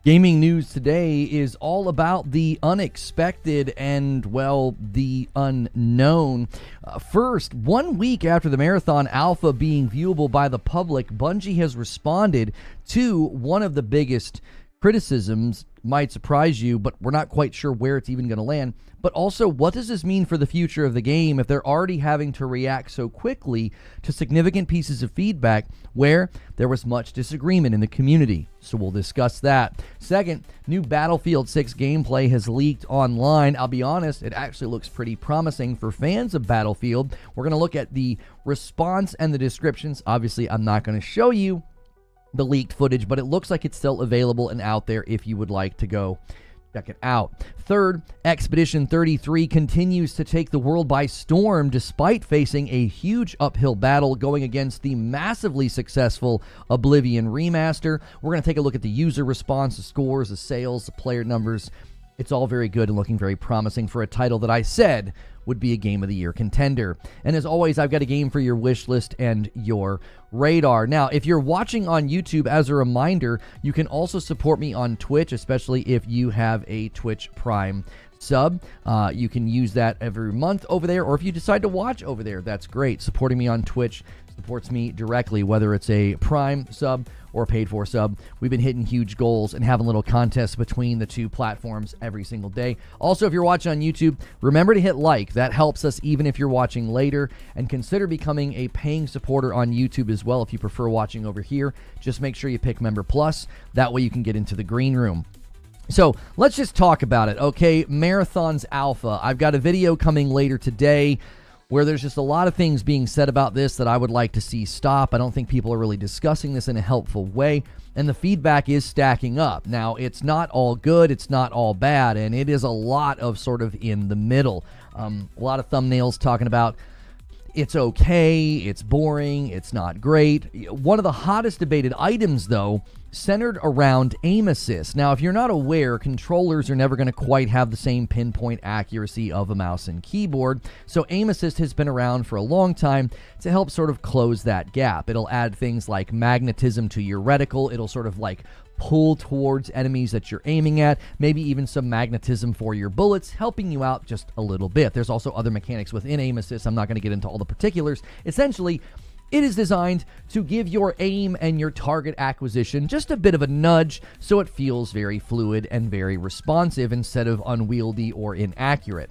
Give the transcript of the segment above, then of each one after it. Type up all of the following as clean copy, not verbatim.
Gaming news today is all about the unexpected and, well, the unknown. First, 1 week after the Marathon Alpha being viewable by the public, Bungie has responded to one of the biggest criticisms. Might surprise you, but we're not quite sure where it's even going to land. But also, what does this mean for the future of the game if they're already having to react so quickly to significant pieces of feedback where there was much disagreement in the community? So we'll discuss that. Second, new Battlefield 6 gameplay has leaked online. I'll be honest, it actually looks pretty promising for fans of Battlefield. We're going to look at the response and the descriptions. Obviously, I'm not going to show you the leaked footage, but it looks like it's still available and out there if you would like to go check it out. Third, Expedition 33 continues to take the world by storm despite facing a huge uphill battle going against the massively successful Oblivion remaster. We're going to take a look at the user response, the scores, the sales, the player numbers. It's all very good and looking very promising for a title that I said would be a Game of the Year contender. And as always, I've got a game for your wish list and your radar. Now, if you're watching on YouTube, as a reminder, you can also support me on Twitch, especially if you have a Twitch Prime sub. You can use that every month over there, or if you decide to watch over there, that's great. Supporting me on Twitch supports me directly, whether it's a Prime sub or a paid for sub. We've been hitting huge goals and having little contests between the two platforms every single day. Also, if you're watching on YouTube, remember to hit like. That helps us even if you're watching later, and consider becoming a paying supporter on YouTube as well if you prefer watching over here. Just make sure you pick Member Plus. That way you can get into the green room. So let's just talk about it, okay? Marathon's Alpha. I've got a video coming later today where there's just a lot of things being said about this that I would like to see stop. I don't think people are really discussing this in a helpful way, and the feedback is stacking up. Now, it's not all good, it's not all bad, and it is a lot of sort of in the middle. A lot of thumbnails talking about it's okay, it's boring, it's not great. One of the hottest debated items, though, centered around aim assist. Now, if you're not aware, controllers are never going to quite have the same pinpoint accuracy of a mouse and keyboard, so aim assist has been around for a long time to help sort of close that gap. It'll add things like magnetism to your reticle. It'll sort of like pull towards enemies that you're aiming at, maybe even some magnetism for your bullets, helping you out just a little bit. There's also other mechanics within aim assist. I'm not going to get into all the particulars. Essentially, it is designed to give your aim and your target acquisition just a bit of a nudge so it feels very fluid and very responsive instead of unwieldy or inaccurate.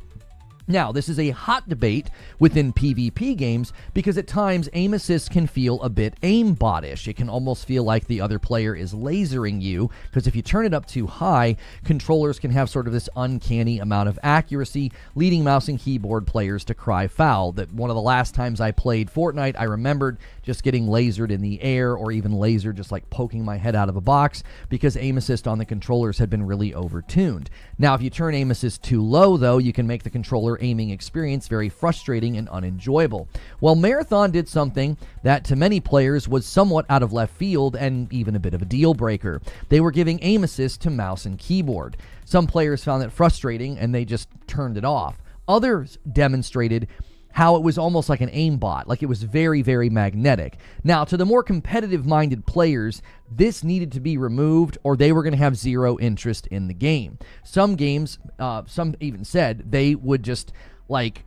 Now, this is a hot debate within PvP games because at times aim assist can feel a bit aimbot-ish. It can almost feel like the other player is lasering you, because if you turn it up too high, controllers can have sort of this uncanny amount of accuracy, leading mouse and keyboard players to cry foul. That one of the last times I played Fortnite, I remembered just getting lasered in the air, or even lasered just like poking my head out of a box, because aim assist on the controllers had been really overtuned. Now, if you turn aim assist too low, though, you can make the controller aiming experience very frustrating and unenjoyable. Well, Marathon did something that to many players was somewhat out of left field and even a bit of a deal breaker. They were giving aim assist to mouse and keyboard. Some players found that frustrating and they just turned it off. Others demonstrated how it was almost like an aimbot, like it was very, very magnetic. Now, to the more competitive-minded players, this needed to be removed or they were going to have zero interest in the game. Some games, some even said they would just, like,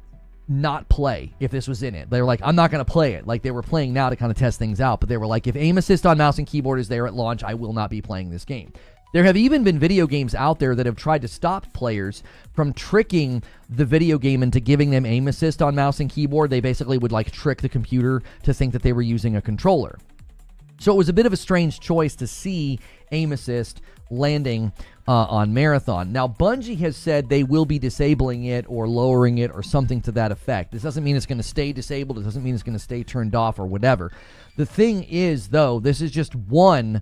not play if this was in it. They were like, I'm not going to play it. Like, they were playing now to kind of test things out, but they were like, if aim assist on mouse and keyboard is there at launch, I will not be playing this game. There have even been video games out there that have tried to stop players from tricking the video game into giving them aim assist on mouse and keyboard. They basically would like trick the computer to think that they were using a controller. So it was a bit of a strange choice to see aim assist landing on Marathon. Now, Bungie has said they will be disabling it or lowering it or something to that effect. This doesn't mean it's going to stay disabled. It doesn't mean it's going to stay turned off or whatever. The thing is, though, this is just one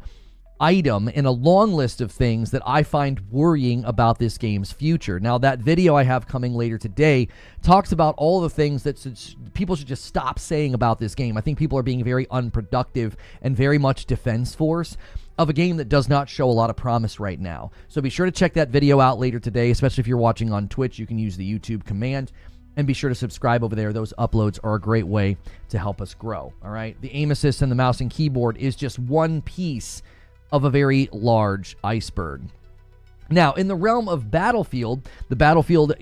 item in a long list of things that I find worrying about this game's future. Now, that video I have coming later today talks about all the things that people should just stop saying about this game. I think people are being very unproductive and very much defense force of a game that does not show a lot of promise right now. So be sure to check that video out later today, especially if you're watching on Twitch. You can use the YouTube command. And be sure to subscribe over there. Those uploads are a great way to help us grow, all right? The aim assist and the mouse and keyboard is just one piece of a very large iceberg. Now, in the realm of Battlefield, the Battlefield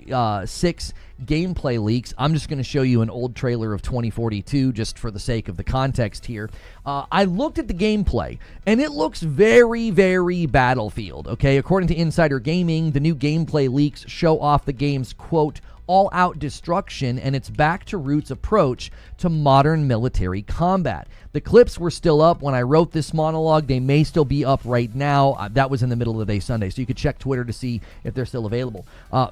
6 gameplay leaks, I'm just going to show you an old trailer of 2042 just for the sake of the context here. I looked at the gameplay, and it looks very, very Battlefield, okay? According to Insider Gaming, the new gameplay leaks show off the game's, quote, all-out destruction and its back-to-roots approach to modern military combat. The clips were still up when I wrote this monologue. They may still be up right now. That was in the middle of the day Sunday, so you could check Twitter to see if they're still available.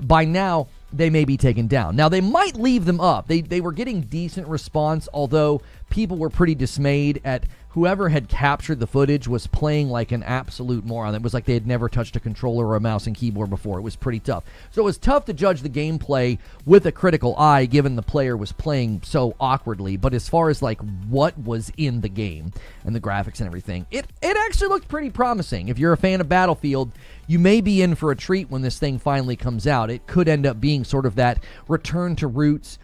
By now, they may be taken down. Now, they might leave them up. They were getting decent response, although people were pretty dismayed at whoever had captured the footage was playing like an absolute moron. It was like they had never touched a controller or a mouse and keyboard before. It was pretty tough. So it was tough to judge the gameplay with a critical eye, given the player was playing so awkwardly. But as far as like what was in the game and the graphics and everything, it actually looked pretty promising. If you're a fan of Battlefield, you may be in for a treat when this thing finally comes out. It could end up being sort of that return to roots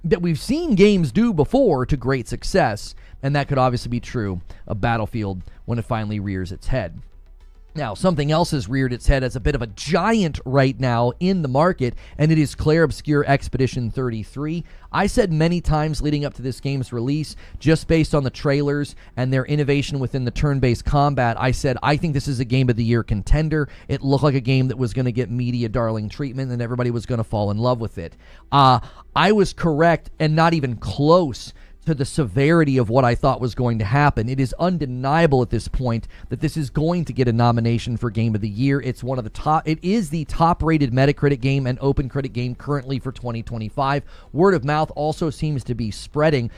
that we've seen games do before to great success, and that could obviously be true of Battlefield when it finally rears its head. Now, something else has reared its head as a bit of a giant right now in the market, and it is Clair Obscur Expedition 33. I said many times leading up to this game's release, just based on the trailers and their innovation within the turn-based combat, I said, I think this is a Game of the Year contender. It looked like a game that was going to get media darling treatment, and everybody was going to fall in love with it. I was correct, and not even close to the severity of what I thought was going to happen. It is undeniable at this point that this is going to get a nomination for Game of the Year. It's one of the top. It is the top-rated Metacritic game and OpenCritic game currently for 2025. Word of mouth also seems to be spreading.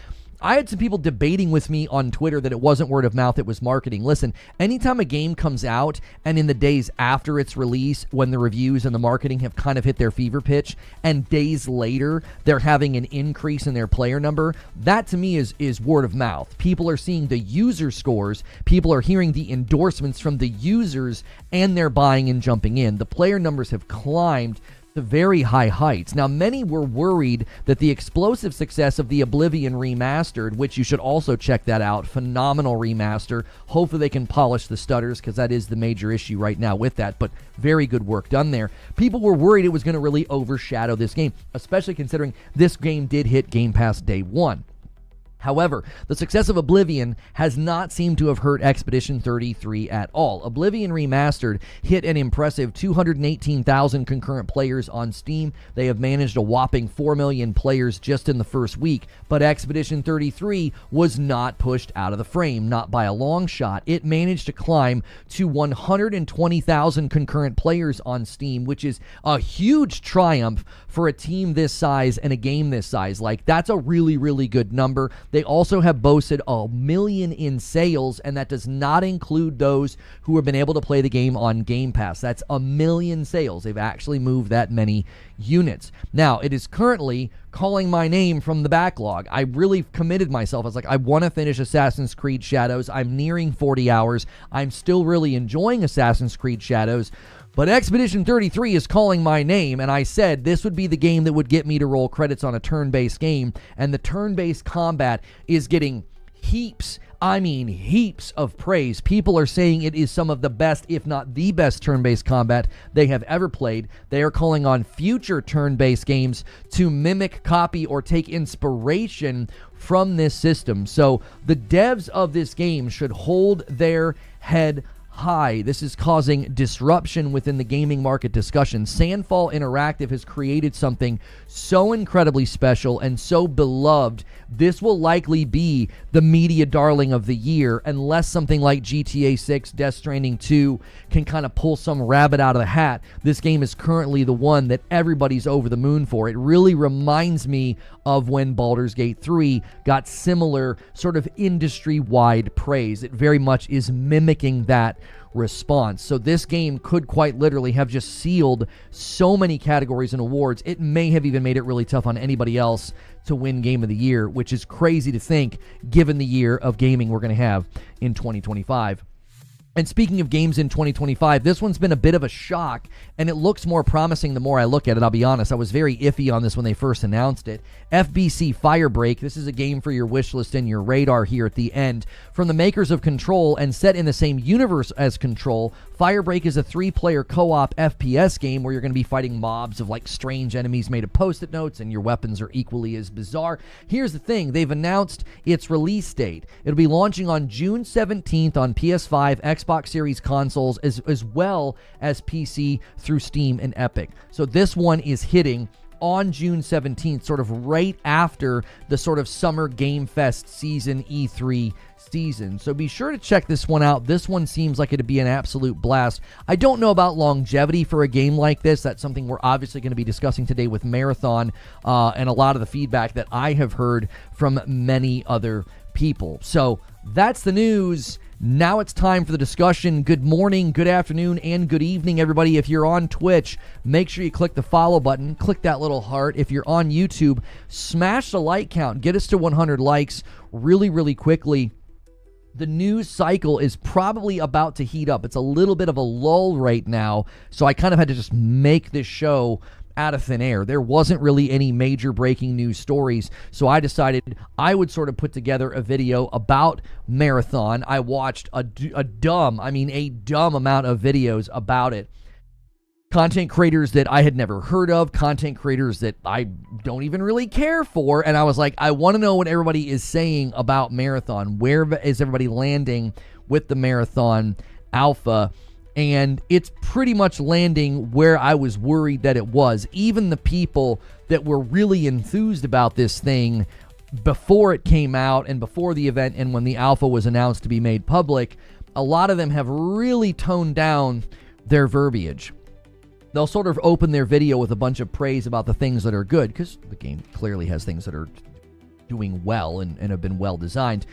I had some people debating with me on Twitter that it wasn't word of mouth, it was marketing. Listen, anytime a game comes out and in the days after its release, when the reviews and the marketing have kind of hit their fever pitch, and days later they're having an increase in their player number, that to me is word of mouth. People are seeing the user scores, people are hearing the endorsements from the users, and they're buying and jumping in. The player numbers have climbed to very high heights. Now, many were worried that the explosive success of the Oblivion Remastered, which you should also check that out, phenomenal remaster. Hopefully they can polish the stutters, because that is the major issue right now with that, but very good work done there. People were worried it was going to really overshadow this game, especially considering this game did hit Game Pass day one. However, the success of Oblivion has not seemed to have hurt Expedition 33 at all. Oblivion Remastered hit an impressive 218,000 concurrent players on Steam. They have managed a whopping 4 million players just in the first week, but Expedition 33 was not pushed out of the frame, not by a long shot. It managed to climb to 120,000 concurrent players on Steam, which is a huge triumph for a team this size and a game this size. Like, that's a really, really good number. They also have boasted 1 million in sales, and that does not include those who have been able to play the game on Game Pass. That's 1 million sales. They've actually moved that many units. Now, it is currently calling my name from the backlog. I really committed myself. I was like, I want to finish Assassin's Creed Shadows. I'm nearing 40 hours. I'm still really enjoying Assassin's Creed Shadows. But Expedition 33 is calling my name, and I said this would be the game that would get me to roll credits on a turn-based game, and the turn-based combat is getting heaps of praise. People are saying it is some of the best, if not the best, turn-based combat they have ever played. They are calling on future turn-based games to mimic, copy, or take inspiration from this system. So the devs of this game should hold their head high. This is causing disruption within the gaming market discussion. Sandfall Interactive has created something so incredibly special and so beloved. This will likely be the media darling of the year, unless something like GTA 6, Death Stranding 2 can kind of pull some rabbit out of the hat. This game is currently the one that everybody's over the moon for. It really reminds me of when Baldur's Gate 3 got similar sort of industry-wide praise. It very much is mimicking that response. So this game could quite literally have just sealed so many categories and awards. It may have even made it really tough on anybody else to win Game of the Year, which is crazy to think given the year of gaming we're going to have in 2025. And speaking of games in 2025, this one's been a bit of a shock, and it looks more promising the more I look at it. I'll be honest, I was very iffy on this when they first announced it. FBC Firebreak, this is a game for your wish list and your radar here at the end. From the makers of Control and set in the same universe as Control, Firebreak is a 3-player co-op FPS game where you're going to be fighting mobs of like strange enemies made of post-it notes, and your weapons are equally as bizarre. Here's the thing, they've announced its release date. It'll be launching on June 17th on PS5, Xbox Series consoles, as well as PC through Steam and Epic. So this one is hitting on June 17th, sort of right after the sort of Summer Game Fest season, E3 season. So be sure to check this one out. This one seems like it'd be an absolute blast. I don't know about longevity for a game like this. That's something we're obviously going to be discussing today with Marathon and a lot of the feedback that I have heard from many other people. So that's the news. Now it's time for the discussion. Good morning, good afternoon, and good evening, everybody. If you're on Twitch, make sure you click the follow button, click that little heart. If you're on YouTube, smash the like count. Get us to 100 likes really, really quickly. The news cycle is probably about to heat up. It's a little bit of a lull right now, so I kind of had to just make this show out of thin air. There wasn't really any major breaking news stories, so I decided I would sort of put together a video about Marathon. I watched a dumb amount of videos about it. Content creators that I had never heard of, content creators that I don't even really care for, and I was like, I want to know what everybody is saying about Marathon. Where is everybody landing with the Marathon Alpha? And it's pretty much landing where I was worried that it was. Even the people that were really enthused about this thing before it came out and before the event and when the alpha was announced to be made public, a lot of them have really toned down their verbiage. They'll sort of open their video with a bunch of praise about the things that are good, because the game clearly has things that are doing well and have been well designed.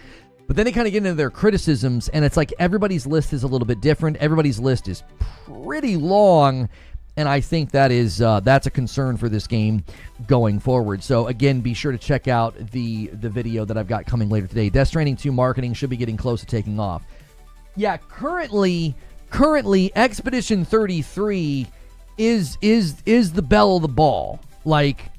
But then they kind of get into their criticisms, and it's like everybody's list is a little bit different. Everybody's list is pretty long, and I think that's a concern for this game going forward. So again, be sure to check out the video that I've got coming later today. Death Stranding 2 marketing should be getting close to taking off. Yeah, currently Expedition 33 is the belle of the ball. Like,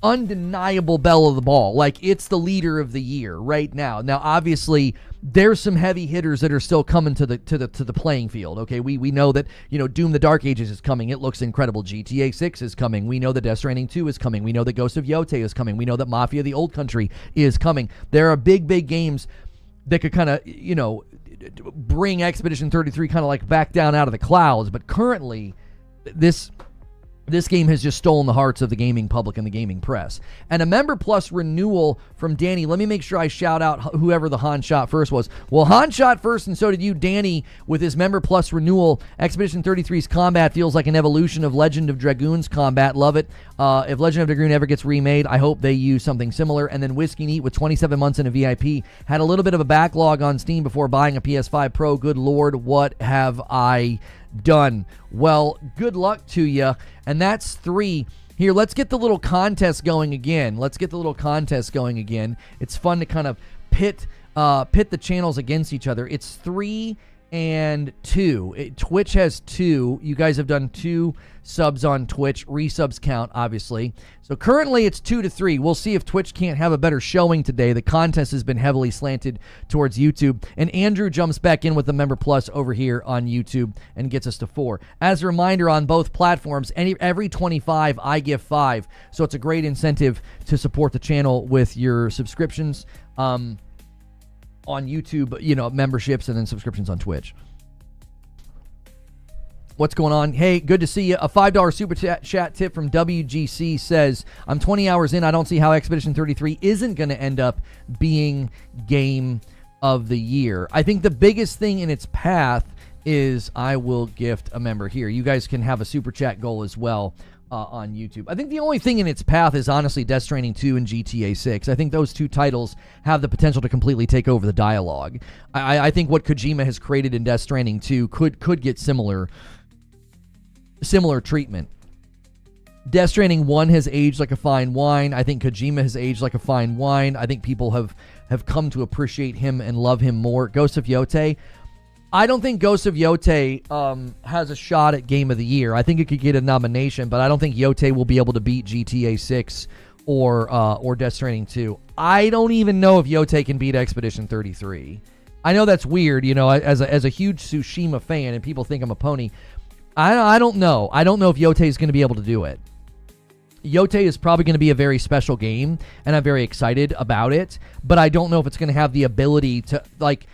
undeniable belle of the ball. Like, it's the leader of the year right now. Now, obviously, there's some heavy hitters that are still coming to the playing field. Okay, we know that, Doom the Dark Ages is coming. It looks incredible. GTA 6 is coming. We know that Death Stranding 2 is coming. We know that Ghost of Yotei is coming. We know that Mafia: The Old Country is coming. There are big games that could kind of, bring Expedition 33 kind of like back down out of the clouds. But currently, this game has just stolen the hearts of the gaming public and the gaming press. And a Member Plus renewal from Danny. Let me make sure I shout out whoever the Han shot first was. Well, Han shot first, and so did you, Danny, with his Member Plus renewal. Expedition 33's combat feels like an evolution of Legend of Dragoon's combat. Love it. If Legend of Dragoon ever gets remade, I hope they use something similar. And then Whiskey Neat with 27 months in a VIP. Had a little bit of a backlog on Steam before buying a PS5 Pro. Good Lord, what have I done? Well, good luck to you. And that's 3. Here, let's get the little contest going again. It's fun to kind of pit the channels against each other. It's 3 and 2. Twitch has 2. You guys have done 2 subs on Twitch. Resubs count, obviously. So currently it's 2-3. We'll see if Twitch can't have a better showing today. The contest has been heavily slanted towards YouTube. And Andrew jumps back in with the Member Plus over here on YouTube and gets us to 4. As a reminder, on both platforms, every 25, I give 5. So it's a great incentive to support the channel with your subscriptions on YouTube, memberships, and then subscriptions on Twitch. What's going on? Hey, good to see you. A $5 super chat tip from WGC says, I'm 20 hours in. I don't see how Expedition 33 isn't going to end up being Game of the Year. I think the biggest thing in its path is I will gift a member here. You guys can have a super chat goal as well on YouTube. I think the only thing in its path is honestly Death Stranding 2 and GTA 6. I think those 2 titles have the potential to completely take over the dialogue. I think what Kojima has created in Death Stranding 2 could get similar treatment. Death Stranding 1 has aged like a fine wine. I think Kojima has aged like a fine wine. I think people have come to appreciate him and love him more. Ghost of Yotei, I don't think Ghost of Yote has a shot at Game of the Year. I think it could get a nomination, but I don't think Yote will be able to beat GTA 6 or Death Stranding 2. I don't even know if Yote can beat Expedition 33. I know that's weird, you know, as a huge Tsushima fan, and people think I'm a pony. I don't know. I don't know if Yote is going to be able to do it. Yote is probably going to be a very special game, and I'm very excited about it, but I don't know if it's going to have the ability to, like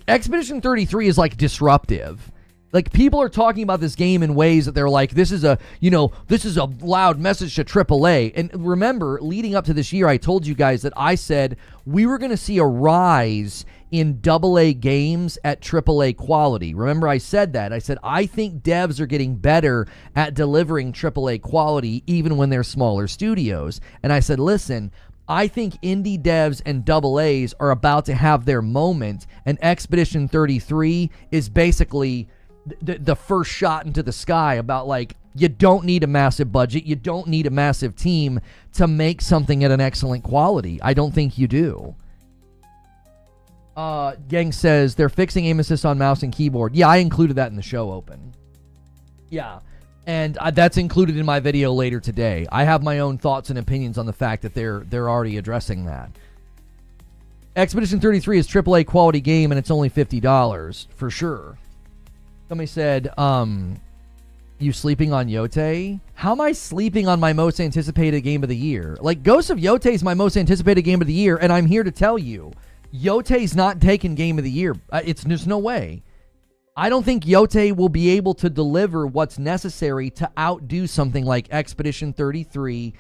Expedition 33 is like disruptive. Like, people are talking about this game in ways that they're like, this is a loud message to AAA. And remember, leading up to this year, I told you guys that I said we were going to see a rise in AA games at AAA quality. Remember, I said that. I said, I think devs are getting better at delivering AAA quality even when they're smaller studios. And I said, listen, I think indie devs and AAs are about to have their moment, and Expedition 33 is basically the first shot into the sky about, like, you don't need a massive budget, you don't need a massive team to make something at an excellent quality. I don't think you do. Gang says they're fixing aim assist on mouse and keyboard. Yeah, I included that in the show open. Yeah, and that's included in my video later today. I have my own thoughts and opinions on the fact that they're already addressing that. Expedition 33 is AAA quality game, and it's only $50 for sure. Somebody said, you sleeping on Yote? How am I sleeping on my most anticipated game of the year? Like, Ghost of Yote is my most anticipated game of the year, and I'm here to tell you, Yote's not taking game of the year. There's no way. I don't think Yote will be able to deliver what's necessary to outdo something like Expedition 33.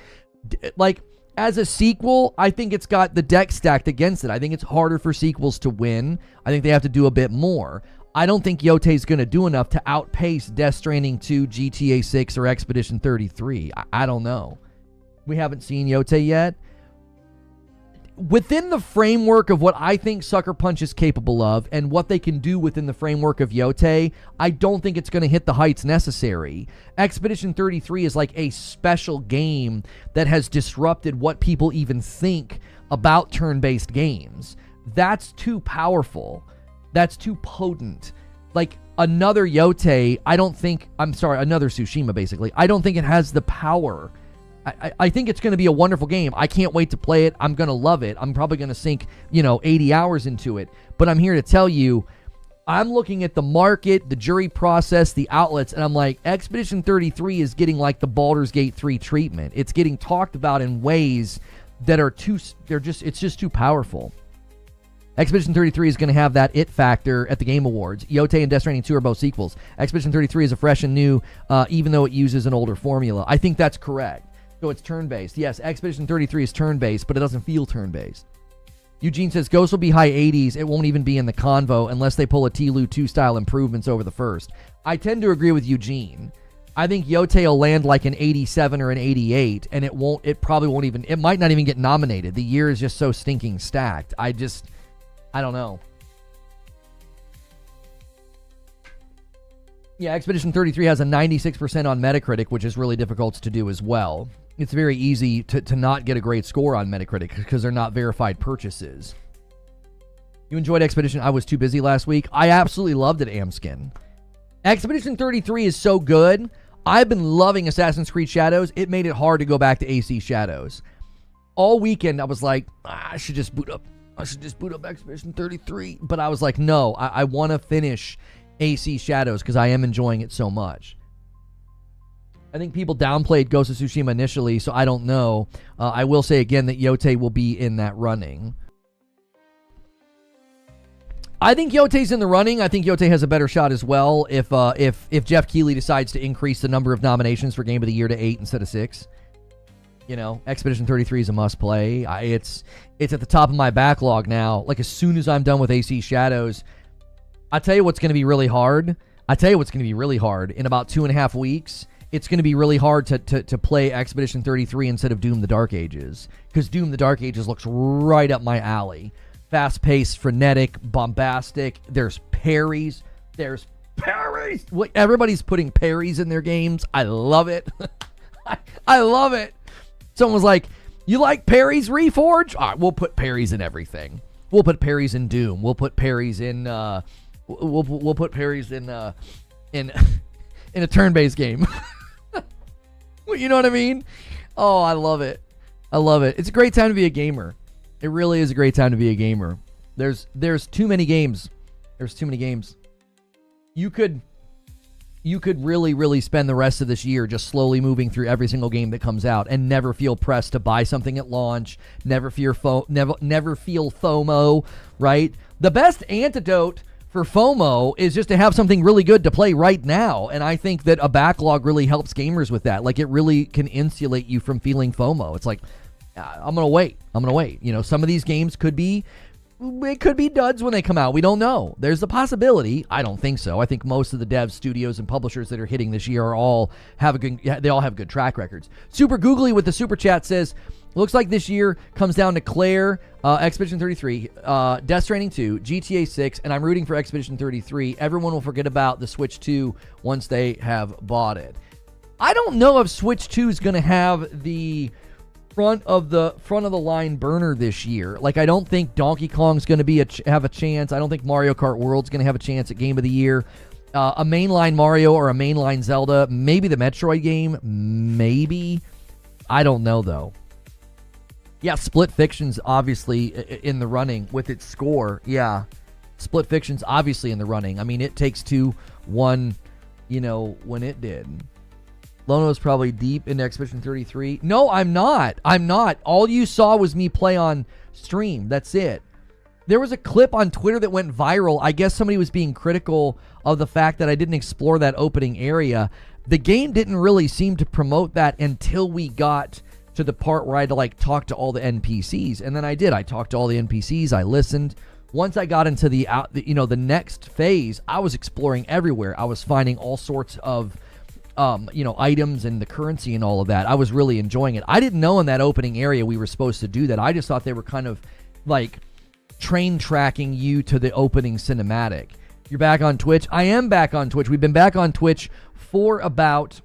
Like, as a sequel, I think it's got the deck stacked against it. I think it's harder for sequels to win. I think they have to do a bit more. I don't think Yote's going to do enough to outpace Death Stranding 2, GTA 6, or Expedition 33. I don't know. We haven't seen Yote yet. Within the framework of what I think Sucker Punch is capable of and what they can do within the framework of Yote, I don't think it's going to hit the heights necessary. Expedition 33 is like a special game that has disrupted what people even think about turn-based games. That's too powerful. That's too potent. Like, another Yote, another Tsushima, basically. I don't think it has the power. I think it's going to be a wonderful game. I can't wait to play it. I'm going to love it. I'm probably going to sink, 80 hours into it. But I'm here to tell you, I'm looking at the market, the jury process, the outlets, and I'm like, Expedition 33 is getting like the Baldur's Gate 3 treatment. It's getting talked about in ways that are it's just too powerful. Expedition 33 is going to have that it factor at the Game Awards. Yote and Death Stranding 2 are both sequels. Expedition 33 is a fresh and new, even though it uses an older formula. I think that's correct. So it's turn-based. Yes, Expedition 33 is turn-based, but it doesn't feel turn-based. Eugene says, Ghost will be high 80s. It won't even be in the convo unless they pull a TLU 2-style improvements over the first. I tend to agree with Eugene. I think Yote will land like an 87 or an 88, and it might not even get nominated. The year is just so stinking stacked. I don't know. Yeah, Expedition 33 has a 96% on Metacritic, which is really difficult to do as well. It's very easy to not get a great score on Metacritic because they're not verified purchases. You enjoyed Expedition? I was too busy last week. I absolutely loved it, Amskin. Expedition 33 is so good. I've been loving Assassin's Creed Shadows. It made it hard to go back to AC Shadows. All weekend, I was like, I should just boot up Expedition 33. But I was like, no, I want to finish AC Shadows because I am enjoying it so much. I think people downplayed Ghost of Tsushima initially, so I don't know. I will say again that Yote will be in that running. I think Yote's in the running. I think Yote has a better shot as well if Jeff Keighley decides to increase the number of nominations for Game of the Year to 8 instead of 6. Expedition 33 is a must-play. It's at the top of my backlog now. Like, as soon as I'm done with AC Shadows, I tell you what's going to be really hard. In about 2.5 weeks, it's going to be really hard to play Expedition 33 instead of Doom the Dark Ages. Because Doom the Dark Ages looks right up my alley. Fast-paced, frenetic, bombastic. There's parries. Everybody's putting parries in their games. I love it. I love it. Someone was like, you like parries, Reforge? All right, we'll put parries in everything. We'll put parries in Doom. We'll put parries in, We'll put parries in in a turn-based game. You know what I mean? Oh, I love it. I love it. It's a great time to be a gamer. It really is a great time to be a gamer. There's too many games. There's too many games. You could really spend the rest of this year just slowly moving through every single game that comes out and never feel pressed to buy something at launch, never feel FOMO, right? The best antidote for FOMO is just to have something really good to play right now. And I think that a backlog really helps gamers with that. Like, it really can insulate you from feeling FOMO. It's like, I'm going to wait. You know, some of these games could be duds when they come out. We don't know. There's the possibility. I don't think so. I think most of the devs, studios, and publishers that are hitting this year all have good track records. Super Googly with the super chat says, looks like this year comes down to Clair, Expedition 33, Death Stranding 2, GTA 6, and I'm rooting for Expedition 33. Everyone will forget about the Switch 2 once they have bought it. I don't know if Switch 2 is going to have the front of the line burner this year. Like, I don't think Donkey Kong's going to have a chance. I don't think Mario Kart World's going to have a chance at Game of the Year. A mainline Mario or a mainline Zelda, maybe the Metroid game, maybe. I don't know though. Yeah, Split Fiction's obviously in the running with its score. Yeah, Split Fiction's obviously in the running. I mean, It Takes Two won, you know, when it did. Lono's probably deep into Expedition 33. No, I'm not. All you saw was me play on stream. That's it. There was a clip on Twitter that went viral. I guess somebody was being critical of the fact that I didn't explore that opening area. The game didn't really seem to promote that until we got to the part where I had to like talk to all the NPCs, and then I did. I talked to all the NPCs. I listened. Once I got into the next phase, I was exploring everywhere. I was finding all sorts of items and the currency and all of that. I was really enjoying it. I didn't know in that opening area we were supposed to do that. I just thought they were kind of like train tracking you to the opening cinematic. You're back on Twitch? I am back on Twitch. We've been back on Twitch for about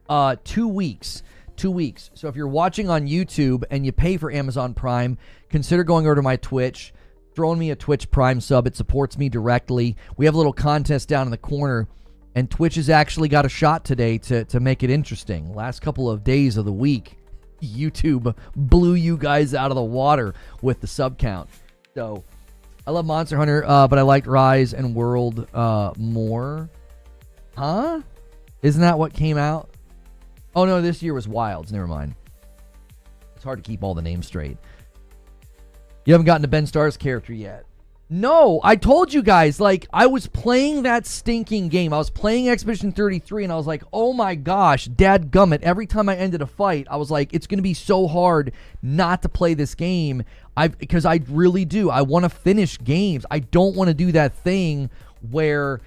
2 weeks. 2 weeks. So if you're watching on YouTube and you pay for Amazon Prime, consider going over to my Twitch, throwing me a Twitch Prime sub. It supports me directly. We have a little contest down in the corner, and Twitch has actually got a shot today to make it interesting. Last couple of days of the week, YouTube blew you guys out of the water with the sub count. So I love Monster Hunter, but I liked Rise and World more. Huh? Isn't that what came out? Oh, no, this year was Wilds. Never mind. It's hard to keep all the names straight. You haven't gotten to Ben Starr's character yet. No, I told you guys, like, I was playing that stinking game. I was playing Expedition 33, and I was like, oh my gosh, dadgummit. Every time I ended a fight, I was like, it's going to be so hard not to play this game. Because I really do. I want to finish games. I don't want to do that thing where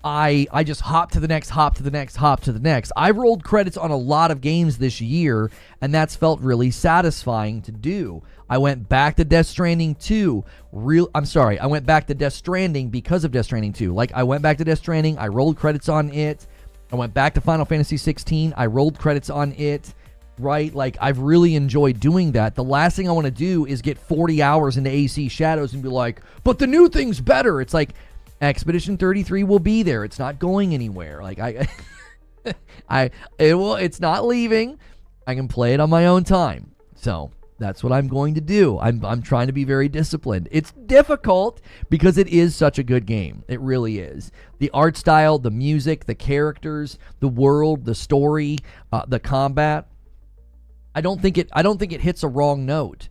I just hop to the next. I've rolled credits on a lot of games this year, and that's felt really satisfying to do. I went back to Death Stranding 2. I went back to Death Stranding because of Death Stranding 2. Like, I went back to Death Stranding. I rolled credits on it. I went back to Final Fantasy 16. I rolled credits on it. Right? Like, I've really enjoyed doing that. The last thing I want to do is get 40 hours into AC Shadows and be like, but the new thing's better. It's like, Expedition 33 will be there. It's not going anywhere. Like, it's not leaving. I can play it on my own time. So that's what I'm going to do. I'm trying to be very disciplined. It's difficult because it is such a good game. It really is. The art style, the music, the characters, the world, the story, the combat. I don't think it hits a wrong note.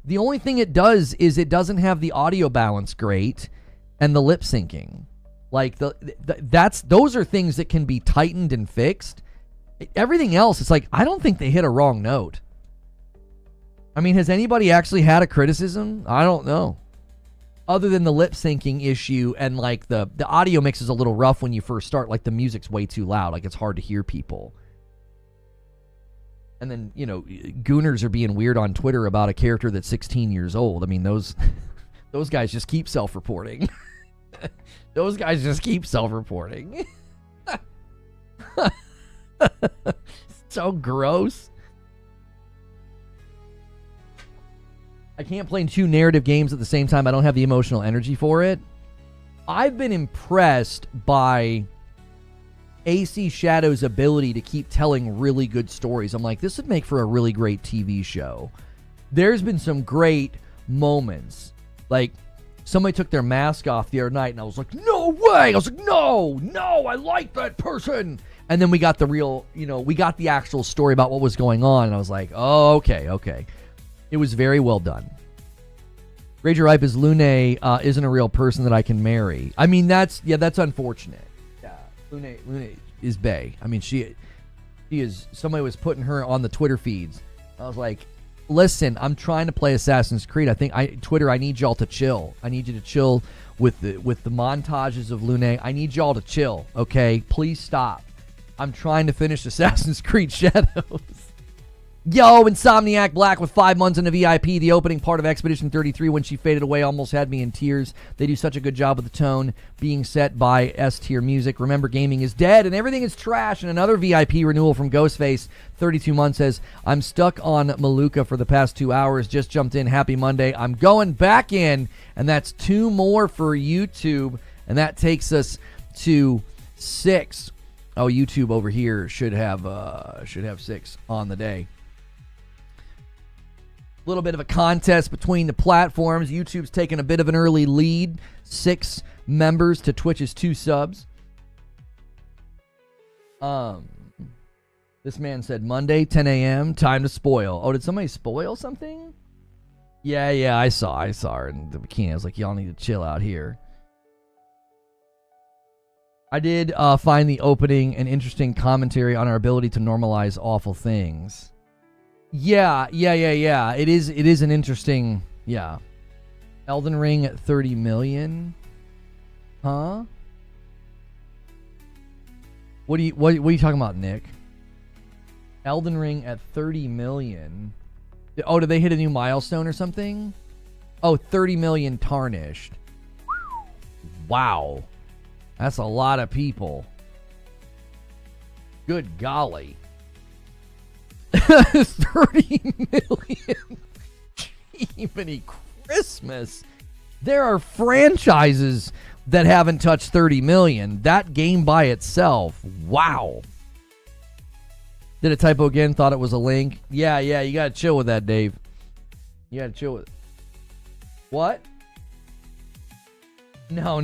The only thing it does is it doesn't have the audio balance great and the lip syncing. Like, those are things that can be tightened and fixed. Everything else, it's like, I don't think they hit a wrong note. I mean, has anybody actually had a criticism? I don't know. Other than the lip syncing issue, and like the audio mix is a little rough when you first start. Like, the music's way too loud. Like, it's hard to hear people. And then, gooners are being weird on Twitter about a character that's 16 years old. I mean, those guys just keep self-reporting. Those guys just keep self-reporting. So gross. I can't play 2 narrative games at the same time. I don't have the emotional energy for it. I've been impressed by AC Shadow's ability to keep telling really good stories. I'm like, this would make for a really great TV show. There's been some great moments. Like, somebody took their mask off the other night, and I was like, no way! I was like, no, I like that person! And then we got the real, we got the actual story about what was going on, and I was like, oh, okay. It was very well done. Rager Ripe is Lune isn't a real person that I can marry. I mean, that's unfortunate. Yeah, Lune is bae. I mean, she is, somebody was putting her on the Twitter feeds. I was like, listen, I'm trying to play Assassin's Creed. Twitter, I need y'all to chill. I need you to chill with the montages of Lune. I need y'all to chill, okay? Please stop. I'm trying to finish Assassin's Creed Shadows. Yo, Insomniac Black with 5 months in the VIP. The opening part of Expedition 33 when she faded away almost had me in tears. They do such a good job with the tone being set by S-tier music. Remember, gaming is dead and everything is trash. And another VIP renewal from Ghostface, 32 months, says, I'm stuck on Maluka for the past 2 hours. Just jumped in. Happy Monday. I'm going back in. And that's 2 more for YouTube. And that takes us to 6. Oh, YouTube over here should have 6 on the day. Little bit of a contest between the platforms. YouTube's taking a bit of an early lead. 6 members to Twitch's 2 subs. This man said Monday, 10 a.m. Time to spoil. Oh, did somebody spoil something? Yeah, I saw her in the bikini. I was like, y'all need to chill out here. I did find the opening an interesting commentary on our ability to normalize awful things. Yeah. It is an interesting, yeah. Elden Ring at 30 million? Huh? What are you talking about, Nick? Elden Ring at 30 million. Oh, did they hit a new milestone or something? Oh, 30 million tarnished. Wow. That's a lot of people. Good golly. 30 million. Jiminy Christmas. There are franchises that haven't touched 30 million. That game by itself. Wow. Did a typo again. Thought it was a link. Yeah. You got to chill with that, Dave. You got to chill with it. What? No.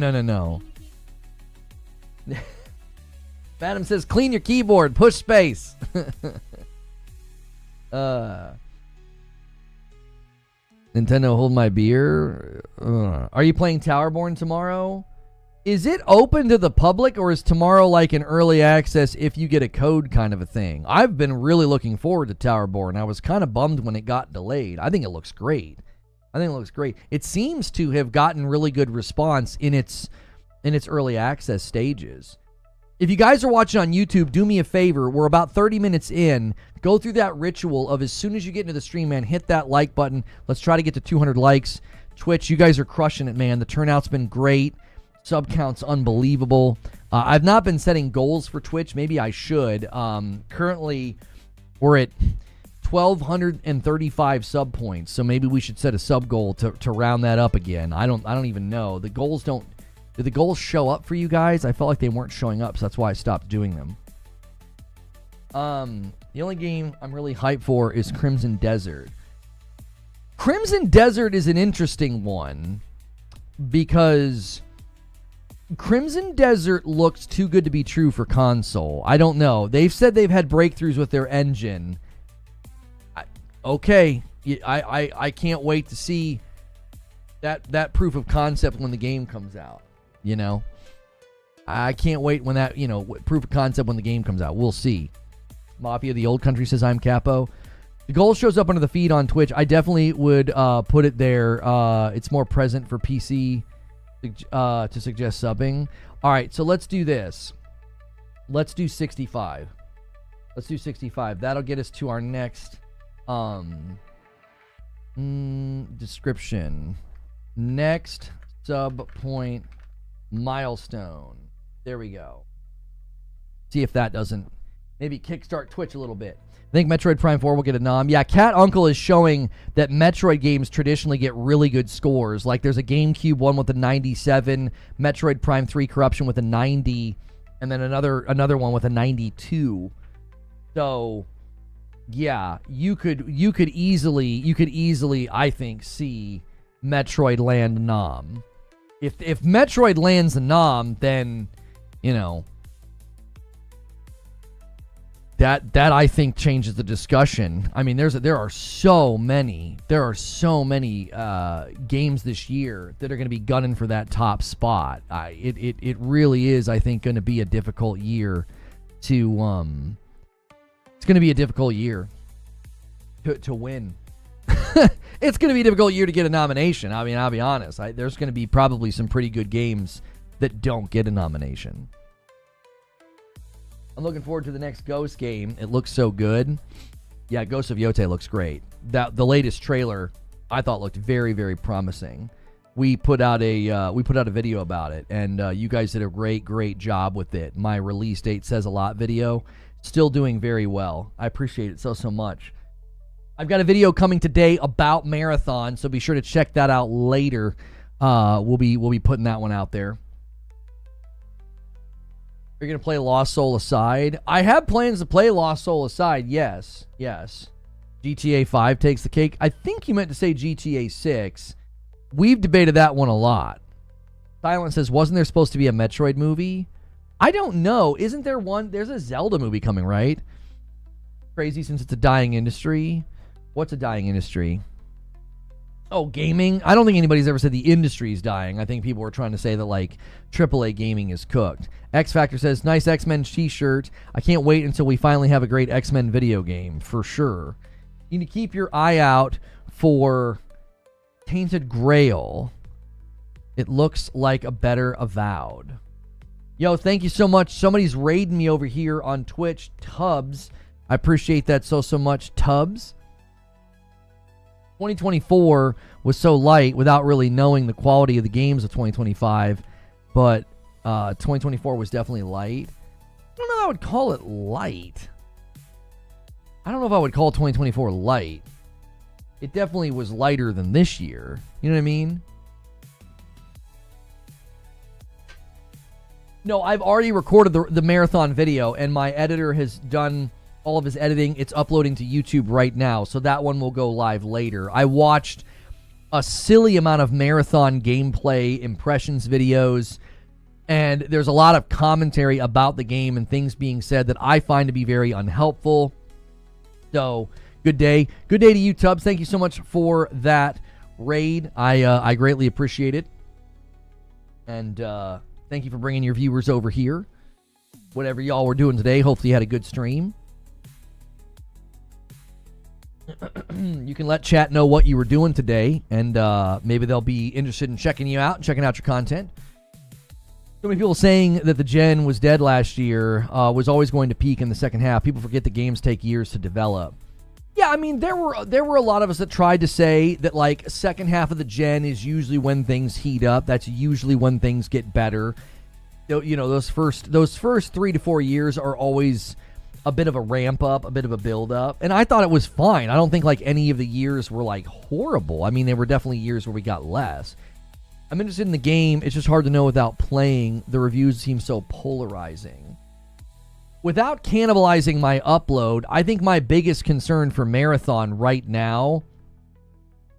Madam says, clean your keyboard. Push space. Nintendo, hold my beer. Are you playing Towerborn tomorrow? Is it open to the public, or is tomorrow like an early access if you get a code kind of a thing? I've been really looking forward to Towerborn. I was kind of bummed when it got delayed. I think it looks great. It seems to have gotten really good response in its early access stages. If you guys are watching on YouTube, do me a favor. We're about 30 minutes in. Go through that ritual of as soon as you get into the stream, man, hit that like button. Let's try to get to 200 likes. Twitch, you guys are crushing it, man. The turnout's been great. Sub count's unbelievable. I've not been setting goals for Twitch. Maybe I should. Currently, we're at 1,235 sub points, so maybe we should set a sub goal to round that up again. I don't even know. The goals don't. Did the goals show up for you guys? I felt like they weren't showing up, so that's why I stopped doing them. The only game I'm really hyped for is Crimson Desert. Crimson Desert is an interesting one because Crimson Desert looks too good to be true for console. I don't know. They've said they've had breakthroughs with their engine. Okay, I can't wait to see that proof of concept when the game comes out. You know, I can't wait when that, proof of concept when the game comes out. We'll see. Mafia, the old country, says I'm Capo. The goal shows up under the feed on Twitch. I definitely would put it there. It's more present for PC to suggest subbing. All right, so let's do this. Let's do 65. That'll get us to our next description. Next sub point milestone. There we go. See if that doesn't Maybe kickstart Twitch a little bit. I think Metroid Prime 4 will get a nom. Yeah, Cat Uncle is showing that Metroid games traditionally get really good scores. Like there's a GameCube one with a 97, Metroid Prime 3 Corruption with a 90, and then another one with a 92. So, yeah, you could easily I think see Metroid land a nom. If Metroid lands a nom, then that I think changes the discussion. I mean, there are so many games this year that are going to be gunning for that top spot. It really is, I think, going to be a difficult year to it's going to be a difficult year to win. It's going to be a difficult year to get a nomination. I mean, I'll be honest. There's going to be probably some pretty good games that don't get a nomination. I'm looking forward to the next Ghost game. It looks so good. Yeah, Ghost of Yotei looks great. The latest trailer I thought looked very, very promising. We put out a video about it, and you guys did a great job with it. My release date says a lot video, still doing very well. I appreciate it so much. I've got a video coming today about Marathon, so be sure to check that out later. We'll be putting that one out there. You're going to play Lost Soul Aside? I have plans to play Lost Soul Aside, yes. GTA 5 takes the cake. I think you meant to say GTA 6. We've debated that one a lot. Silent says, wasn't there supposed to be a Metroid movie? I don't know. Isn't there one? There's a Zelda movie coming, right? Crazy since it's a dying industry. What's a dying industry? Oh, gaming? I don't think anybody's ever said the industry's dying. I think people were trying to say that, like, AAA gaming is cooked. X Factor says, nice X-Men t-shirt. I can't wait until we finally have a great X-Men video game, for sure. You need to keep your eye out for Tainted Grail. It looks like a better Avowed. Yo, thank you so much. Somebody's raiding me over here on Twitch. Tubbs. I appreciate that so much. Tubbs. 2024 was so light without really knowing the quality of the games of 2025, but 2024 was definitely light. I don't know if I would call it light. I don't know if I would call 2024 light. It definitely was lighter than this year. You know what I mean? No, I've already recorded the marathon video, and my editor has done all of his editing. It's uploading to YouTube right now, so that one will go live later. I watched a silly amount of marathon gameplay impressions videos, and there's a lot of commentary about the game and things being said that I find to be very unhelpful. So, good day. Good day to you, Tubbs. Thank you so much for that raid. I greatly appreciate it. And thank you for bringing your viewers over here. Whatever y'all were doing today, hopefully you had a good stream. You can let chat know what you were doing today, and maybe they'll be interested in checking you out and checking out your content. So many people saying that the gen was dead last year, was always going to peak in the second half. People forget that games take years to develop. Yeah, I mean, there were a lot of us that tried to say that, like, second half of the gen is usually when things heat up. That's usually when things get better. You know, those first 3 to 4 years are always a bit of a ramp up, a bit of a build up. And I thought it was fine. I don't think, like, any of the years were, like, horrible. I mean, there were definitely years where we got less. I'm interested in the game. It's just hard to know without playing. The reviews seem so polarizing. Without cannibalizing my upload, I think my biggest concern for Marathon right now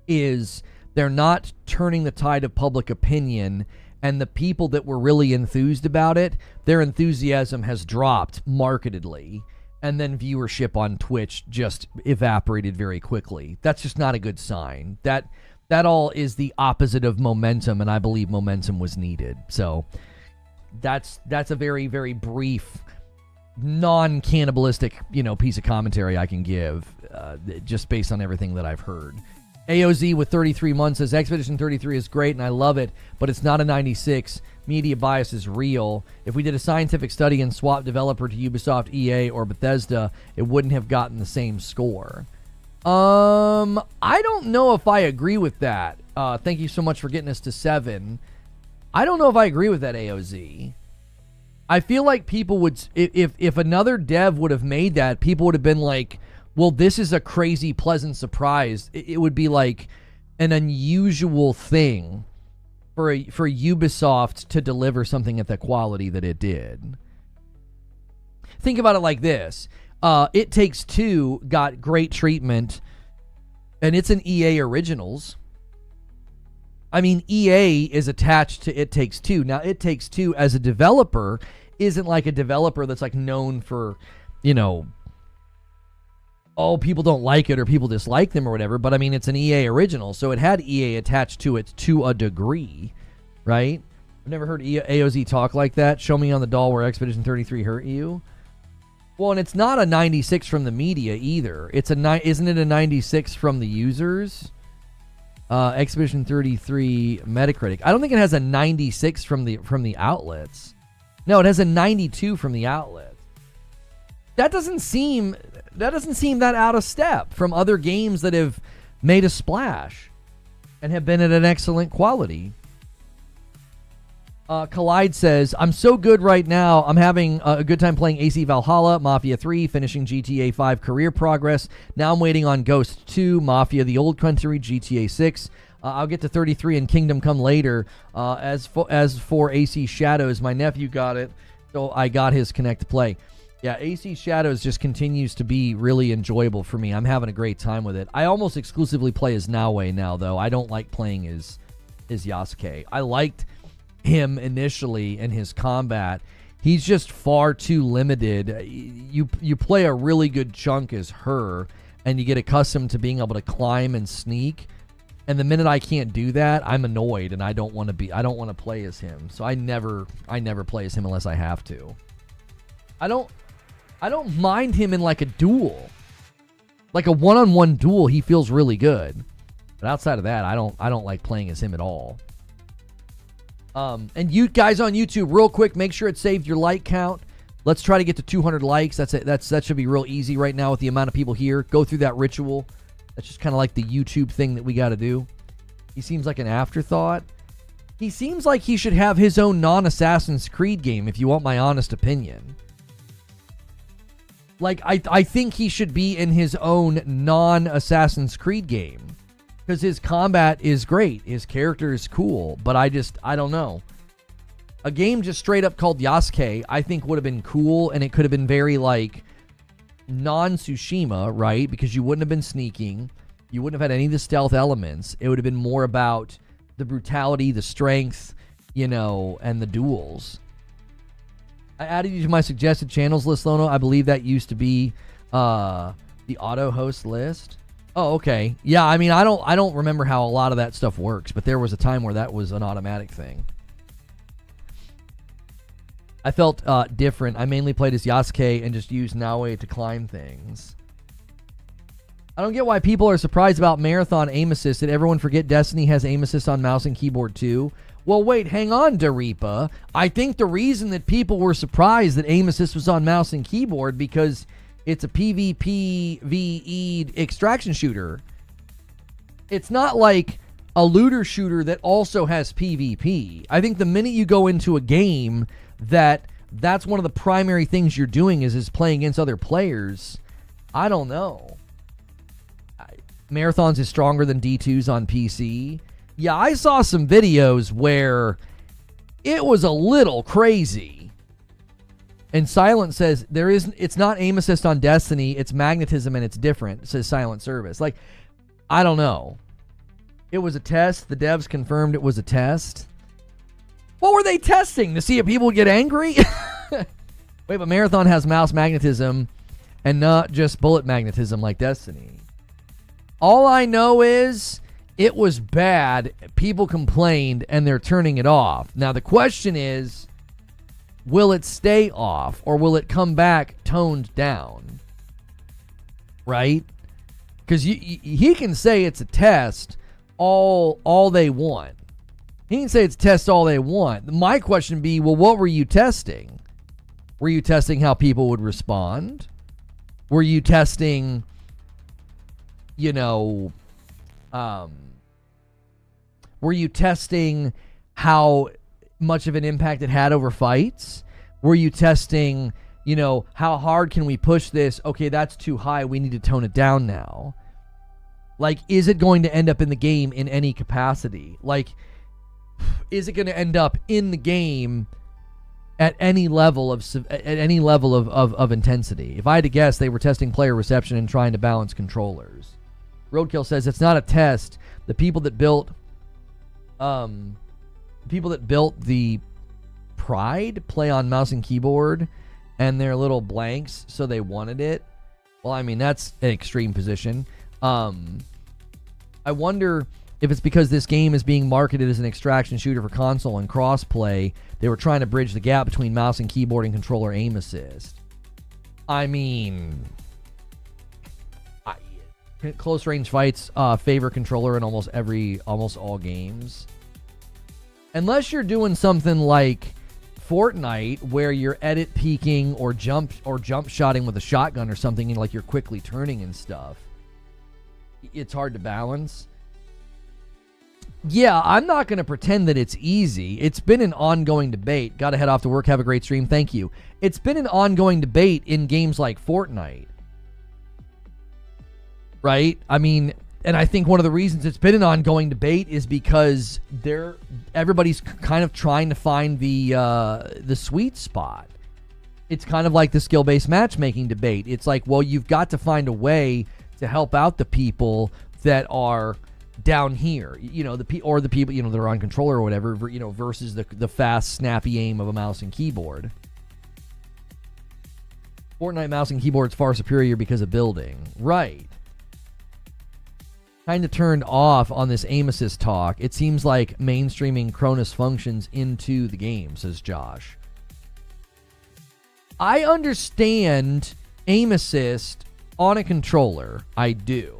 is they're not turning the tide of public opinion, and the people that were really enthused about it, their enthusiasm has dropped markedly, and then viewership on Twitch just evaporated very quickly. That's just not a good sign. That all is the opposite of momentum, and I believe momentum was needed. So that's a very, very brief, non-cannibalistic, piece of commentary I can give, just based on everything that I've heard. AOZ with 33 months says, Expedition 33 is great and I love it, but it's not a 96. Media bias is real. If we did a scientific study and swapped developer to Ubisoft, EA, or Bethesda, it wouldn't have gotten the same score. I don't know if I agree with that. Thank you so much for getting us to 7. I don't know if I agree with that, AOZ. I feel like people would, if another dev would have made that, people would have been like, well, this is a crazy pleasant surprise. It would be like an unusual thing for Ubisoft to deliver something at the quality that it did. Think about it like this. It Takes Two got great treatment, and it's an EA Originals. I mean, EA is attached to It Takes Two. Now, It Takes Two as a developer isn't like a developer that's like known for, you know, oh, people don't like it or people dislike them or whatever. But I mean, it's an EA original, so it had EA attached to it to a degree, right? I've never heard AOZ talk like that. Show me on the doll where Expedition 33 hurt you. Well, and it's not a 96 from the media either. It's isn't it a 96 from the users? Expedition 33 Metacritic. I don't think it has a 96 from the outlets. No, it has a 92 from the outlets. That doesn't seem that out of step from other games that have made a splash and have been at an excellent quality. Collide says, I'm so good right now. I'm having a good time playing AC Valhalla, Mafia 3, finishing GTA 5 career progress. Now I'm waiting on Ghost 2, Mafia the Old Country, GTA 6. I'll get to 33 and Kingdom Come later. As for AC Shadows, my nephew got it, so I got his Connect to play. Yeah, AC Shadows just continues to be really enjoyable for me. I'm having a great time with it. I almost exclusively play as Naue now, though. I don't like playing as Yasuke. I liked him initially in his combat. He's just far too limited. You play a really good chunk as her, and you get accustomed to being able to climb and sneak. And the minute I can't do that, I'm annoyed, and I don't want to play as him. So I never play as him unless I have to. I don't mind him in like a duel. Like a one-on-one duel, he feels really good. But outside of that, I don't like playing as him at all. And you guys on YouTube, real quick, make sure it saved your like count. Let's try to get to 200 likes. That should be real easy right now with the amount of people here. Go through that ritual. That's just kind of like the YouTube thing that we got to do. He seems like an afterthought. He seems like he should have his own non-Assassin's Creed game, if you want my honest opinion. Like, I think he should be in his own non-Assassin's Creed game. Because his combat is great. His character is cool. But I don't know. A game just straight up called Yasuke, I think would have been cool. And it could have been very, like, non-Tsushima, right? Because you wouldn't have been sneaking. You wouldn't have had any of the stealth elements. It would have been more about the brutality, the strength, you know, and the duels. I added you to my suggested channels list, Lono. I believe that used to be the auto host list. Oh, okay. Yeah, I mean, I don't remember how a lot of that stuff works, but there was a time where that was an automatic thing. I felt different. I mainly played as Yasuke and just used Naue to climb things. I don't get why people are surprised about Marathon aim assist. Did everyone forget Destiny has aim assist on mouse and keyboard too? Well, wait, hang on, Daripa. I think the reason that people were surprised that aim assist was on mouse and keyboard because it's a PvPvE extraction shooter. It's not like a looter shooter that also has PvP. I think the minute you go into a game that's one of the primary things you're doing is playing against other players. I don't know. Marathons is stronger than D2s on PC. Yeah, I saw some videos where it was a little crazy. And Silent says it's not aim assist on Destiny, it's magnetism and it's different, says Silent Service. Like, I don't know. It was a test. The devs confirmed it was a test. What were they testing? To see if people would get angry? Wait, but Marathon has mouse magnetism and not just bullet magnetism like Destiny. All I know is it was bad. People complained and they're turning it off. Now the question is, will it stay off or will it come back toned down? Right? Because he can say it's a test all they want. He can say it's a test all they want. My question would be, well, what were you testing? Were you testing how people would respond? Were you testing, you know, were you testing how much of an impact it had over fights? Were you testing, you know, how hard can we push this? Okay, that's too high. We need to tone it down now. Like, is it going to end up in the game in any capacity? Like, is it going to end up in the game at any level of intensity? If I had to guess, they were testing player reception and trying to balance controllers. Roadkill says it's not a test. The people that built the Pride play on mouse and keyboard, and they're little blanks, so they wanted it. Well, I mean, that's an extreme position. I wonder if it's because this game is being marketed as an extraction shooter for console and crossplay. They were trying to bridge the gap between mouse and keyboard and controller aim assist. I mean, close range fights favor controller in almost all games, unless you're doing something like Fortnite where you're edit peeking or jump shotting with a shotgun or something, and like you're quickly turning and stuff. It's hard to balance. Yeah, I'm not going to pretend that it's easy. It's been an ongoing debate. Got to head off to work. Have a great stream. Thank you. It's been an ongoing debate in games like Fortnite. Right? I mean, and I think one of the reasons it's been an ongoing debate is because everybody's kind of trying to find the sweet spot. It's kind of like the skill-based matchmaking debate. It's like, well, you've got to find a way to help out the people that are down here, you know, the people, you know, that are on controller or whatever, you know, versus the fast, snappy aim of a mouse and keyboard. Fortnite mouse and keyboard is far superior because of building. Right. Kind of turned off on this aim assist talk. It seems like mainstreaming Cronus functions into the game, says Josh. I understand aim assist on a controller. I do.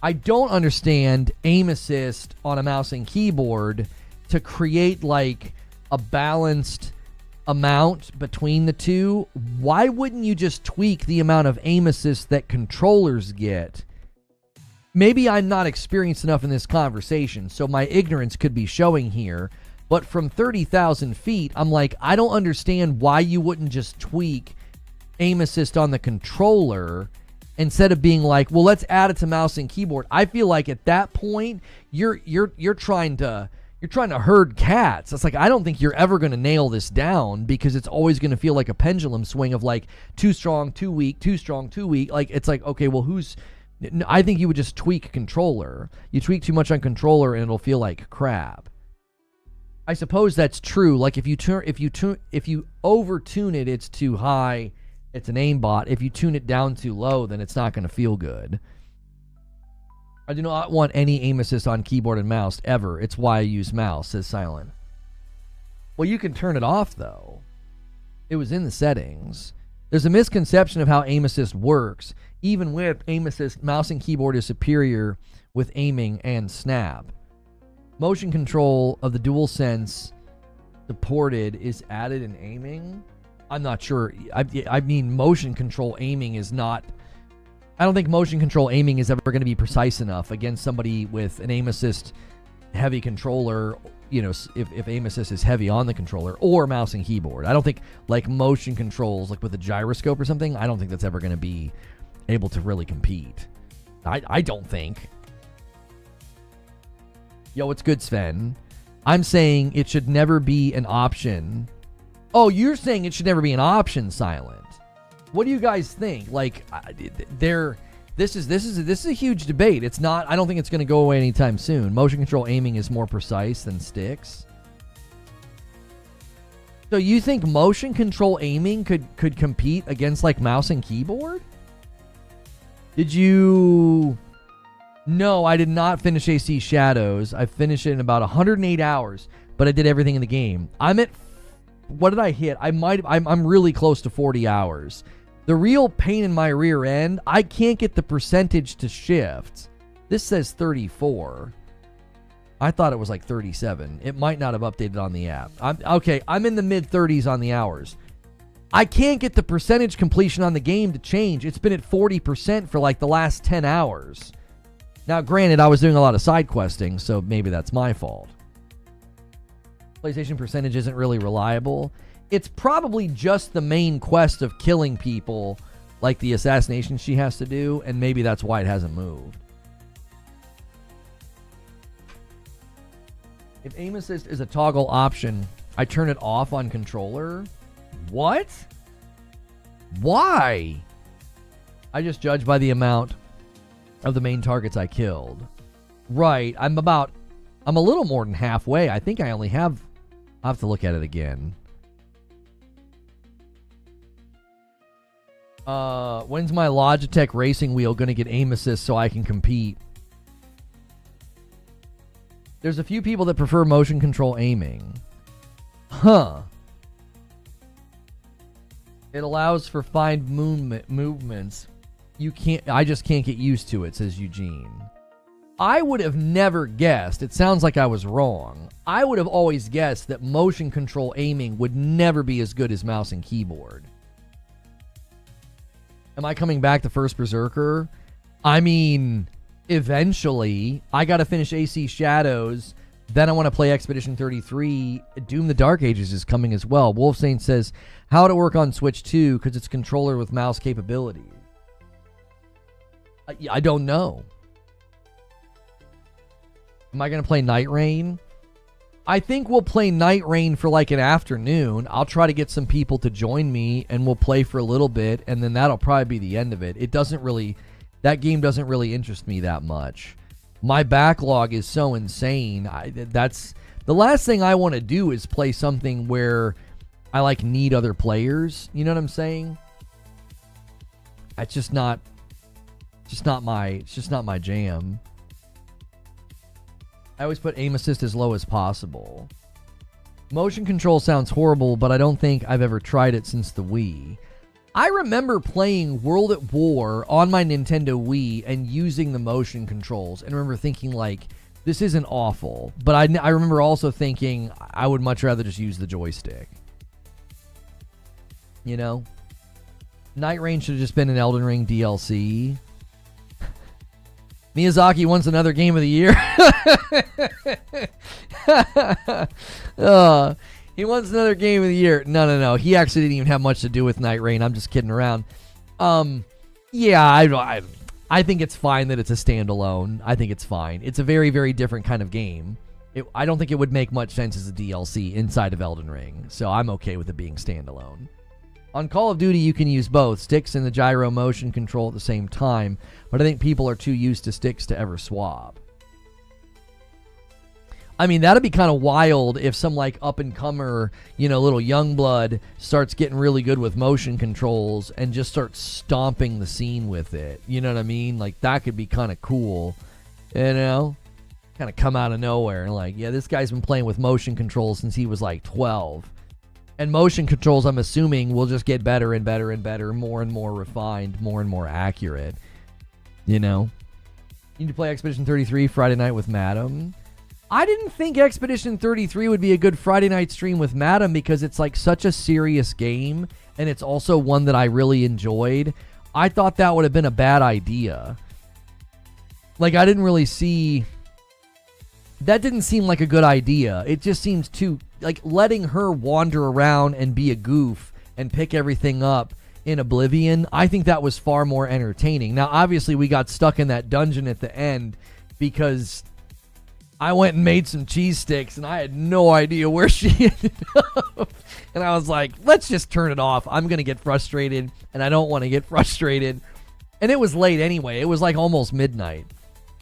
I don't understand aim assist on a mouse and keyboard to create like a balanced amount between the two. Why wouldn't you just tweak the amount of aim assist that controllers get? Maybe I'm not experienced enough in this conversation, so my ignorance could be showing here. But from 30,000 feet, I'm like, I don't understand why you wouldn't just tweak aim assist on the controller instead of being like, well, let's add it to mouse and keyboard. I feel like at that point, you're trying to herd cats. It's like, I don't think you're ever going to nail this down, because it's always going to feel like a pendulum swing of like too strong, too weak, too strong, too weak. Like, it's like, okay, well, I think you would just tweak controller. You tweak too much on controller and it'll feel like crap. I suppose that's true. Like if you overtune it, it's too high. It's an aimbot. If you tune it down too low, then it's not going to feel good. I do not want any aim assist on keyboard and mouse ever. It's why I use mouse, says Silent. Well, you can turn it off though. It was in the settings. There's a misconception of how aim assist works. Even with aim assist, mouse and keyboard is superior with aiming and snap. Motion control of the DualSense supported is added in aiming. I'm not sure. I mean, motion control aiming is not... I don't think motion control aiming is ever going to be precise enough against somebody with an aim assist heavy controller, you know, if aim assist is heavy on the controller, or mouse and keyboard. I don't think, like, motion controls, like with a gyroscope or something, I don't think that's ever going to be able to really compete. I don't think. Yo, what's good, Sven? I'm saying it should never be an option. Oh, you're saying it should never be an option, Silent. What do you guys think? Like, this is a huge debate. It's not. I don't think it's going to go away anytime soon. Motion control aiming is more precise than sticks. So you think motion control aiming could compete against like mouse and keyboard? Did you? No, I did not finish AC Shadows. I finished it in about 108 hours, but I did everything in the game. I'm at, what did I hit? I'm really close to 40 hours. The real pain in my rear end, I can't get the percentage to shift. This says 34. I thought it was like 37. It might not have updated on the app. I'm in the mid 30s on the hours. I can't get the percentage completion on the game to change. It's been at 40% for like the last 10 hours. Now, granted, I was doing a lot of side questing, so maybe that's my fault. PlayStation percentage isn't really reliable. It's probably just the main quest of killing people, like the assassination she has to do, and maybe that's why it hasn't moved. If aim assist is a toggle option, I turn it off on controller? What? Why? I just judge by the amount of the main targets I killed. Right, I'm a little more than halfway. I think I only have, I'll have to look at it again. When's my Logitech racing wheel going to get aim assist so I can compete? There's a few people that prefer motion control aiming. Huh. It allows for fine movements. I just can't get used to it, says Eugene. I would have never guessed, it sounds like I was wrong. I would have always guessed that motion control aiming would never be as good as mouse and keyboard. Am I coming back to First Berserker? I mean, eventually. I got to finish AC Shadows. Then I want to play Expedition 33. Doom the Dark Ages is coming as well. Wolfsane says, how to work on Switch 2 because it's controller with mouse capabilities. I don't know. Am I going to play Night Rain? I think we'll play Night Rain for like an afternoon. I'll try to get some people to join me and we'll play for a little bit and then that'll probably be the end of it. That game doesn't really interest me that much. My backlog is so insane. That's the last thing I want to do is play something where I like need other players. You know what I'm saying? It's just not my jam. I always put aim assist as low as possible. Motion control sounds horrible, but I don't think I've ever tried it since the Wii. I remember playing World at War on my Nintendo Wii and using the motion controls and remember thinking like, this isn't awful. But I remember also thinking I would much rather just use the joystick. You know? Night Rain should have just been an Elden Ring DLC. Miyazaki wants another game of the year. He wants another game of the year. No. He actually didn't even have much to do with Night Rain. I'm just kidding around. Yeah, I think it's fine that it's a standalone. I think it's fine. It's a very, very different kind of game. I don't think it would make much sense as a DLC inside of Elden Ring. So I'm okay with it being standalone. On Call of Duty, you can use both sticks and the gyro motion control at the same time, but I think people are too used to sticks to ever swap. I mean, that'd be kind of wild if some like up-and-comer, little young blood starts getting really good with motion controls and just starts stomping the scene with it. You know what I mean? Like, that could be kind of cool, Kind of come out of nowhere and like, yeah, this guy's been playing with motion controls since he was like 12. And motion controls, I'm assuming, will just get better and better and better, more and more refined, more and more accurate. You need to play Expedition 33 Friday night with Madam. I didn't think Expedition 33 would be a good Friday night stream with Madam because it's like such a serious game, and it's also one that I really enjoyed. I thought that would have been a bad idea. Like, I didn't really see... That didn't seem like a good idea. It just seems too... Like, letting her wander around and be a goof and pick everything up in Oblivion, I think that was far more entertaining. Now, obviously, we got stuck in that dungeon at the end because I went and made some cheese sticks, and I had no idea where she ended up. And I was like, let's just turn it off. I'm going to get frustrated, and I don't want to get frustrated. And it was late anyway. It was like almost midnight.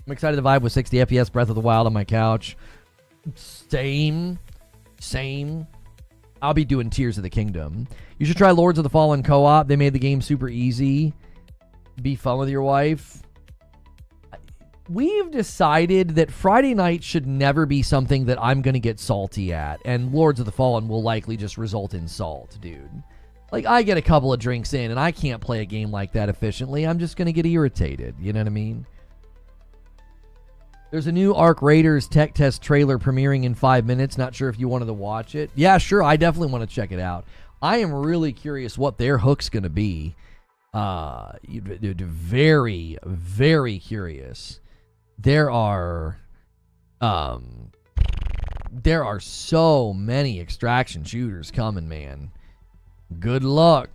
I'm excited to vibe with 60 FPS Breath of the Wild on my couch. Same. I'll be doing Tears of the Kingdom. You should try Lords of the Fallen co-op. They made the game super easy. Be fun with your wife. We've decided that Friday night should never be something that I'm going to get salty at. And Lords of the Fallen will likely just result in salt, dude. Like, I get a couple of drinks in and I can't play a game like that efficiently. I'm just going to get irritated. You know what I mean? There's a new Arc Raiders tech test trailer premiering in 5 minutes. Not sure if you wanted to watch it. Yeah, sure. I definitely want to check it out. I am really curious what their hook's going to be. Very, very curious. There are so many extraction shooters coming, man. Good luck.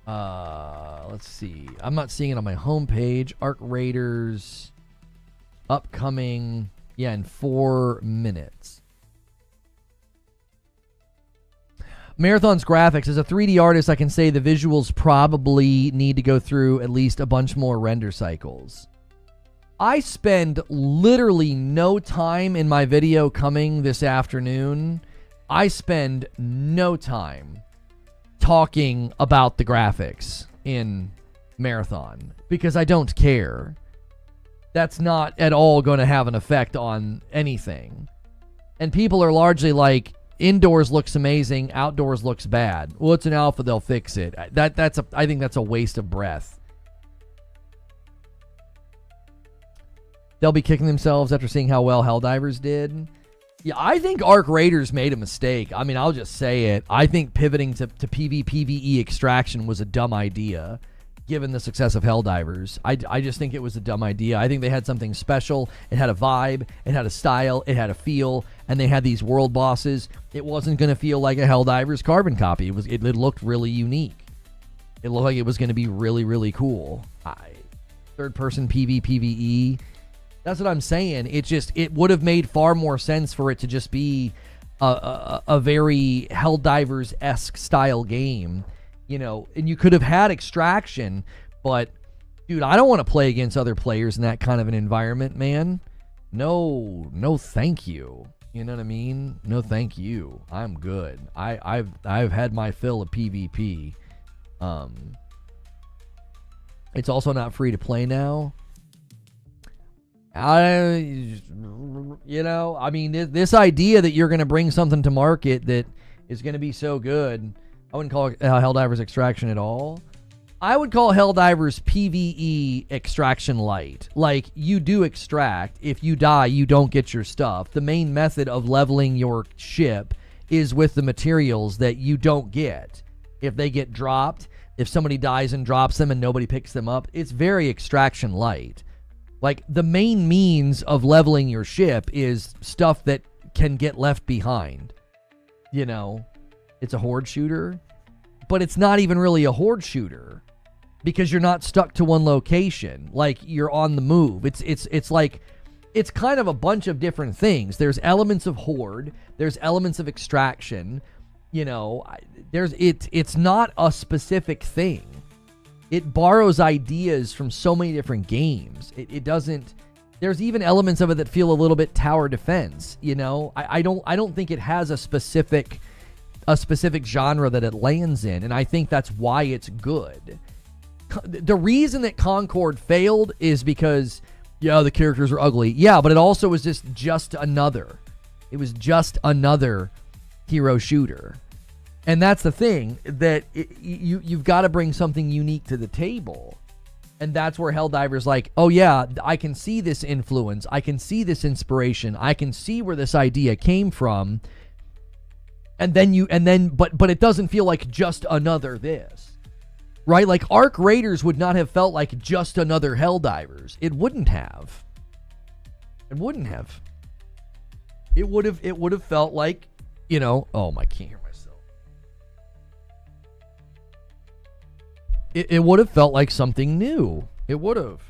Let's see. I'm not seeing it on my homepage. Arc Raiders upcoming, in 4 minutes. Marathon's graphics. As a 3D artist, I can say the visuals probably need to go through at least a bunch more render cycles. I spend literally no time in my video coming this afternoon. I spend no time talking about the graphics in Marathon because I don't care. That's not at all going to have an effect on anything. And people are largely like, indoors looks amazing, outdoors looks bad. Well, it's an alpha, they'll fix it. I think that's a waste of breath. They'll be kicking themselves after seeing how well Helldivers did. Yeah, I think Arc Raiders made a mistake. I mean, I'll just say it. I think pivoting to PvE extraction was a dumb idea, given the success of Helldivers. I just think it was a dumb idea. I think they had something special. It had a vibe. It had a style. It had a feel. And they had these world bosses. It wasn't going to feel like a Helldivers carbon copy. It looked really unique. It looked like it was going to be really, really cool. Third-person PvE. That's what I'm saying. It would have made far more sense for it to just be a very Helldivers-esque style game, and you could have had extraction, but dude, I don't want to play against other players in that kind of an environment, man. No, thank you. You know what I mean? No, thank you. I'm good. I've had my fill of PvP. It's also not free to play now. This idea that you're going to bring something to market that is going to be so good, I wouldn't call it Helldivers Extraction at all. I would call Helldivers PvE Extraction Light. Like, you do extract. If you die, you don't get your stuff. The main method of leveling your ship is with the materials that you don't get. If they get dropped, if somebody dies and drops them and nobody picks them up, it's very Extraction Light. Like, the main means of leveling your ship is stuff that can get left behind. It's a horde shooter, but it's not even really a horde shooter because you're not stuck to one location. Like, you're on the move. It's like, it's kind of a bunch of different things. There's elements of horde. There's elements of extraction. It's not a specific thing. It borrows ideas from so many different games. It doesn't. There's even elements of it that feel a little bit tower defense. I don't think it has a specific genre that it lands in, and I think that's why it's good. The reason that Concord failed is because the characters were ugly. Yeah, but it also was just another. It was just another hero shooter. And that's the thing, that you've got to bring something unique to the table. And that's where Helldivers like, oh yeah, I can see this influence. I can see this inspiration. I can see where this idea came from. But it doesn't feel like just another this. Right? Like, Arc Raiders would not have felt like just another Helldivers. It wouldn't have. It wouldn't have. It would have felt like, oh, I can't hear myself. It would have felt like something new. It would have.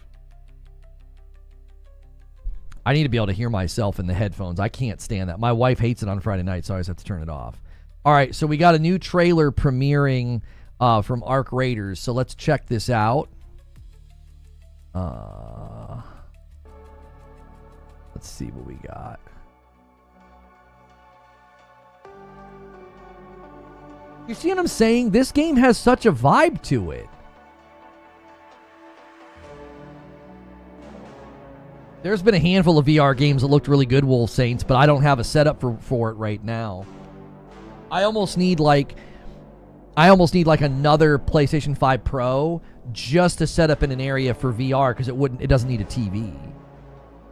I need to be able to hear myself in the headphones. I can't stand that. My wife hates it on Friday night, so I always have to turn it off. All right, so we got a new trailer premiering from Arc Raiders, so let's check this out. Let's see what we got. You see what I'm saying? This game has such a vibe to it. There's been a handful of VR games that looked really good, Wolf Saints, but I don't have a setup for it right now. I almost need like another PlayStation 5 Pro just to set up in an area for VR, because it doesn't need a TV.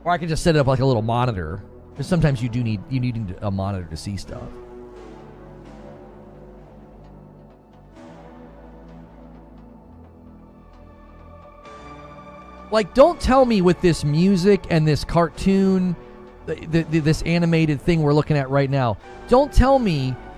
Or I could just set it up like a little monitor, because sometimes you need a monitor to see stuff. Like, don't tell me with this music and this cartoon, this animated thing we're looking at right now, don't tell me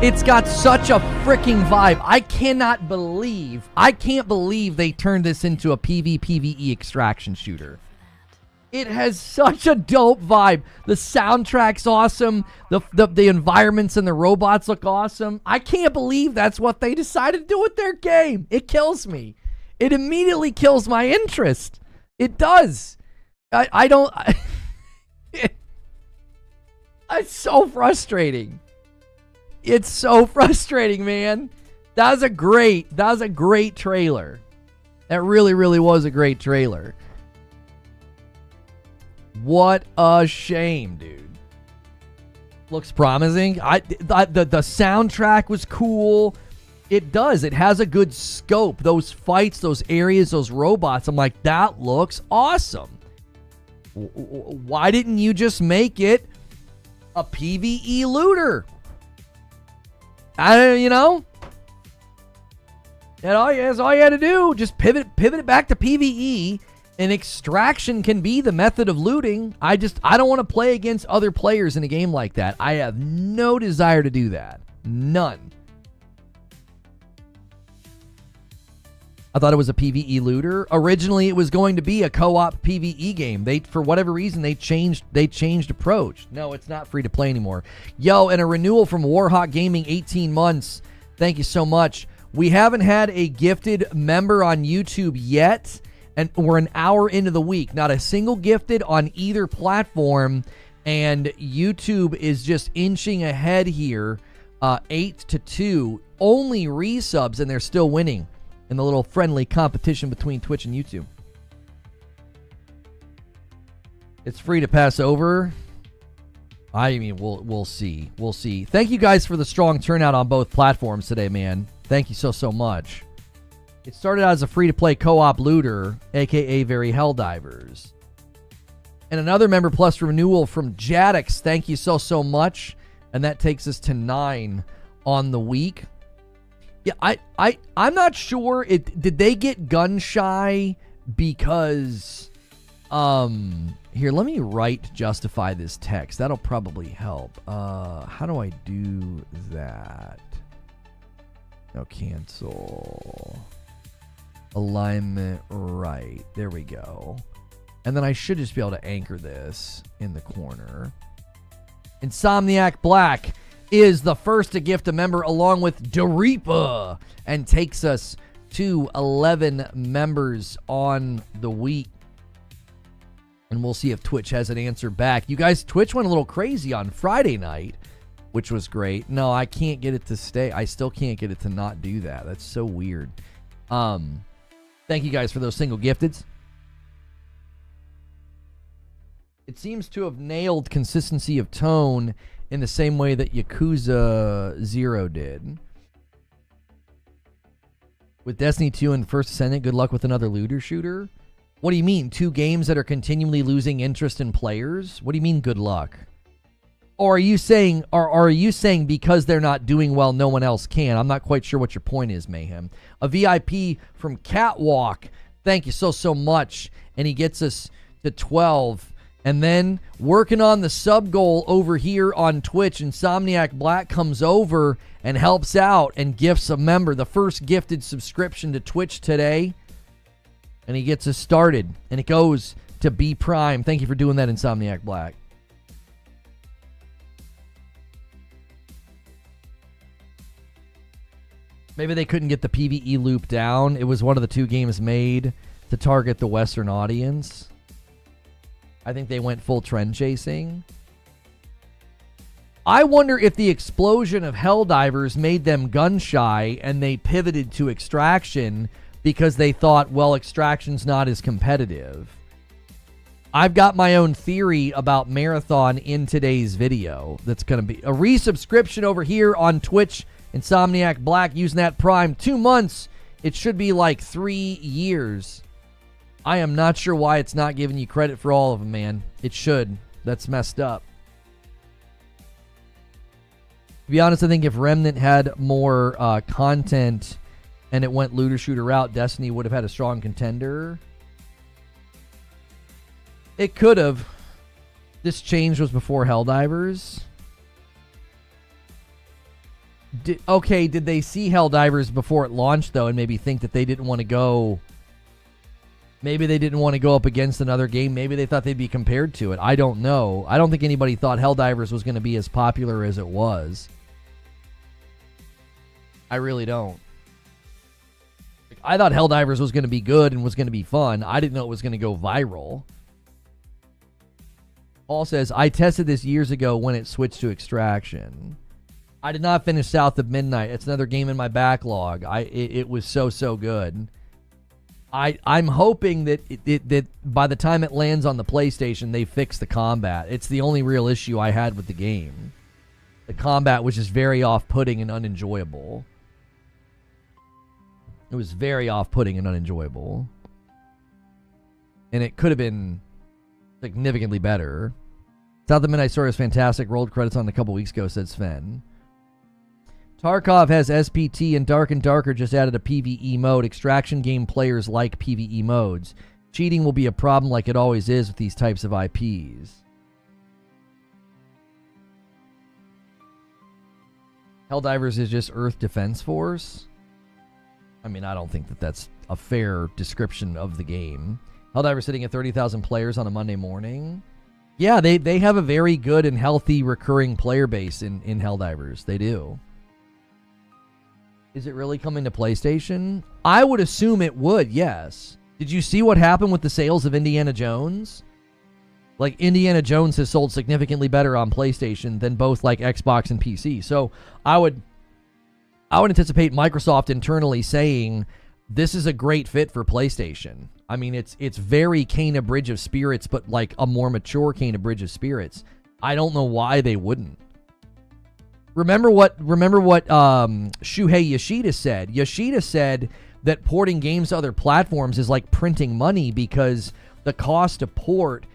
It's got such a freaking vibe. I can't believe they turned this into a PvPvE extraction shooter. It has such a dope vibe. The soundtrack's awesome. The environments and the robots look awesome. I can't believe that's what they decided to do with their game. It kills me. It immediately kills my interest. It does. I don't... It's so frustrating. It's so frustrating, man. That was a great trailer. That really, really was a great trailer. What a shame, dude. Looks promising. The soundtrack was cool. It does. It has a good scope. Those fights, those areas, those robots. I'm like, that looks awesome. Why didn't you just make it a PvE looter? You know? That's all you had to do. Just pivot it back to PvE, and extraction can be the method of looting. I don't want to play against other players in a game like that. I have no desire to do that. None. I thought it was a PvE looter. Originally, it was going to be a co-op PvE game. For whatever reason, they changed approach. No, it's not free to play anymore. Yo, and a renewal from Warhawk Gaming, 18 months. Thank you so much. We haven't had a gifted member on YouTube yet, and we're an hour into the week. Not a single gifted on either platform, and YouTube is just inching ahead here, 8-2. Only resubs, and they're still winning in the little friendly competition between Twitch and YouTube. It's free to pass over. I mean, we'll see. We'll see. Thank you guys for the strong turnout on both platforms today, man. Thank you so much. It started out as a free-to-play co-op looter, a.k.a. Very Helldivers. And another member plus renewal from Jadix. Thank you so much. And that takes us to 9 on the week. Yeah, I'm not sure. Did they get gun shy because here, let me justify this text. That'll probably help. How do I do that? No, cancel. Alignment right. There we go. And then I should just be able to anchor this in the corner. Insomniac Black is the first to gift a member along with Daripa and takes us to 11 members on the week. And we'll see if Twitch has an answer back. You guys, Twitch went a little crazy on Friday night, which was great. No, I can't get it to stay. I still can't get it to not do that. That's so weird. Thank you guys for those single gifteds. It seems to have nailed consistency of tone in the same way that Yakuza 0 did. With Destiny 2 and First Ascendant, good luck with another looter shooter. What do you mean? 2 games that are continually losing interest in players? What do you mean good luck? Or are you saying because they're not doing well, no one else can? I'm not quite sure what your point is, Mayhem. A VIP from Catwalk. Thank you so much. And he gets us to 12. And then working on the sub goal over here on Twitch, Insomniac Black comes over and helps out and gifts a member the first gifted subscription to Twitch today. And he gets us started. And it goes to B Prime. Thank you for doing that, Insomniac Black. Maybe they couldn't get the PvE loop down. It was one of the 2 games made to target the Western audience. I think they went full trend chasing. I wonder if the explosion of Helldivers made them gun shy and they pivoted to Extraction because they thought, well, Extraction's not as competitive. I've got my own theory about Marathon in today's video. That's going to be a resubscription over here on Twitch. Insomniac Black using that Prime 2 months. It should be like 3 years. I am not sure why it's not giving you credit for all of them, man. It should. That's messed up. To be honest, I think if Remnant had more content and it went looter shooter route, Destiny would have had a strong contender. It could have. This change was before Helldivers. Did they see Helldivers before it launched, though, and maybe think that they didn't want to go... Maybe they didn't want to go up against another game. Maybe they thought they'd be compared to it. I don't know. I don't think anybody thought Helldivers was going to be as popular as it was. I really don't. I thought Helldivers was going to be good and was going to be fun. I didn't know it was going to go viral. Paul says, I tested this years ago when it switched to Extraction. I did not finish South of Midnight. It's another game in my backlog. It was so good. I'm hoping that that by the time it lands on the PlayStation, they fix the combat. It's the only real issue I had with the game. The combat was just very off-putting and unenjoyable. It was very off-putting and unenjoyable. And it could have been significantly better. South of Midnight Story is fantastic. Rolled credits on a couple weeks ago, said Sven. Tarkov has SPT, and Dark and Darker just added a PvE mode. Extraction game players like PvE modes. Cheating will be a problem like it always is with these types of IPs. Helldivers is just Earth Defense Force? I mean, I don't think that that's a fair description of the game. Helldivers sitting at 30,000 players on a Monday morning. Yeah, they have a very good and healthy recurring player base in Helldivers. They do. Is it really coming to PlayStation? I would assume it would, yes. Did you see what happened with the sales of Indiana Jones? Like, Indiana Jones has sold significantly better on PlayStation than both, like, Xbox and PC. So I would anticipate Microsoft internally saying, this is a great fit for PlayStation. I mean, it's very Kena Bridge of Spirits, but like a more mature Kena Bridge of Spirits. I don't know why they wouldn't. Remember what Shuhei Yoshida said? Yoshida said that porting games to other platforms is like printing money because the cost to port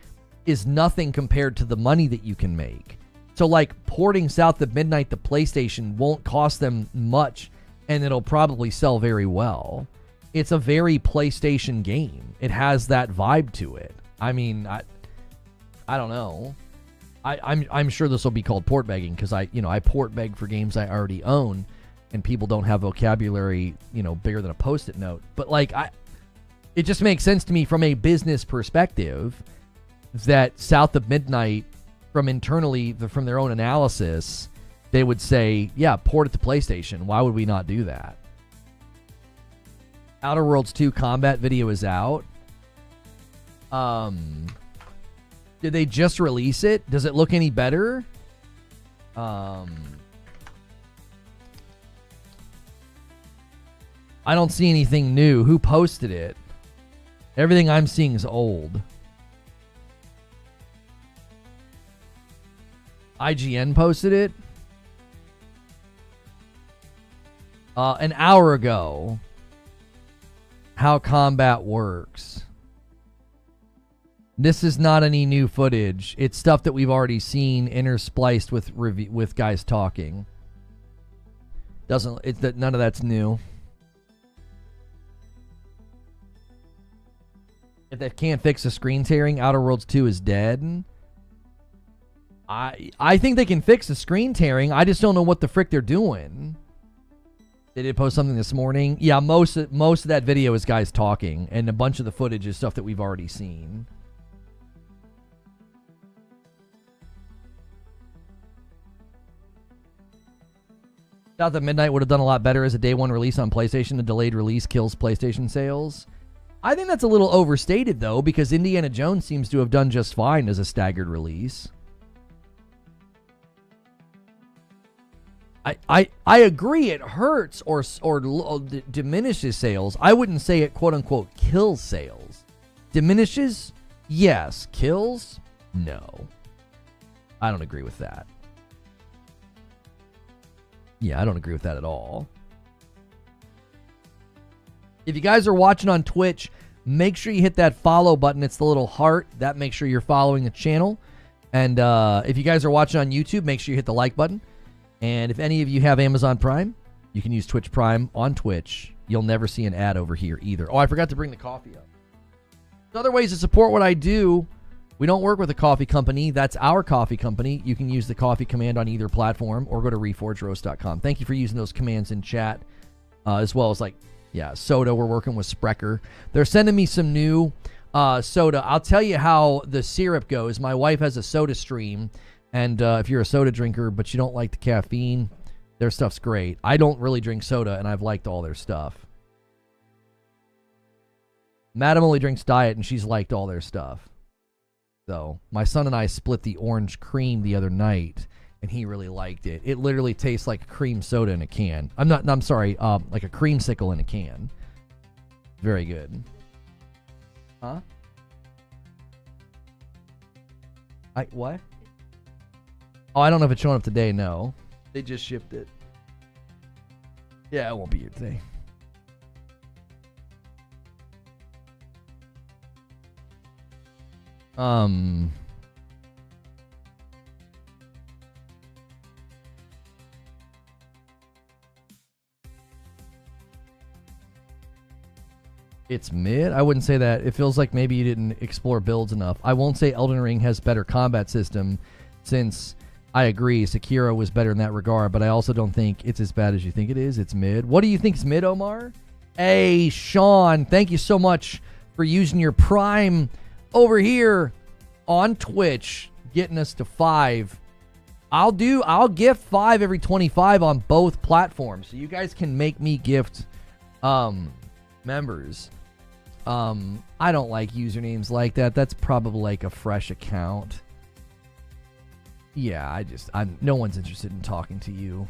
is nothing compared to the money that you can make. So like porting South of Midnight to PlayStation won't cost them much, and it'll probably sell very well. It's a very PlayStation game. It has that vibe to it. I mean, I don't know. I'm sure this will be called port begging because I port beg for games I already own, and people don't have vocabulary, bigger than a Post-it note. But like, it just makes sense to me from a business perspective that South of Midnight, from their own analysis, they would say, yeah, port it to PlayStation. Why would we not do that? Outer Worlds 2 combat video is out. Did they just release it? Does it look any better? I don't see anything new. Who posted it? Everything I'm seeing is old. IGN posted it an hour ago. How combat works. This is not any new footage. It's stuff that we've already seen interspliced with guys talking. None of that's new. If that can't fix the screen tearing, Outer Worlds 2 is dead. I think they can fix the screen tearing. I just don't know what the frick they're doing. They did post something this morning. Yeah, most of that video is guys talking, and a bunch of the footage is stuff that we've already seen. South of Midnight would have done a lot better as a day one release on PlayStation. The delayed release kills PlayStation sales. I think that's a little overstated, though, because Indiana Jones seems to have done just fine as a staggered release. I agree it hurts or diminishes sales. I wouldn't say it quote-unquote kills sales. Diminishes? Yes. Kills? No. I don't agree with that. Yeah, I don't agree with that at all. If you guys are watching on Twitch, make sure you hit that follow button. It's the little heart. That makes sure you're following the channel. And if you guys are watching on YouTube, make sure you hit the like button. And if any of you have Amazon Prime, you can use Twitch Prime on Twitch. You'll never see an ad over here either. Oh, I forgot to bring the coffee up. There's other ways to support what I do We don't work with a coffee company. That's our coffee company. You can use the coffee command on either platform or go to reforgeroast.com. Thank you for using those commands in chat, as well as soda. We're working with Sprecher. They're sending me some new soda. I'll tell you how the syrup goes. My wife has a soda stream, and if you're a soda drinker but you don't like the caffeine, their stuff's great. I don't really drink soda, and I've liked all their stuff. Madam only drinks diet, and she's liked all their stuff. So my son and I split the orange cream the other night, and he really liked it. It literally tastes like cream soda in a can. I'm sorry, like a creamsicle in a can. Very good. Huh? What? Oh, I don't know if it's showing up today. No, they just shipped it. Yeah, it won't be here today. It's mid? I wouldn't say that. It feels like maybe you didn't explore builds enough. I won't say Elden Ring has better combat system, since I agree Sekiro was better in that regard, but I also don't think it's as bad as you think it is. It's mid. What do you think is mid, Omar? Hey, Sean, thank you so much for using your Prime over here on Twitch, getting us to 5. I'll gift 5 every 25 on both platforms, so you guys can make me gift members. I don't like usernames like that. That's probably like a fresh account. Yeah, no one's interested in talking to you.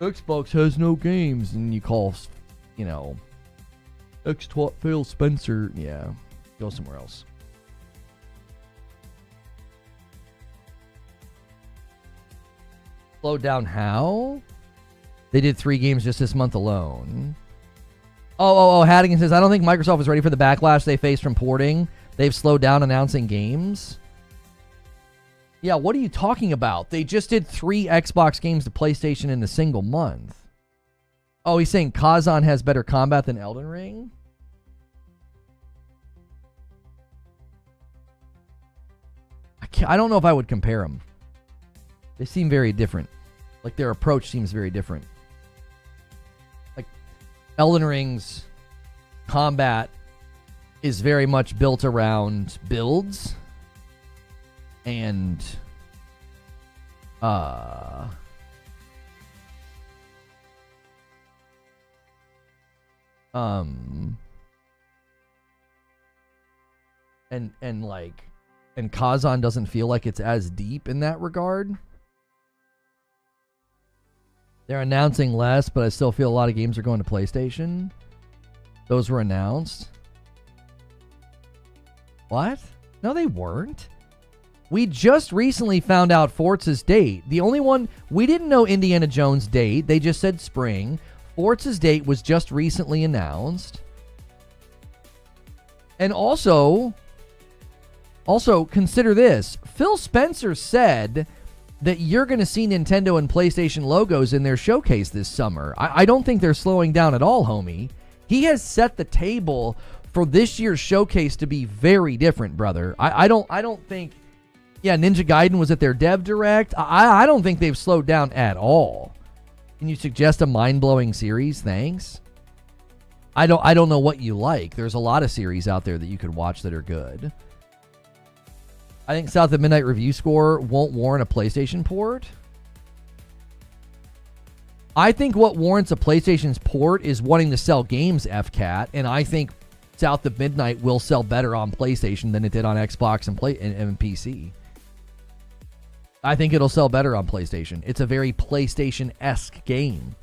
Xbox has no games, and you call, X-Twat Phil Spencer. Yeah, go somewhere else. Slow down how? They did 3 games just this month alone. Oh, Haddigan says, I don't think Microsoft is ready for the backlash they faced from porting. They've slowed down announcing games. Yeah, what are you talking about? They just did 3 Xbox games to PlayStation in a single month. Oh, he's saying Kazan has better combat than Elden Ring? I don't know if I would compare them. They seem very different. Like, their approach seems very different. Like, Elden Ring's combat is very much built around builds and and Kazan doesn't feel like it's as deep in that regard. They're announcing less, but I still feel a lot of games are going to PlayStation. Those were announced. What? No, they weren't. We just recently found out Forza's date. The only one, we didn't know Indiana Jones' date. They just said spring. Forza's date was just recently announced. And also consider this. Phil Spencer said that you're going to see Nintendo and PlayStation logos in their showcase this summer. I don't think they're slowing down at all, homie. He has set the table for this year's showcase to be very different, brother. I don't think... Yeah, Ninja Gaiden was at their Dev Direct. I don't think they've slowed down at all. Can you suggest a mind-blowing series? Thanks. I don't know what you like. There's a lot of series out there that you could watch that are good. I think South of Midnight review score won't warrant a PlayStation port. I think what warrants a PlayStation's port is wanting to sell games, FCAT, and I think South of Midnight will sell better on PlayStation than it did on Xbox and PC. I think it'll sell better on PlayStation. It's a very PlayStation-esque game.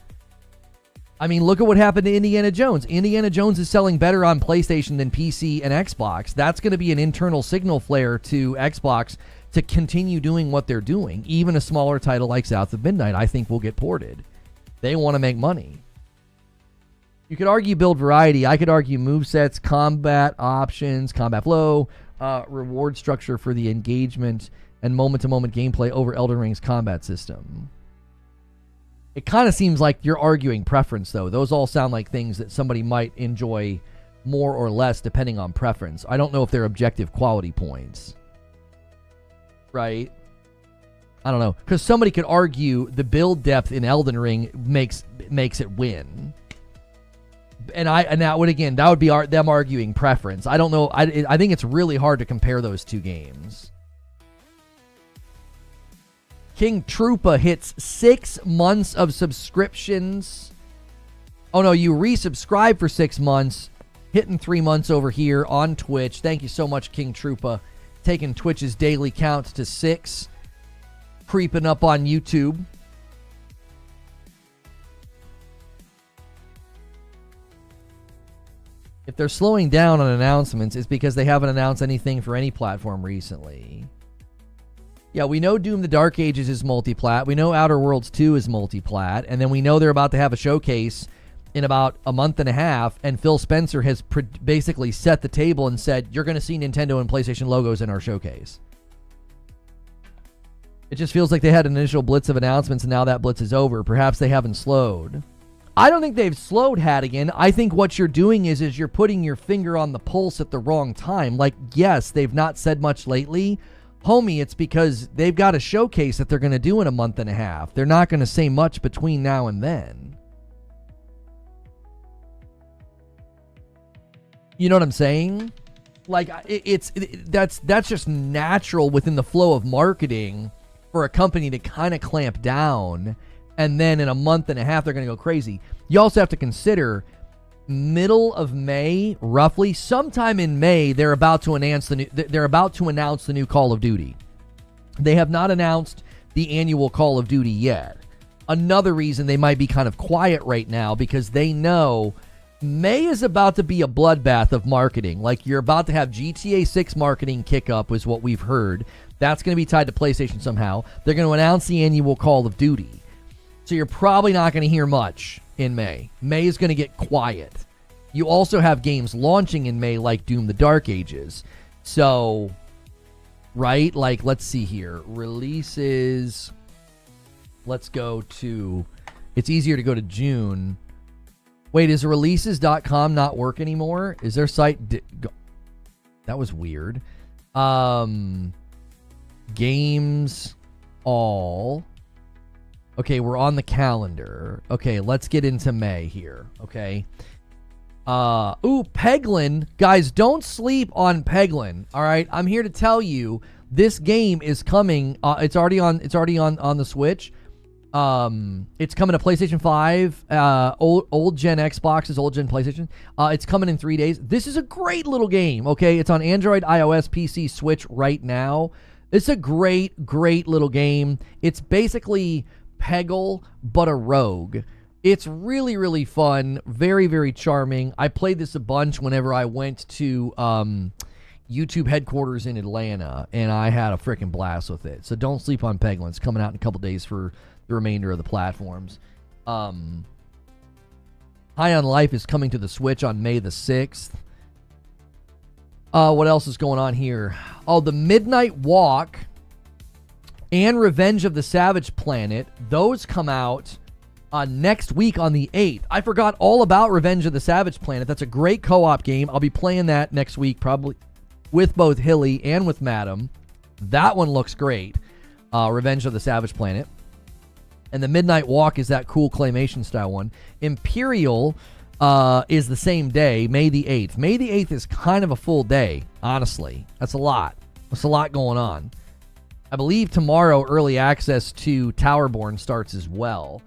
I mean, look at what happened to Indiana Jones. Indiana Jones is selling better on PlayStation than PC and Xbox. That's going to be an internal signal flare to Xbox to continue doing what they're doing. Even a smaller title like South of Midnight, I think, will get ported. They want to make money. You could argue build variety. I could argue movesets, combat options, combat flow, reward structure for the engagement, and moment-to-moment gameplay over Elden Ring's combat system. It kind of seems like you're arguing preference, though. Those all sound like things that somebody might enjoy more or less depending on preference. I don't know if they're objective quality points. Right? I don't know. Because somebody could argue the build depth in Elden Ring makes it win. And that would be them arguing preference. I don't know. I think it's really hard to compare those two games. King Troopa hits 6 months of subscriptions. Oh no, you resubscribe for 6 months, hitting 3 months over here on Twitch. Thank you so much, King Troopa, taking Twitch's daily count to 6, creeping up on YouTube. If they're slowing down on announcements, it's because they haven't announced anything for any platform recently. Yeah, we know Doom the Dark Ages is multiplat. We know Outer Worlds 2 is multiplat. And then we know they're about to have a showcase in about a month and a half. And Phil Spencer has basically set the table and said, you're going to see Nintendo and PlayStation logos in our showcase. It just feels like they had an initial blitz of announcements and now that blitz is over. Perhaps they haven't slowed. I don't think they've slowed, Hadigan. I think what you're doing is you're putting your finger on the pulse at the wrong time. Like, yes, they've not said much lately. Homie, it's because they've got a showcase that they're going to do in a month and a half. They're not going to say much between now and then. You know what I'm saying? Like, that's just natural within the flow of marketing for a company to kind of clamp down, and then in a month and a half they're going to go crazy. You also have to consider middle of May, roughly, sometime in May, they're about to announce the new Call of Duty. They have not announced the annual Call of Duty yet. Another reason they might be kind of quiet right now, because they know May is about to be a bloodbath of marketing. Like, you're about to have GTA 6 marketing kick up, is what we've heard. That's going to be tied to PlayStation somehow. They're going to announce the annual Call of Duty. So you're probably not going to hear much in May. May is going to get quiet. You also have games launching in May like Doom the Dark Ages. So, right? Like, let's see here. Releases. Let's go to... It's easier to go to June. Wait, is releases.com not work anymore? Is their site... That was weird. Games all... Okay, we're on the calendar. Okay, let's get into May here. Okay. Peglin. Guys, don't sleep on Peglin. All right, I'm here to tell you this game is coming. It's already on the Switch. It's coming to PlayStation 5, old gen Xboxes, old gen PlayStation. It's coming in 3 days. This is a great little game. Okay, it's on Android, iOS, PC, Switch right now. It's a great little game. It's basically Peggle, but a rogue. It's really fun, very charming. I played this a bunch whenever I went to YouTube headquarters in Atlanta, and I had a freaking blast with it. So don't sleep on Peglin. It's coming out in a couple days for the remainder of the platforms. High on Life is coming to the Switch on May the 6th. What else is going on here? Oh, The Midnight Walk and Revenge of the Savage Planet. Those come out next week on the 8th. I forgot all about Revenge of the Savage Planet. That's a great co-op game. I'll be playing that next week, probably with both Hilly and with Madam. That one looks great. Revenge of the Savage Planet. And The Midnight Walk is that cool claymation style one. Imperial is the same day, May the 8th. May the 8th is kind of a full day, honestly. That's a lot. That's a lot going on. I believe tomorrow early access to Towerborn starts as well.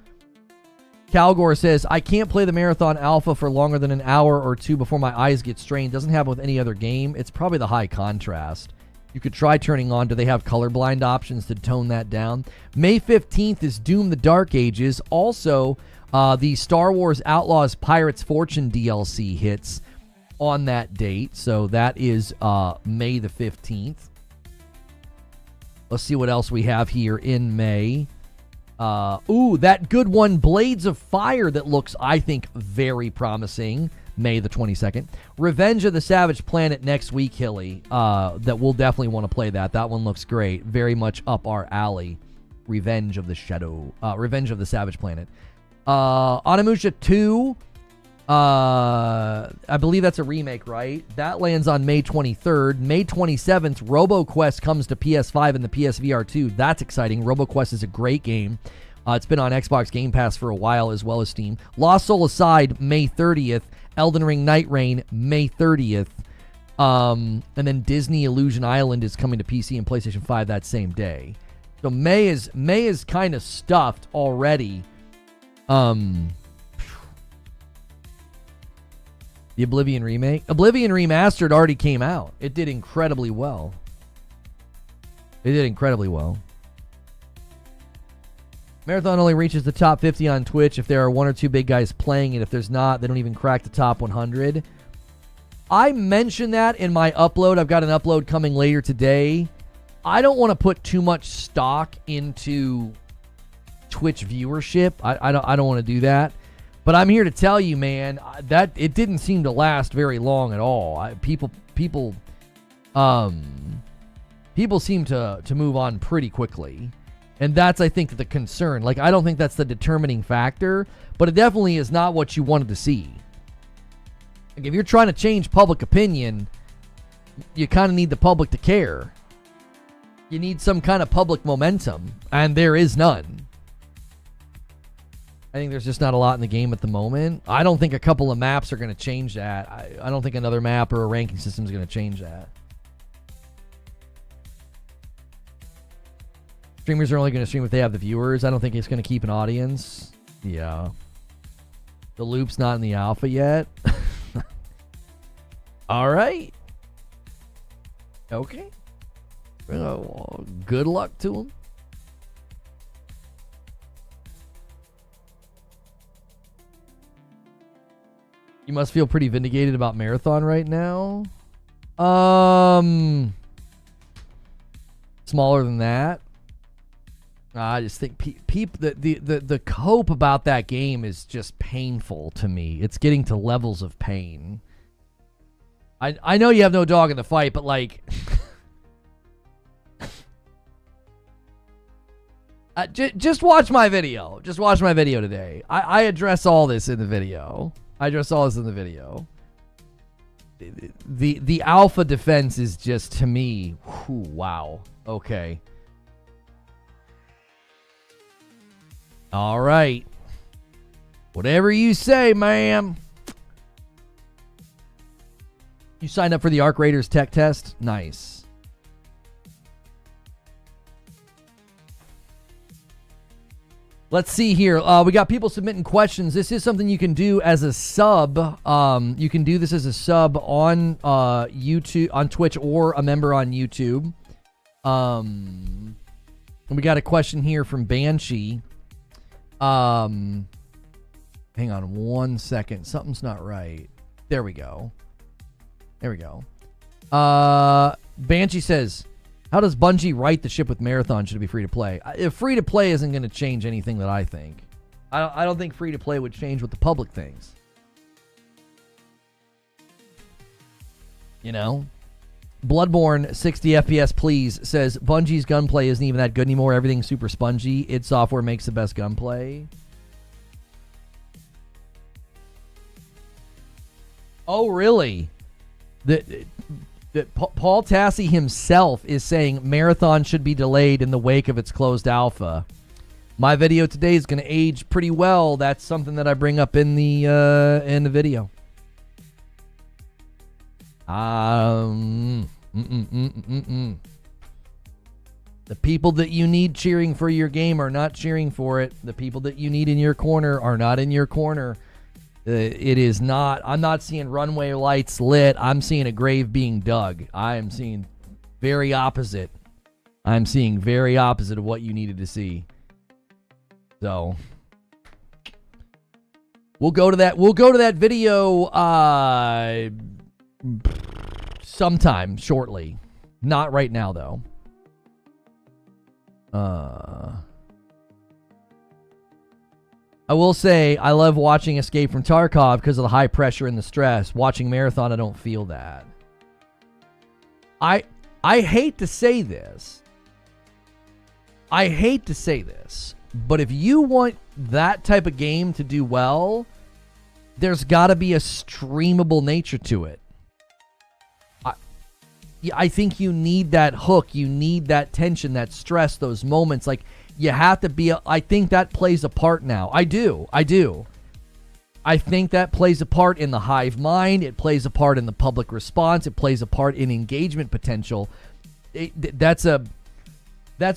Calgore says, I can't play the Marathon Alpha for longer than an hour or two before my eyes get strained. Doesn't happen with any other game. It's probably the high contrast. You could try turning on. Do they have colorblind options to tone that down? May 15th is Doom the Dark Ages. Also, the Star Wars Outlaws Pirates Fortune DLC hits on that date. So that is May the 15th. Let's see what else we have here in May. That good one, Blades of Fire, that looks, I think, very promising. May the 22nd. Revenge of the Savage Planet next week, Hilly. That we'll definitely want to play that. That one looks great. Very much up our alley. Revenge of the Savage Planet. Onimusha 2 I believe that's a remake, right? That lands on May 23rd. May 27th, RoboQuest comes to PS5 and the PSVR 2. That's exciting. RoboQuest is a great game. It's been on Xbox Game Pass for a while as well as Steam. Lost Soul Aside, May 30th. Elden Ring Night Reign, May 30th. And then Disney Illusion Island is coming to PC and PlayStation 5 that same day. So May is kind of stuffed already. The Oblivion remake. Oblivion Remastered already came out. It did incredibly well. Marathon only reaches the top 50 on Twitch if there are one or two big guys playing it. If there's not, they don't even crack the top 100. I mentioned that in my upload. I've got an upload coming later today. I don't want to put too much stock into Twitch viewership. I don't want to do that. But I'm here to tell you, man, that it didn't seem to last very long at all. People seem to move on pretty quickly. And that's, I think, the concern. Like, I don't think that's the determining factor, but it definitely is not what you wanted to see. Like, if you're trying to change public opinion, you kind of need the public to care. You need some kind of public momentum, and there is none. I think there's just not a lot in the game at the moment. I don't think a couple of maps are going to change that. I don't think another map or a ranking system is going to change that. Streamers are only going to stream if they have the viewers. I don't think it's going to keep an audience. Yeah. The loop's not in the alpha yet. All right. Okay. Well, good luck to them. You must feel pretty vindicated about Marathon right now. Smaller than that. I just think the cope about that game is just painful to me. It's getting to levels of pain. I know you have no dog in the fight, but like, just watch my video. Just watch my video today. I address all this in the video. The alpha defense is just, to me, whew, wow. Okay. All right. Whatever you say, ma'am. You signed up for the Arc Raiders tech test? Nice. Let's see here. We got people submitting questions. This is something you can do as a sub. You can do this as a sub on YouTube, on Twitch, or a member on YouTube. And we got a question here from Banshee. Hang on one second. Something's not right. There we go. Banshee says, how does Bungie right the ship with Marathon? Should it be free to play? If free to play isn't going to change anything that I think. I don't think free to play would change what the public thinks. You know? Bloodborne 60 FPS please says Bungie's gunplay isn't even that good anymore. Everything's super spongy. Id Software makes the best gunplay. Oh, really? Paul Tassi himself is saying Marathon should be delayed in the wake of its closed alpha. My video today is going to age pretty well. That's something that I bring up in the video. The people that you need cheering for your game are not cheering for it. The people that you need in your corner are not in your corner. It is not. I'm not seeing runway lights lit. I'm seeing a grave being dug. I am seeing very opposite. I'm seeing very opposite of what you needed to see. So we'll go to that. We'll go to that video sometime shortly. Not right now though. I will say I love watching Escape from Tarkov because of the high pressure and the stress. Watching Marathon, I don't feel that. I hate to say this. But if you want that type of game to do well, there's got to be a streamable nature to it. I think you need that hook. You need that tension, that stress, those moments. Like, you have to be, I think that plays a part now. I do. I think that plays a part in the hive mind. It plays a part in the public response. It plays a part in engagement potential. That's a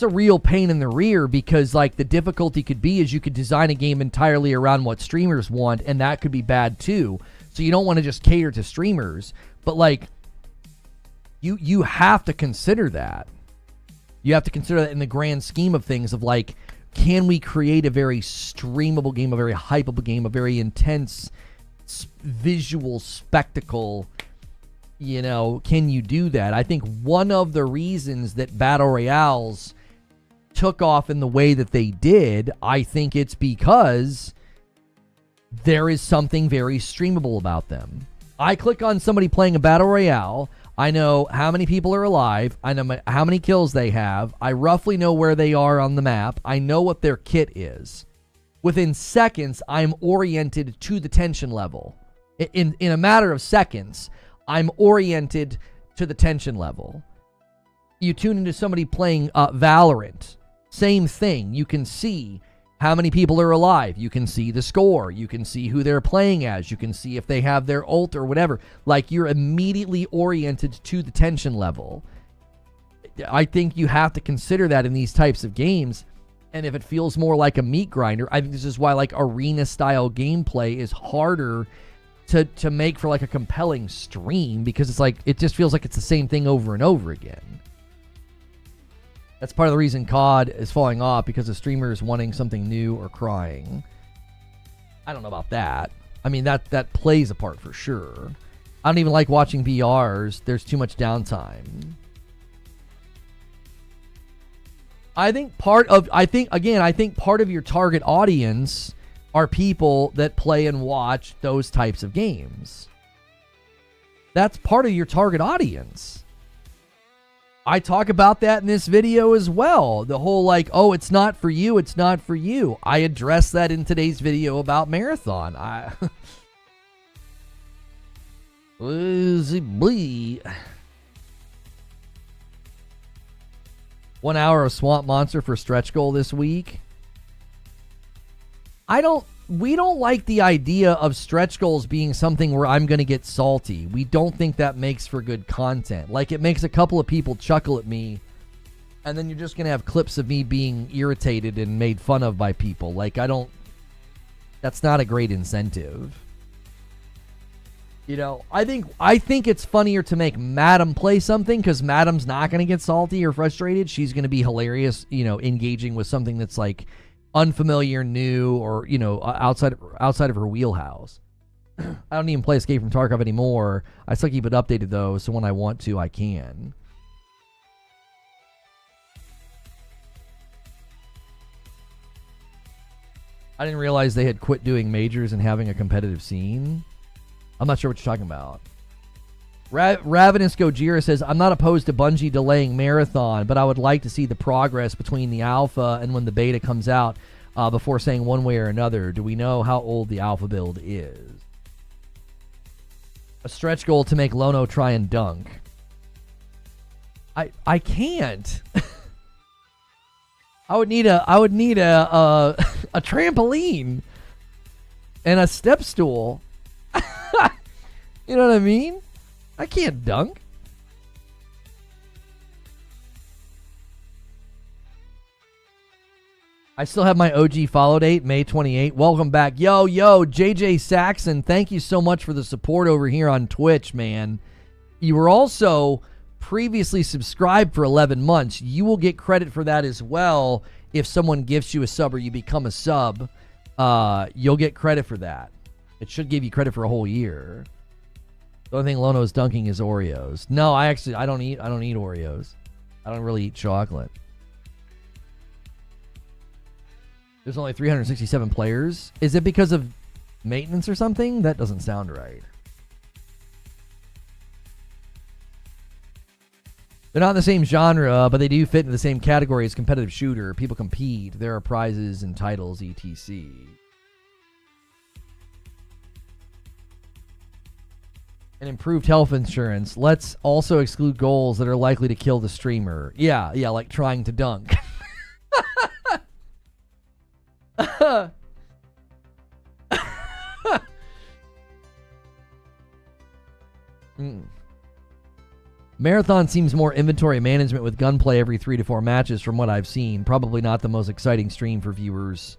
real pain in the rear, because like the difficulty could be is you could design a game entirely around what streamers want, and that could be bad too. So you don't want to just cater to streamers, but like you have to consider that. You have to consider that in the grand scheme of things of like, can we create a very streamable game, a very hypeable game, a very intense visual spectacle? You know, can you do that? I think one of the reasons that battle royales took off in the way that they did, I think it's because there is something very streamable about them. I click on somebody playing a battle royale. I know how many people are alive. I know how many kills they have. I roughly know where they are on the map. I know what their kit is. Within seconds, I'm oriented to the tension level. In a matter of seconds, I'm oriented to the tension level. You tune into somebody playing Valorant. Same thing. You can see how many people are alive. You can see the score. You can see who they're playing as. You can see if they have their ult or whatever. Like, you're immediately oriented to the tension level. I think you have to consider that in these types of games. And if it feels more like a meat grinder, I think this is why like arena-style gameplay is harder to make for like a compelling stream, because it's like, it just feels like it's the same thing over and over again. That's part of the reason COD is falling off, because of streamers wanting something new or crying. I don't know about that. I mean, that plays a part for sure. I don't even like watching VRs. There's too much downtime. I think part of your target audience are people that play and watch those types of games. That's part of your target audience. I talk about that in this video as well. The whole like, oh, it's not for you, it's not for you. I addressed that in today's video about Marathon. 1 hour of Swamp Monster for stretch goal this week. We don't like the idea of stretch goals being something where I'm going to get salty. We don't think that makes for good content. Like, it makes a couple of people chuckle at me, and then you're just going to have clips of me being irritated and made fun of by people. Like, that's not a great incentive. You know, I think it's funnier to make Madam play something, because Madam's not going to get salty or frustrated. She's going to be hilarious, you know, engaging with something that's like unfamiliar, new, or, you know, outside of her wheelhouse. I don't even play Escape from Tarkov anymore. I still keep it updated though, so when I want to, I can. I didn't realize they had quit doing majors and having a competitive scene. I'm not sure what you're talking about. Ravenous Gojira says, I'm not opposed to Bungie delaying Marathon, but I would like to see the progress between the alpha and when the beta comes out before saying one way or another. Do we know how old the alpha build is? A stretch goal to make Lono try and dunk. I can't. I would need a a trampoline and a step stool. You know what I mean? I can't dunk. I still have my OG follow date, May 28. Welcome back. Yo, JJ Saxon, thank you so much for the support over here on Twitch, man. You were also previously subscribed for 11 months. You will get credit for that as well. If someone gifts you a sub or you become a sub, you'll get credit for that. It should give you credit for a whole year. The only thing Lono's dunking is Oreos. No, I don't eat Oreos. I don't really eat chocolate. There's only 367 players. Is it because of maintenance or something? That doesn't sound right. They're not in the same genre, but they do fit into the same category as competitive shooter. People compete. There are prizes and titles, etc. and improved health insurance. Let's also exclude goals that are likely to kill the streamer. Yeah, like trying to dunk. Marathon seems more inventory management with gunplay every 3 to 4 matches from what I've seen. Probably not the most exciting stream for viewers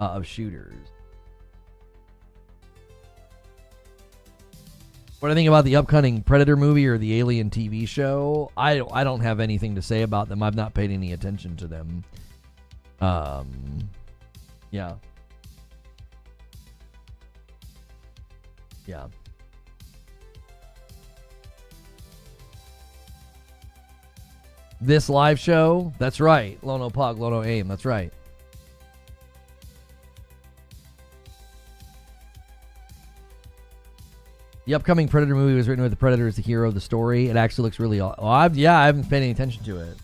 of shooters. What do I think about the upcoming Predator movie or the Alien TV show? I don't have anything to say about them. I've not paid any attention to them. Yeah. Yeah. This live show? That's right. Lono Pug, Lono Aim. That's right. The upcoming Predator movie was written with the Predator as the hero of the story. It actually looks really... I haven't paid any attention to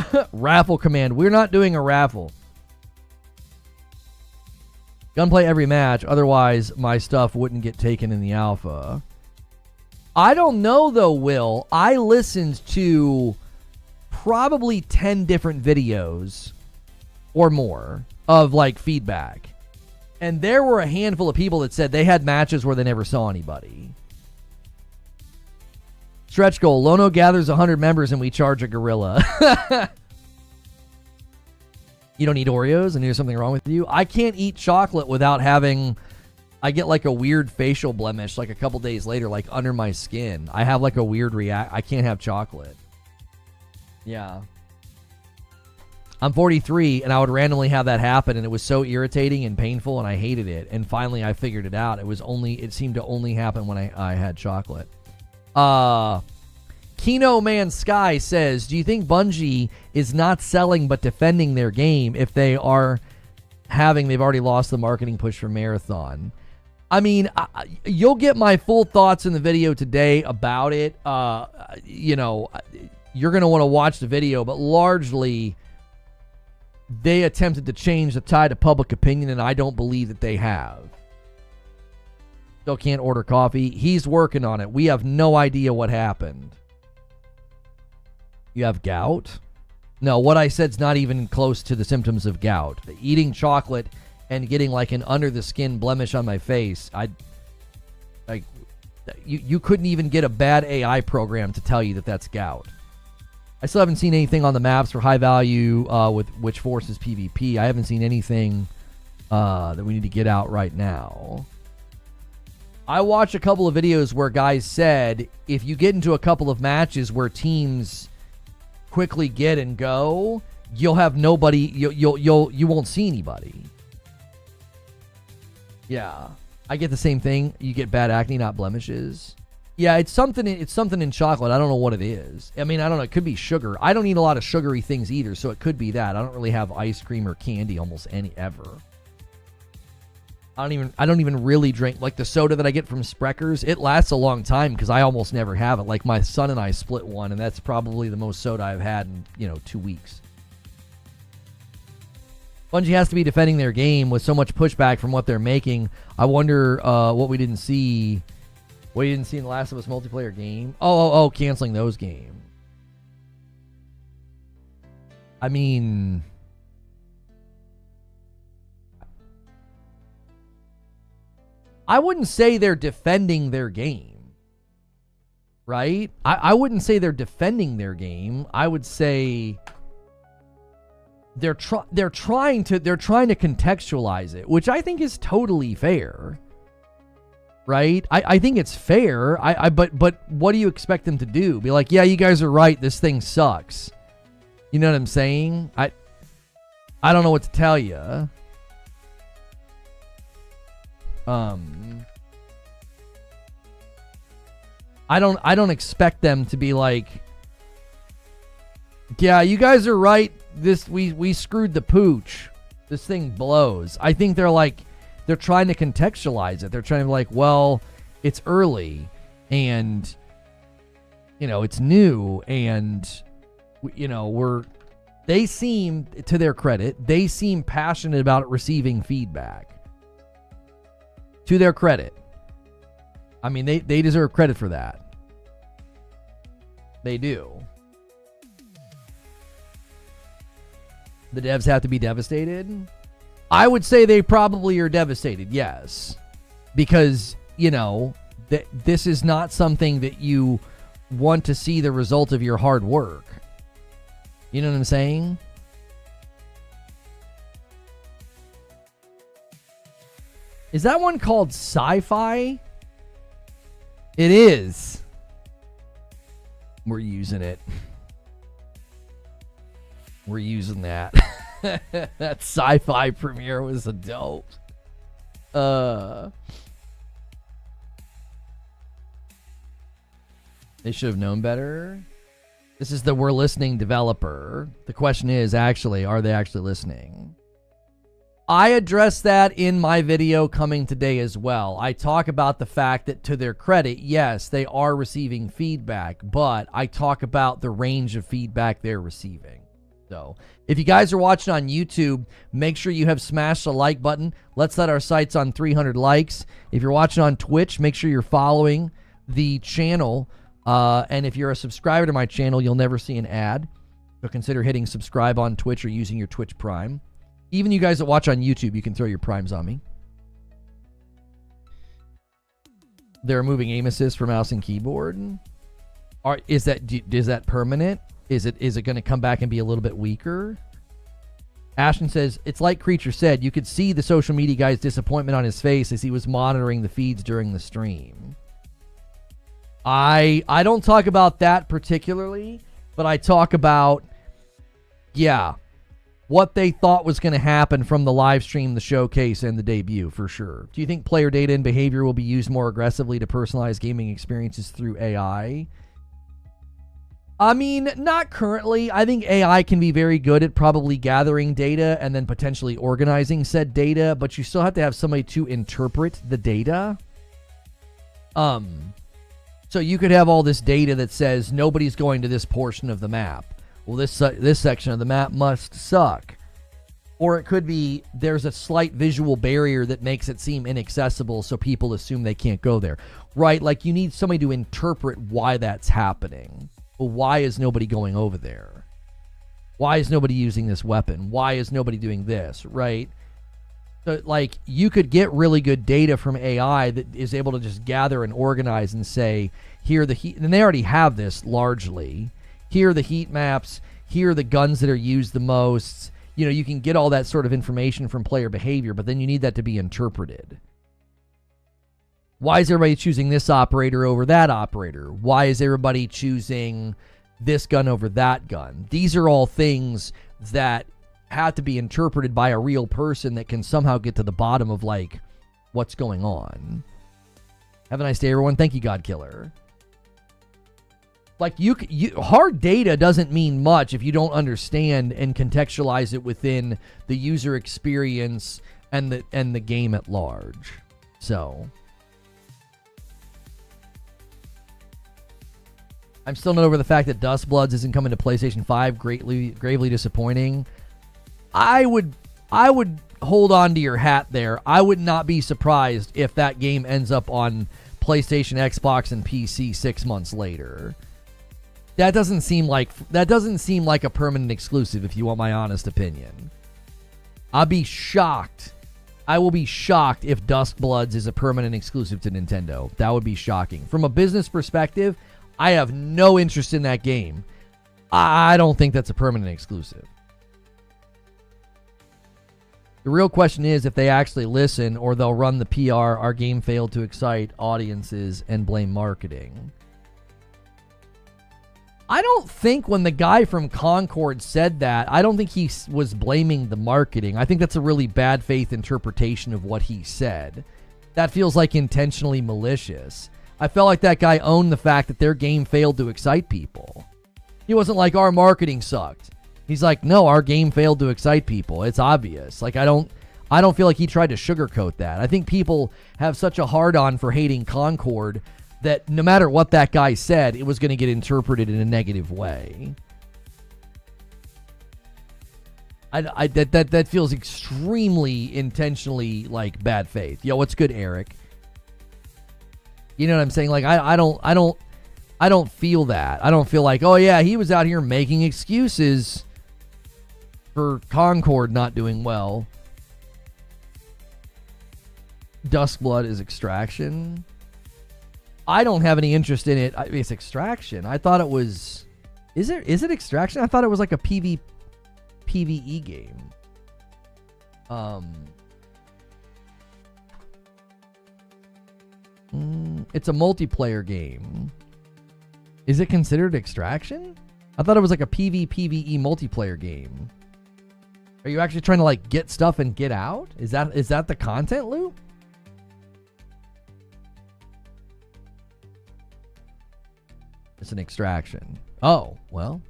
it. Raffle command. We're not doing a raffle. Gunplay every match. Otherwise, my stuff wouldn't get taken in the alpha. I don't know, though, Will. I listened to probably 10 different videos or more of, like, feedback. And there were a handful of people that said they had matches where they never saw anybody. Stretch goal. Lono gathers 100 members and we charge a gorilla. You don't eat Oreos and there's something wrong with you? I can't eat chocolate without having... I get like a weird facial blemish like a couple days later, like under my skin. I have like a weird I can't have chocolate. Yeah. I'm 43 and I would randomly have that happen and it was so irritating and painful and I hated it. And finally I figured it out. It seemed to only happen when I had chocolate. Kino Man Sky says, do you think Bungie is not selling but defending their game if they've already lost the marketing push for Marathon? I mean, you'll get my full thoughts in the video today about it. You're going to want to watch the video, but largely they attempted to change the tide of public opinion, and I don't believe that they have. Still can't order coffee. He's working on it. We have no idea what happened. You have gout? No, what I said's not even close to the symptoms of gout. Eating chocolate and getting like an under the skin blemish on my face, you couldn't even get a bad AI program to tell you that that's gout. I still haven't seen anything on the maps for high value with which forces PvP. I haven't seen anything that we need to get out right now. I watched a couple of videos where guys said if you get into a couple of matches where teams quickly get and go, you'll have nobody. You won't see anybody. Yeah, I get the same thing. You get bad acne, not blemishes. Yeah, it's something in chocolate. I don't know what it is. I mean, I don't know. It could be sugar. I don't eat a lot of sugary things either, so it could be that. I don't really have ice cream or candy almost ever. I don't even really drink like the soda that I get from Spreckers. It lasts a long time because I almost never have it. Like my son and I split one, and that's probably the most soda I've had in 2 weeks. Bungie has to be defending their game with so much pushback from what they're making. I wonder what we didn't see. What you didn't see in the Last of Us multiplayer game. Oh, canceling those games. I mean, I wouldn't say they're defending their game, right? I wouldn't say they're defending their game. I would say they're trying to contextualize it, which I think is totally fair, right? I think it's fair. But what do you expect them to do? Be like, yeah, you guys are right. This thing sucks. You know what I'm saying? I don't know what to tell you. I don't expect them to be like, yeah, you guys are right. We screwed the pooch. This thing blows. I think they're trying to contextualize it. They're trying to be like, well, it's early and it's new and they seem, to their credit, they seem passionate about receiving feedback. To their credit. I mean, they deserve credit for that. They do. The devs have to be devastated? I would say they probably are devastated, yes. Because, you know, this is not something that you want to see the result of your hard work. You know what I'm saying? Is that one called Sci-Fi? It is. We're using it. We're using that. That Sci-Fi premiere was a dope. They should have known better. This is the We're Listening developer. The question is, actually, are they actually listening? I addressed that in my video coming today as well. I talk about the fact that, to their credit, yes, they are receiving feedback, but I talk about the range of feedback they're receiving. So, if you guys are watching on YouTube, make sure you have smashed the like button. Let's set our sights on 300 likes. If you're watching on Twitch, make sure you're following the channel. And if you're a subscriber to my channel, you'll never see an ad. So consider hitting subscribe on Twitch or using your Twitch Prime. Even you guys that watch on YouTube, you can throw your primes on me. They're removing aim assist for mouse and keyboard. Is that permanent? Is it going to come back and be a little bit weaker? Ashton says, it's like Creature said, you could see the social media guy's disappointment on his face as he was monitoring the feeds during the stream. I don't talk about that particularly, but I talk about, what they thought was going to happen from the live stream, the showcase, and the debut, for sure. Do you think player data and behavior will be used more aggressively to personalize gaming experiences through AI? I mean, not currently. I think AI can be very good at probably gathering data and then potentially organizing said data, but you still have to have somebody to interpret the data. So you could have all this data that says nobody's going to this portion of the map. Well, this section of the map must suck. Or it could be there's a slight visual barrier that makes it seem inaccessible, so people assume they can't go there. Right? Like, you need somebody to interpret why that's happening. Well, why is nobody going over there? Why is nobody using this weapon? Why is nobody doing this? Right? So, like, you could get really good data from AI that is able to just gather and organize and say, here are the heat, and they already have this largely. Here are the heat maps. Here are the guns that are used the most. You know, you can get all that sort of information from player behavior, but then you need that to be interpreted. Why is everybody choosing this operator over that operator? Why is everybody choosing this gun over that gun? These are all things that have to be interpreted by a real person that can somehow get to the bottom of, like, what's going on. Have a nice day, everyone. Thank you, Godkiller. Like, hard data doesn't mean much if you don't understand and contextualize it within the user experience and the game at large. So, I'm still not over the fact that Dustbloods isn't coming to PlayStation 5. Gravely disappointing. I would hold on to your hat there. I would not be surprised if that game ends up on PlayStation, Xbox, and PC 6 months later. That doesn't seem like a permanent exclusive, if you want my honest opinion. I'll be shocked. I will be shocked if Dustbloods is a permanent exclusive to Nintendo. That would be shocking. From a business perspective, I have no interest in that game. I don't think that's a permanent exclusive. The real question is if they actually listen or they'll run the PR, our game failed to excite audiences and blame marketing. I don't think when the guy from Concord said that, I don't think he was blaming the marketing. I think that's a really bad faith interpretation of what he said. That feels like intentionally malicious. I felt like that guy owned the fact that their game failed to excite people. He wasn't like, our marketing sucked. He's like, no, our game failed to excite people. It's obvious. Like, I don't feel like he tried to sugarcoat that. I think people have such a hard-on for hating Concord that no matter what that guy said, it was going to get interpreted in a negative way. That feels extremely intentionally like bad faith. Yo, what's good, Eric? You know what I'm saying? Like I don't feel that. I don't feel like, oh yeah, he was out here making excuses for Concord not doing well. Duskblood is Extraction. I don't have any interest in it. It's Extraction. I thought it was. Is it Extraction? I thought it was like a PvE game. It's a multiplayer game. Is it considered Extraction? I thought it was like a PvE multiplayer game. Are you actually trying to like get stuff and get out? Is that the content loop? It's an Extraction. Oh, well.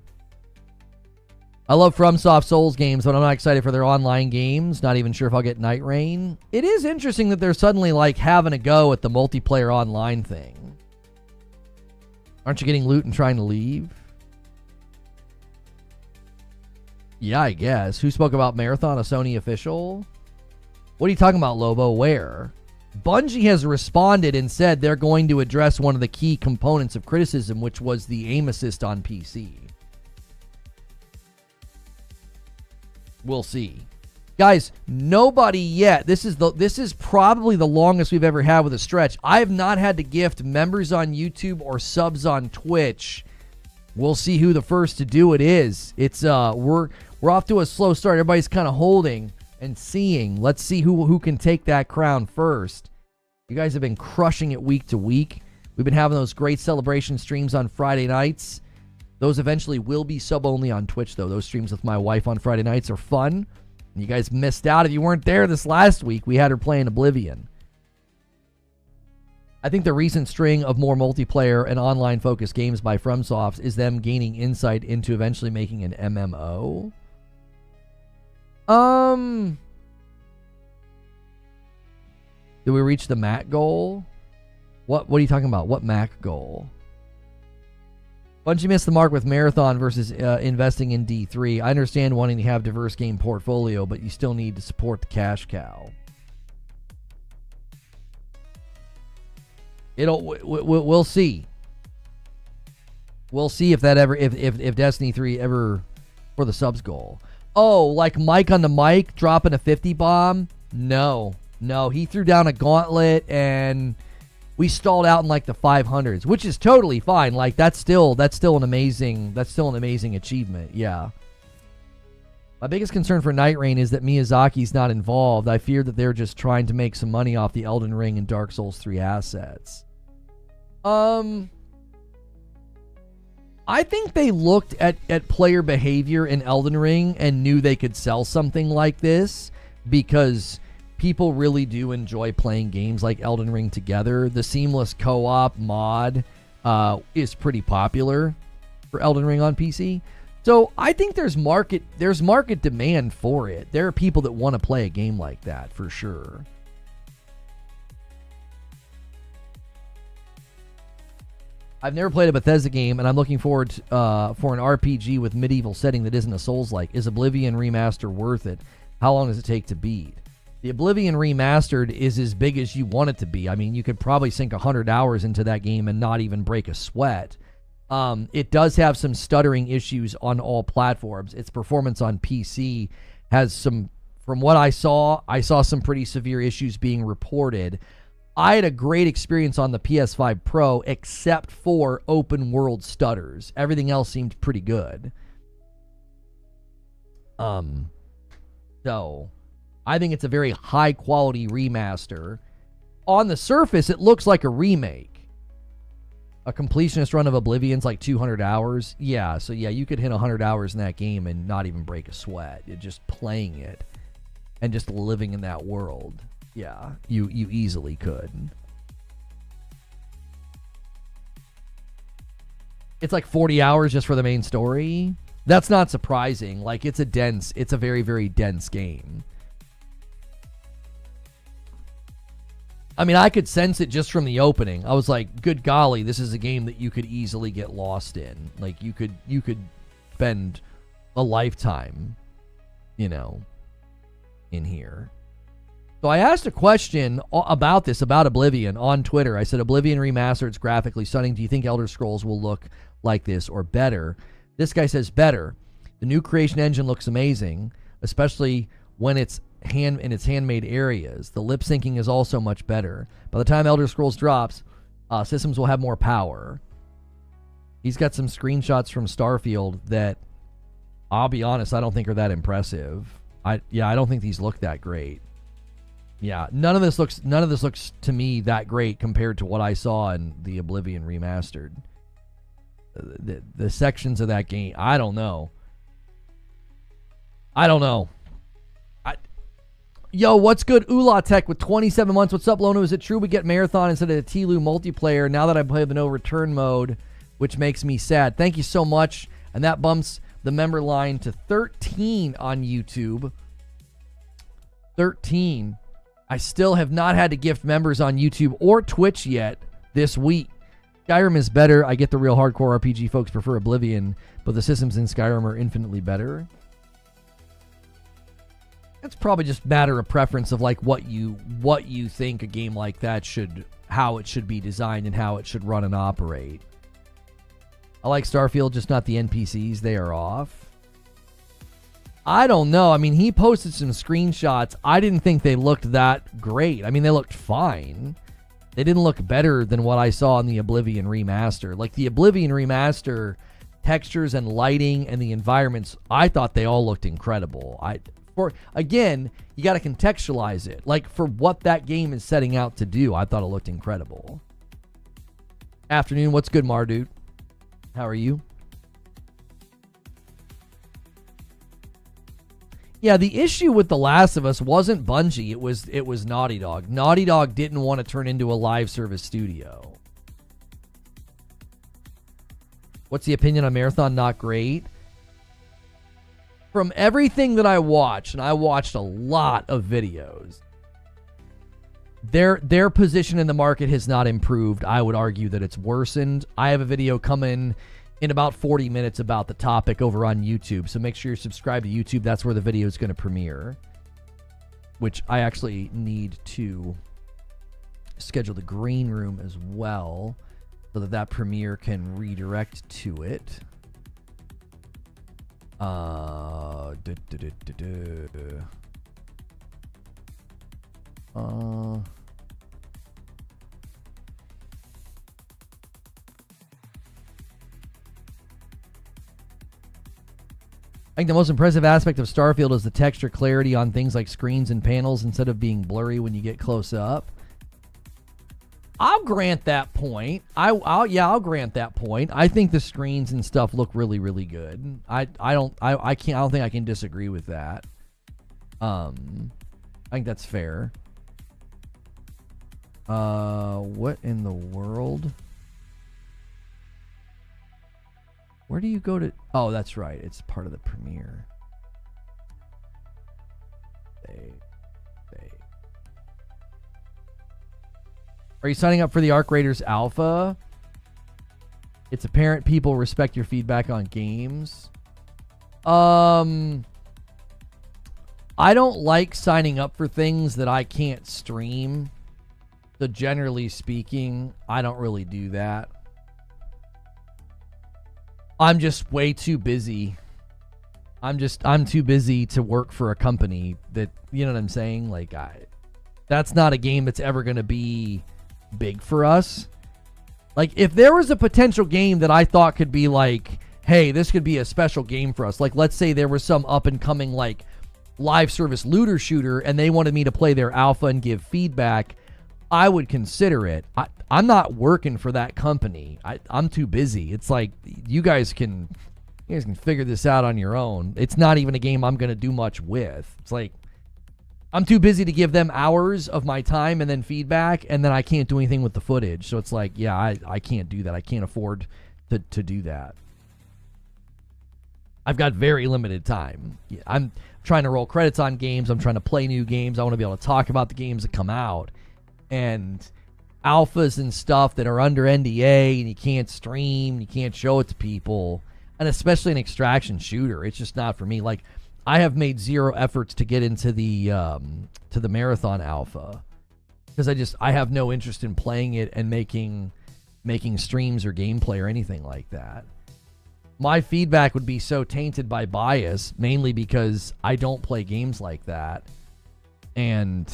I love FromSoft Souls games, but I'm not excited for their online games. Not even sure if I'll get Night Rain. It is interesting that they're suddenly like having a go at the multiplayer online thing. Aren't you getting loot and trying to leave? Yeah, I guess. Who spoke about Marathon? A Sony official? What are you talking about, Lobo? Where? Bungie has responded and said they're going to address one of the key components of criticism, which was the aim assist on PC. We'll see. Guys, nobody yet. This is probably the longest we've ever had with a stretch. I have not had to gift members on YouTube or subs on Twitch. We'll see who the first to do it is. It's we're off to a slow start. Everybody's kind of holding and seeing. Let's see who can take that crown first. You guys have been crushing it week to week. We've been having those great celebration streams on Friday nights. Those eventually will be sub-only on Twitch, though. Those streams with my wife on Friday nights are fun. You guys missed out. If you weren't there this last week, we had her playing Oblivion. I think the recent string of more multiplayer and online-focused games by FromSoft is them gaining insight into eventually making an MMO. Did we reach the MAC goal? What are you talking about? What MAC goal? Bungie missed the mark with Marathon versus investing in D3. I understand wanting to have diverse game portfolio, but you still need to support the cash cow. We'll see. We'll see if that ever if Destiny 3 ever for the subs goal. Oh, like Mike on the mic dropping a 50 bomb? No, he threw down a gauntlet and we stalled out in like the 500s, which is totally fine. Like that's still an amazing achievement. Yeah. My biggest concern for Night Rain is that Miyazaki's not involved. I fear that they're just trying to make some money off the Elden Ring and Dark Souls 3 assets. I think they looked at player behavior in Elden Ring and knew they could sell something like this because people really do enjoy playing games like Elden Ring together. The seamless co-op mod is pretty popular for Elden Ring on PC. So I think there's market demand for it. There are people that want to play a game like that for sure. I've never played a Bethesda game, and I'm looking forward for an RPG with medieval setting that isn't a Souls-like. Is Oblivion Remaster worth it? How long does it take to beat? The Oblivion Remastered is as big as you want it to be. I mean, you could probably sink 100 hours into that game and not even break a sweat. It does have some stuttering issues on all platforms. Its performance on PC has some, from what I saw some pretty severe issues being reported. I had a great experience on the PS5 Pro, except for open world stutters. Everything else seemed pretty good. So I think it's a very high quality remaster. On the surface, it looks like a remake. A completionist run of Oblivion's like 200 hours. Yeah, so yeah, you could hit 100 hours in that game and not even break a sweat. You're just playing it and just living in that world. Yeah, you easily could. It's like 40 hours just for the main story. That's not surprising. Like, it's a very, very dense game. I mean, I could sense it just from the opening. I was like, good golly, this is a game that you could easily get lost in. Like, you could spend a lifetime in here. So I asked a question about this, about Oblivion, on Twitter. I said, Oblivion Remastered, it's graphically stunning. Do you think Elder Scrolls will look like this or better? This guy says better. The new creation engine looks amazing, especially when it's in its handmade areas. The lip syncing is also much better. By the time Elder Scrolls drops, systems will have more power. He's got some screenshots from Starfield that, I'll be honest, I don't think are that impressive. I don't think these look that great. Yeah, none of this looks to me that great compared to what I saw in the Oblivion Remastered. The sections of that game, I don't know. Yo, what's good? Ula Tech with 27 months. What's up, Lono? Is it true we get Marathon instead of the Tlu multiplayer now that I play the no return mode, which makes me sad? Thank you so much. And that bumps the member line to 13 on YouTube. 13. I still have not had to gift members on YouTube or Twitch yet this week. Skyrim is better. I get the real hardcore RPG folks prefer Oblivion, but the systems in Skyrim are infinitely better. It's probably just a matter of preference of like what you think a game like that how it should be designed and how it should run and operate. I like Starfield, just not the NPCs. They are off. I don't know. I mean, he posted some screenshots. I didn't think they looked that great. I mean, they looked fine. They didn't look better than what I saw in the Oblivion Remaster. Like the Oblivion Remaster, textures and lighting and the environments, I thought they all looked incredible. Again, you got to contextualize it. Like, for what that game is setting out to do, I thought it looked incredible. Afternoon, what's good, Mardude? How are you? Yeah, the issue with The Last of Us wasn't Bungie. It was Naughty Dog. Naughty Dog didn't want to turn into a live service studio. What's the opinion on Marathon? Not great. From everything that I watched, and I watched a lot of videos, their position in the market has not improved. I would argue that it's worsened. I have a video coming in about 40 minutes about the topic over on YouTube, so make sure you're subscribed to YouTube. That's where the video is going to premiere, which I actually need to schedule the green room as well so that premiere can redirect to it. I think the most impressive aspect of Starfield is the texture clarity on things like screens and panels instead of being blurry when you get close up. I'll grant that point. I'll grant that point. I think the screens and stuff look really, really good. I don't think I can disagree with that. I think that's fair. What in the world? Where do you go to? Oh, that's right. It's part of the premiere. Are you signing up for the Arc Raiders Alpha? It's apparent people respect your feedback on games. I don't like signing up for things that I can't stream. So generally speaking, I don't really do that. I'm just way too busy. I'm too busy to work for a company that, you know what I'm saying? Like, that's not a game that's ever going to be big for us. Like, if there was a potential game that I thought could be like, hey, this could be a special game for us. Like, let's say there was some up and coming like live service looter shooter and they wanted me to play their alpha and give feedback, I would consider it. I'm not working for that company. I'm too busy. It's like, you guys can figure this out on your own. It's not even a game I'm going to do much with. It's like, I'm too busy to give them hours of my time and then feedback, and then I can't do anything with the footage. So it's like, yeah, I can't do that. I can't afford to do that. I've got very limited time. I'm trying to roll credits on games. I'm trying to play new games. I want to be able to talk about the games that come out. And alphas and stuff that are under NDA and you can't stream, you can't show it to people, and especially an extraction shooter, it's just not for me. Like, I have made zero efforts to get into the Marathon Alpha because I have no interest in playing it and making streams or gameplay or anything like that. My feedback would be so tainted by bias, mainly because I don't play games like that, and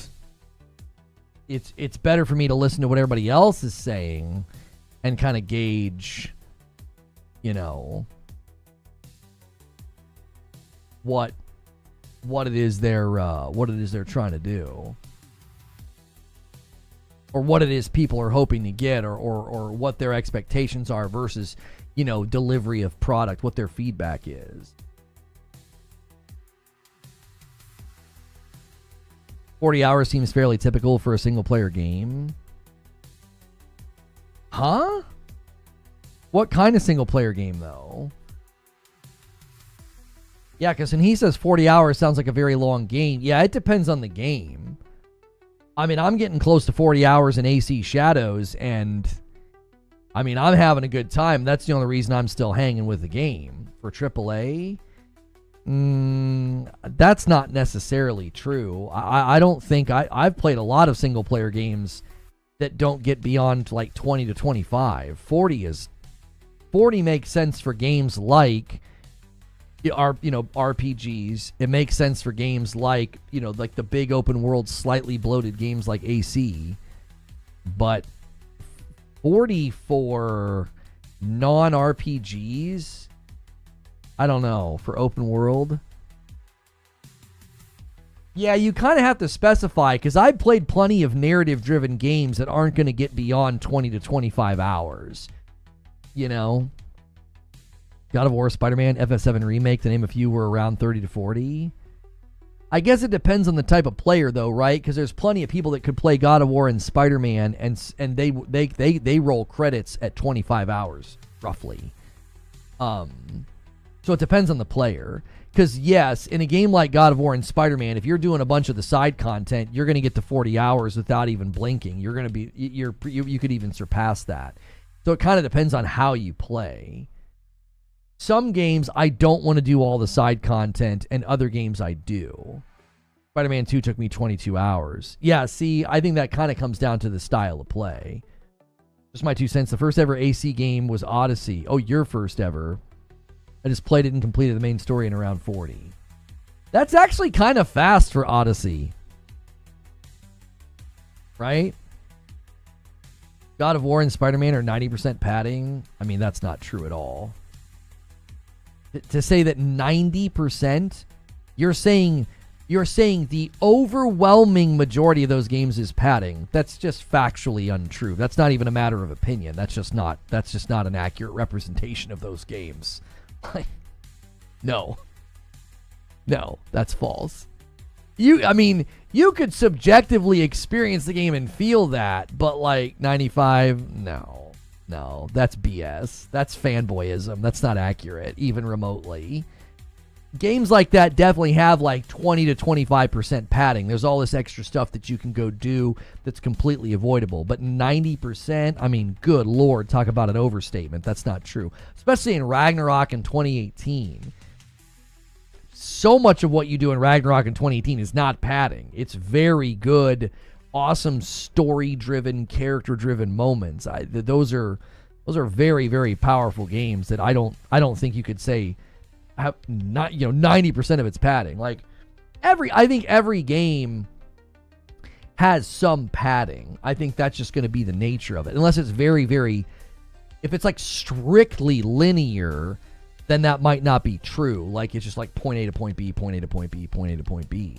it's better for me to listen to what everybody else is saying and kind of gauge, you know, what it is they're trying to do, or what it is people are hoping to get, or what their expectations are versus, you know, delivery of product, what their feedback is. 40 hours seems fairly typical for a single player game. Huh? What kind of single player game though? Yeah, because when he says 40 hours sounds like a very long game. Yeah, it depends on the game. I mean, I'm getting close to 40 hours in AC Shadows, and I mean, I'm having a good time. That's the only reason I'm still hanging with the game. For AAA, that's not necessarily true. I don't think I've played a lot of single player games that don't get beyond like 20 to 25. 40 makes sense for games like RPGs. It makes sense for games like, you know, like the big open world, slightly bloated games like AC. But 40 for non-RPGs, I don't know, for open world. Yeah, you kind of have to specify, because I've played plenty of narrative-driven games that aren't going to get beyond 20 to 25 hours. You know? God of War, Spider-Man, FF7 Remake, to name a few, were around 30 to 40. I guess it depends on the type of player, though, right? Because there's plenty of people that could play God of War and Spider-Man, and they roll credits at 25 hours, roughly. So it depends on the player. Because, yes, in a game like God of War and Spider-Man, if you're doing a bunch of the side content, you're going to get to 40 hours without even blinking. You're going to be, you could even surpass that. So it kind of depends on how you play. Some games, I don't want to do all the side content, and other games I do. Spider-Man 2 took me 22 hours. Yeah, see, I think that kind of comes down to the style of play. Just my 2 cents. The first ever AC game was Odyssey. Oh, your first ever. I just played it and completed the main story in around 40. That's actually kind of fast for Odyssey. Right? God of War and Spider-Man are 90% padding. I mean, that's not true at all. To say that 90%, you're saying the overwhelming majority of those games is padding. That's just factually untrue. That's not even a matter of opinion. That's just not an accurate representation of those games. No, that's false. You could subjectively experience the game and feel that, but like 95, no, that's BS. That's fanboyism. That's not accurate, even remotely. Games like that definitely have like 20 to 25% padding. There's all this extra stuff that you can go do that's completely avoidable. But 90%, I mean, good Lord, talk about an overstatement. That's not true. Especially in Ragnarok in 2018. So much of what you do in Ragnarok in 2018 is not padding. It's very good, awesome story-driven, character-driven moments. Those are very, very powerful games that I don't think you could say have not 90% of its padding. Like I think every game has some padding. I think that's just going to be the nature of it. Unless it's very, very, if it's like strictly linear, then that might not be true. Like it's just like point A to point B, point A to point B, point A to point B.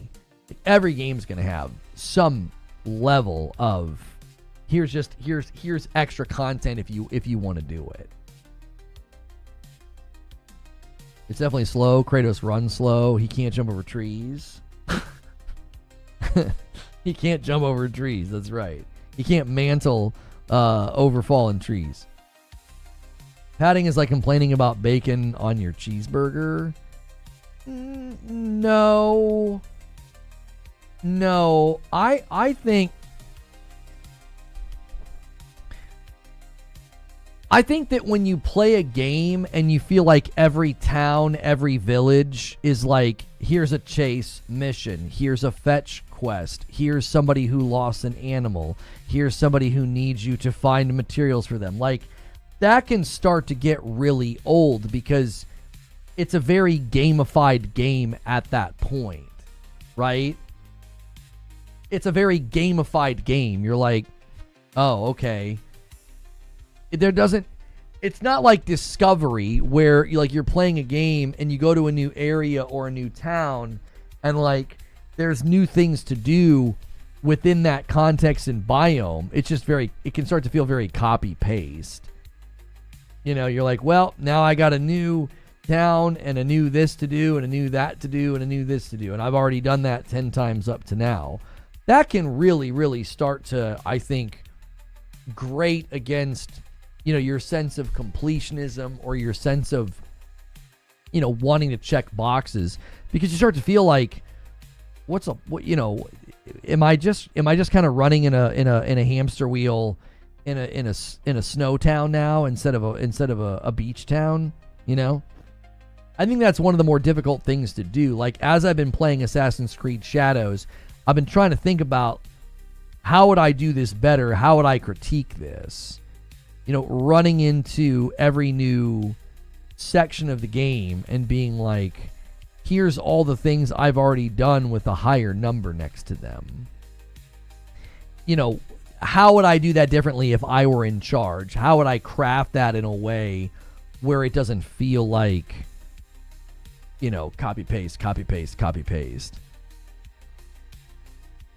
Every game's going to have some level of here's extra content if you want to do it. It's definitely slow. Kratos runs slow. He can't jump over trees. He can't jump over trees. That's right. He can't mantle over fallen trees. Padding is like complaining about bacon on your cheeseburger. No. I think that when you play a game and you feel like every town, every village is like here's a chase mission. Here's a fetch quest. Here's somebody who lost an animal. Here's somebody who needs you to find materials for them. Like, that can start to get really old because it's a very gamified game at that point, right? It's a very gamified game. You're like, oh, okay. It's not like Discovery where you're playing a game and you go to a new area or a new town and like there's new things to do within that context and biome. It's just it can start to feel very copy paste. You're like, well, now I got a new town and a new this to do and a new that to do and a new this to do. And I've already done that 10 times up to now. That can really, really start to, I think, grate against, your sense of completionism or your sense of, wanting to check boxes, because you start to feel like, am I just kind of running in a hamster wheel in a snow town now instead of a beach town? I think that's one of the more difficult things to do. Like, as I've been playing Assassin's Creed Shadows, I've been trying to think about how would I do this better? How would I critique this? Running into every new section of the game and being like, here's all the things I've already done with a higher number next to them. How would I do that differently if I were in charge? How would I craft that in a way where it doesn't feel like, copy paste, copy paste, copy paste?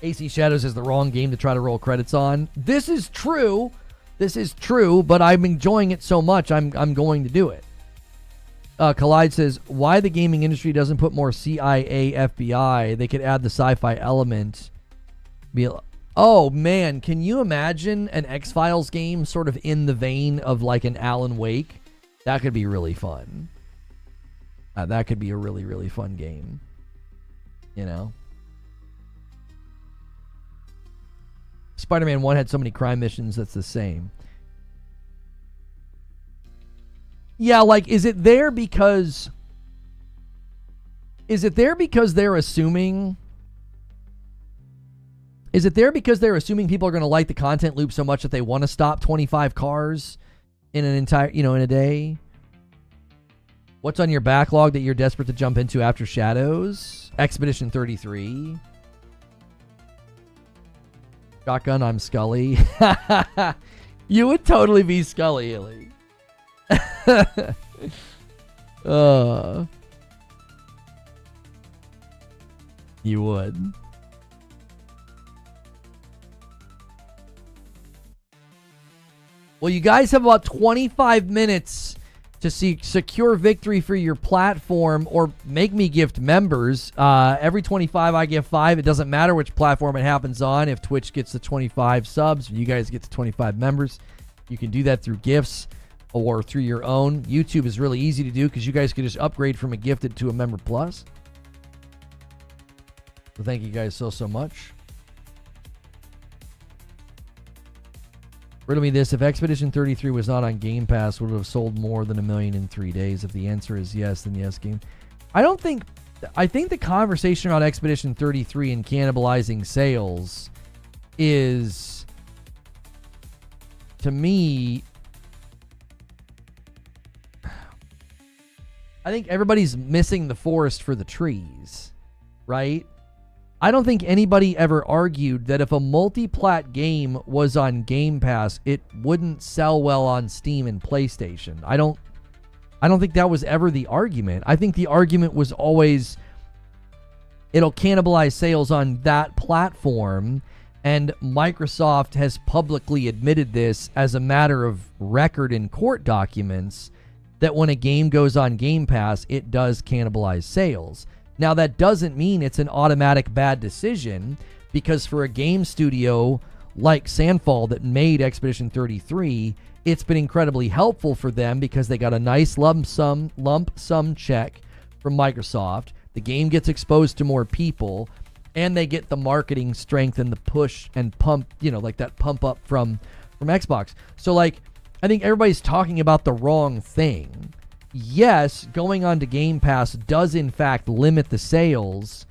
AC Shadows is the wrong game to try to roll credits on. This is true, but I'm enjoying it so much, I'm going to do it. Collide says, why the gaming industry doesn't put more CIA, FBI? They could add the sci-fi element. Oh, man, can you imagine an X-Files game sort of in the vein of like an Alan Wake? That could be really fun. That could be a really, really fun game. Spider-Man 1 had so many crime missions that's the same. Yeah, like, is it there because they're assuming... Is it there because they're assuming people are going to like the content loop so much that they want to stop 25 cars in an entire, in a day? What's on your backlog that you're desperate to jump into after Shadows? Expedition 33. Shotgun, I'm Scully. You would totally be Scully, Illy. You would. Well, you guys have about 25 minutes to secure victory for your platform or make me gift members. Every 25 I give 5. It doesn't matter which platform it happens on. If Twitch gets to 25 subs, you guys get to 25 members. You can do that through gifts or through your own. YouTube is really easy to do because you guys can just upgrade from a gifted to a member plus. So thank you guys so much. Riddle me this. If Expedition 33 was not on Game Pass, would it have sold more than 1 million in 3 days? If the answer is yes, then yes, game. I think the conversation around Expedition 33 and cannibalizing sales is, to me, I think everybody's missing the forest for the trees, right? I don't think anybody ever argued that if a multi-plat game was on Game Pass, it wouldn't sell well on Steam and PlayStation. I don't think that was ever the argument. I think the argument was always it'll cannibalize sales on that platform, and Microsoft has publicly admitted this as a matter of record in court documents that when a game goes on Game Pass, it does cannibalize sales. Now, that doesn't mean it's an automatic bad decision, because for a game studio like Sandfall that made Expedition 33, it's been incredibly helpful for them because they got a nice lump sum check from Microsoft. The game gets exposed to more people, and they get the marketing strength and the push and pump, like that pump up from Xbox. So, like, I think everybody's talking about the wrong thing. yes, going on to Game Pass does in fact limit the sales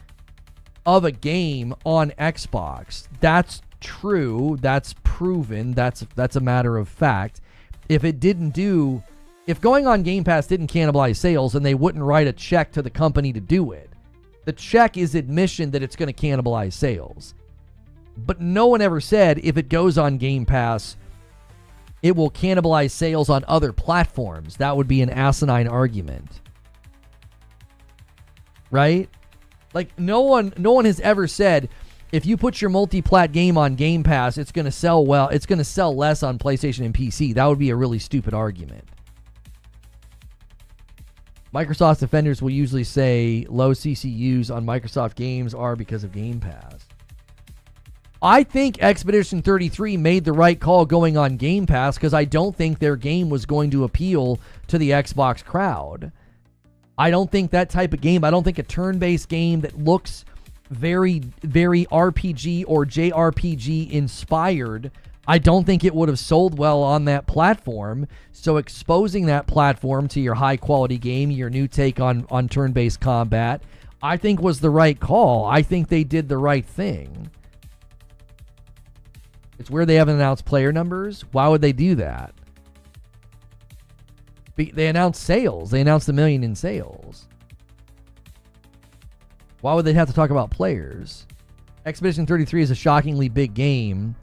of a game on Xbox. That's true. That's proven. That's a matter of fact. If going on Game Pass didn't cannibalize sales, then they wouldn't write a check to the company to do it. The check is admission that it's going to cannibalize sales. But no one ever said if it goes on Game Pass, it will cannibalize sales on other platforms. That would be an asinine argument. Right? Like, no one has ever said, if you put your multi-plat game on Game Pass, it's going to sell well. It's going to sell less on PlayStation and PC. That would be a really stupid argument. Microsoft's defenders will usually say low CCUs on Microsoft games are because of Game Pass. I think Expedition 33 made the right call going on Game Pass because I don't think their game was going to appeal to the Xbox crowd. I don't think that type of game, I don't think a turn-based game that looks very, very RPG or JRPG inspired, I don't think it would have sold well on that platform. So exposing that platform to your high-quality game, your new take on turn-based combat, I think was the right call. I think they did the right thing. It's where they haven't announced player numbers. Why would they do that? They announced sales. They announced 1 million in sales. Why would they have to talk about players? Expedition 33 is a shockingly big game.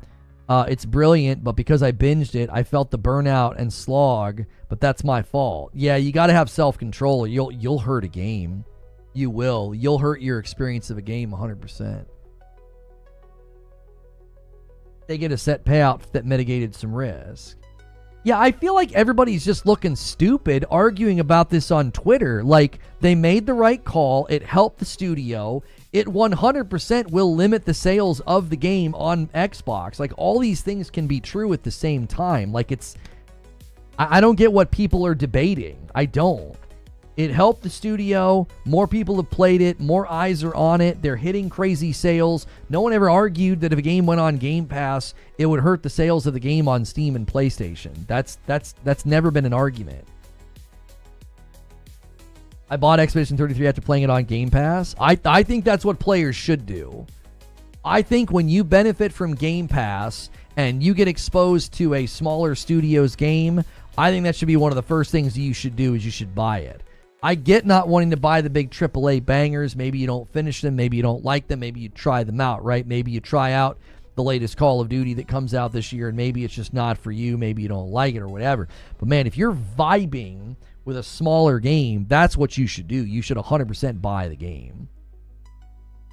It's brilliant, but because I binged it, I felt the burnout and slog, but that's my fault. Yeah, you got to have self-control or you'll hurt a game. You will. You'll hurt your experience of a game 100%. They get a set payout that mitigated some risk. Yeah, I feel like everybody's just looking stupid arguing about this on Twitter. Like, they made the right call. It helped the studio. It 100% will limit the sales of the game on Xbox. Like, all these things can be true at the same time. Like, I don't get what people are debating. I don't. It helped the studio. More people have played it. More eyes are on it. They're hitting crazy sales. No one ever argued that if a game went on Game Pass, it would hurt the sales of the game on Steam and PlayStation. That's never been an argument. I bought Expedition 33 after playing it on Game Pass. I think that's what players should do. I think when you benefit from Game Pass and you get exposed to a smaller studio's game, I think that should be one of the first things you should do is you should buy it. I get not wanting to buy the big AAA bangers. Maybe you don't finish them. Maybe you don't like them. Maybe you try them out, right? Maybe you try out the latest Call of Duty that comes out this year, and maybe it's just not for you. Maybe you don't like it or whatever. But, man, if you're vibing with a smaller game, that's what you should do. You should 100% buy the game.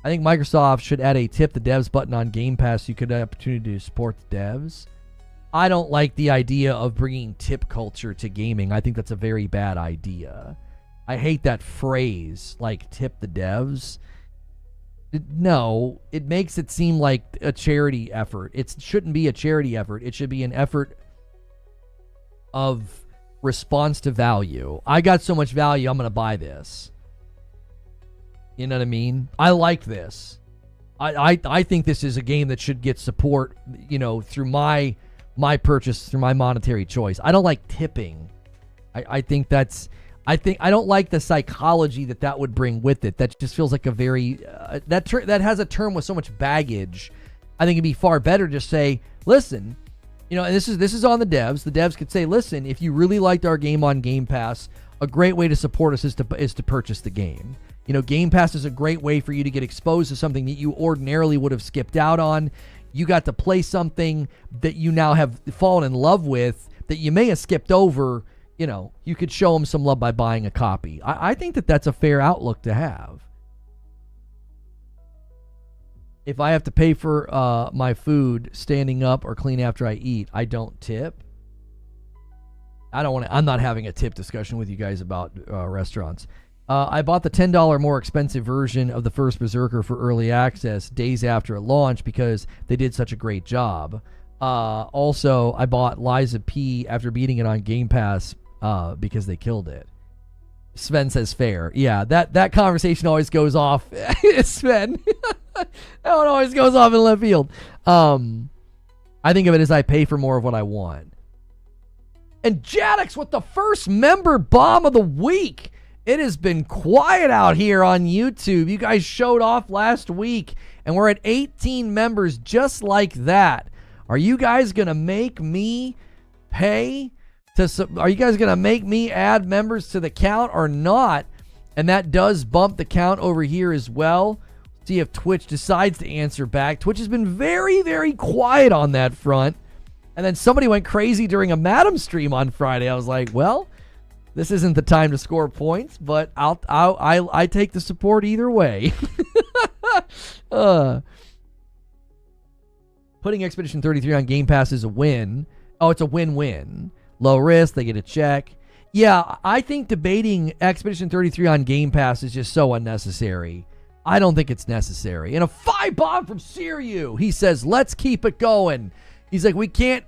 I think Microsoft should add a tip the devs button on Game Pass so you could have the opportunity to support the devs. I don't like the idea of bringing tip culture to gaming. I think that's a very bad idea. I hate that phrase, like, tip the devs. No, it makes it seem like a charity effort. It shouldn't be a charity effort. It should be an effort of response to value. I got so much value, I'm going to buy this. You know what I mean? I like this. I think this is a game that should get support, you know, through my purchase, through my monetary choice. I don't like tipping. I think that's... I don't like the psychology that would bring with it. That just feels like a very that has a term with so much baggage. I think it'd be far better to just say, listen, you know, and this is on the devs. The devs could say, listen, if you really liked our game on Game Pass, a great way to support us is to purchase the game. You know, Game Pass is a great way for you to get exposed to something that you ordinarily would have skipped out on. You got to play something that you now have fallen in love with that you may have skipped over. You know, you could show them some love by buying a copy. I think that's a fair outlook to have. If I have to pay for my food standing up or clean after I eat, I don't tip. I'm not having a tip discussion with you guys about restaurants. I bought the $10 more expensive version of the first Berserker for early access days after it launched because they did such a great job. Also, I bought Liza P after beating it on Game Pass because they killed it. Sven says fair. Yeah, that conversation always goes off. Sven. That one always goes off in left field. I think of it as I pay for more of what I want. And Jaddix with the first member bomb of the week. It has been quiet out here on YouTube. You guys showed off last week, and we're at 18 members just like that. Are you guys going to make me pay? Are you guys going to make me add members to the count or not? And that does bump the count over here as well. See if Twitch decides to answer back. Twitch has been very, very quiet on that front. And then somebody went crazy during a Madam stream on Friday. I was like, well, this isn't the time to score points, but I take the support either way. Putting Expedition 33 on Game Pass is a win. Oh, it's a win-win. Low risk, they get a check. Yeah, I think debating Expedition 33 on Game Pass is just so unnecessary. I don't think it's necessary. And a 5-bomb from Siriu. He says, let's keep it going. He's like, we can't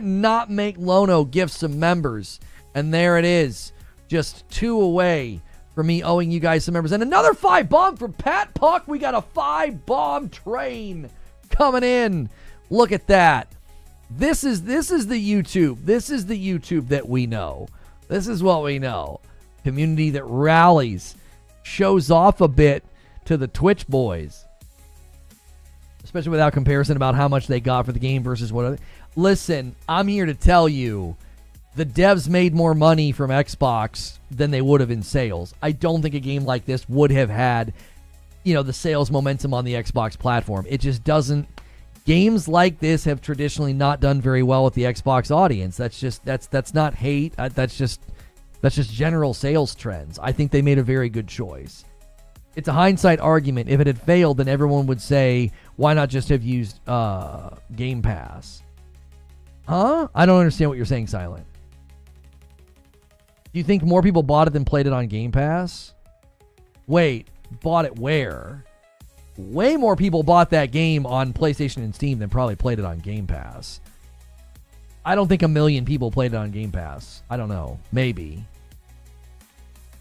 not make Lono give some members. And there it is. Just 2 away from me owing you guys some members. And another 5-bomb from Pat Puck. We got a 5-bomb train coming in. Look at that. This is the YouTube. This is the YouTube that we know. This is what we know. Community that rallies, shows off a bit to the Twitch boys. Especially without comparison about how much they got for the game versus what other. Listen, I'm here to tell you, the devs made more money from Xbox than they would have in sales. I don't think a game like this would have had, the sales momentum on the Xbox platform. It just doesn't. Games like this have traditionally not done very well with the Xbox audience. That's not hate. That's just general sales trends. I think they made a very good choice. It's a hindsight argument. If it had failed, then everyone would say, why not just have used Game Pass? Huh? I don't understand what you're saying, Silent. Do you think more people bought it than played it on Game Pass? Wait, bought it where? Way more people bought that game on PlayStation and Steam than probably played it on Game Pass. I don't think 1 million people played it on Game Pass. I don't know. Maybe.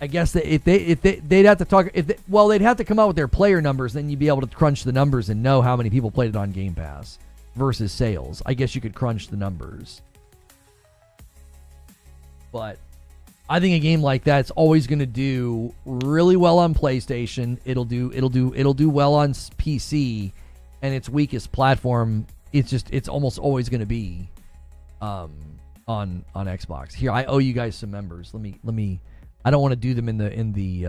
I guess that they'd have to talk. They'd have to come out with their player numbers. Then you'd be able to crunch the numbers and know how many people played it on Game Pass versus sales. I guess you could crunch the numbers. But I think a game like that's always going to do really well on PlayStation. It'll do well on PC, and its weakest platform, it's almost always going to be on Xbox. Here, I owe you guys some members. Let me. I don't want to do them in the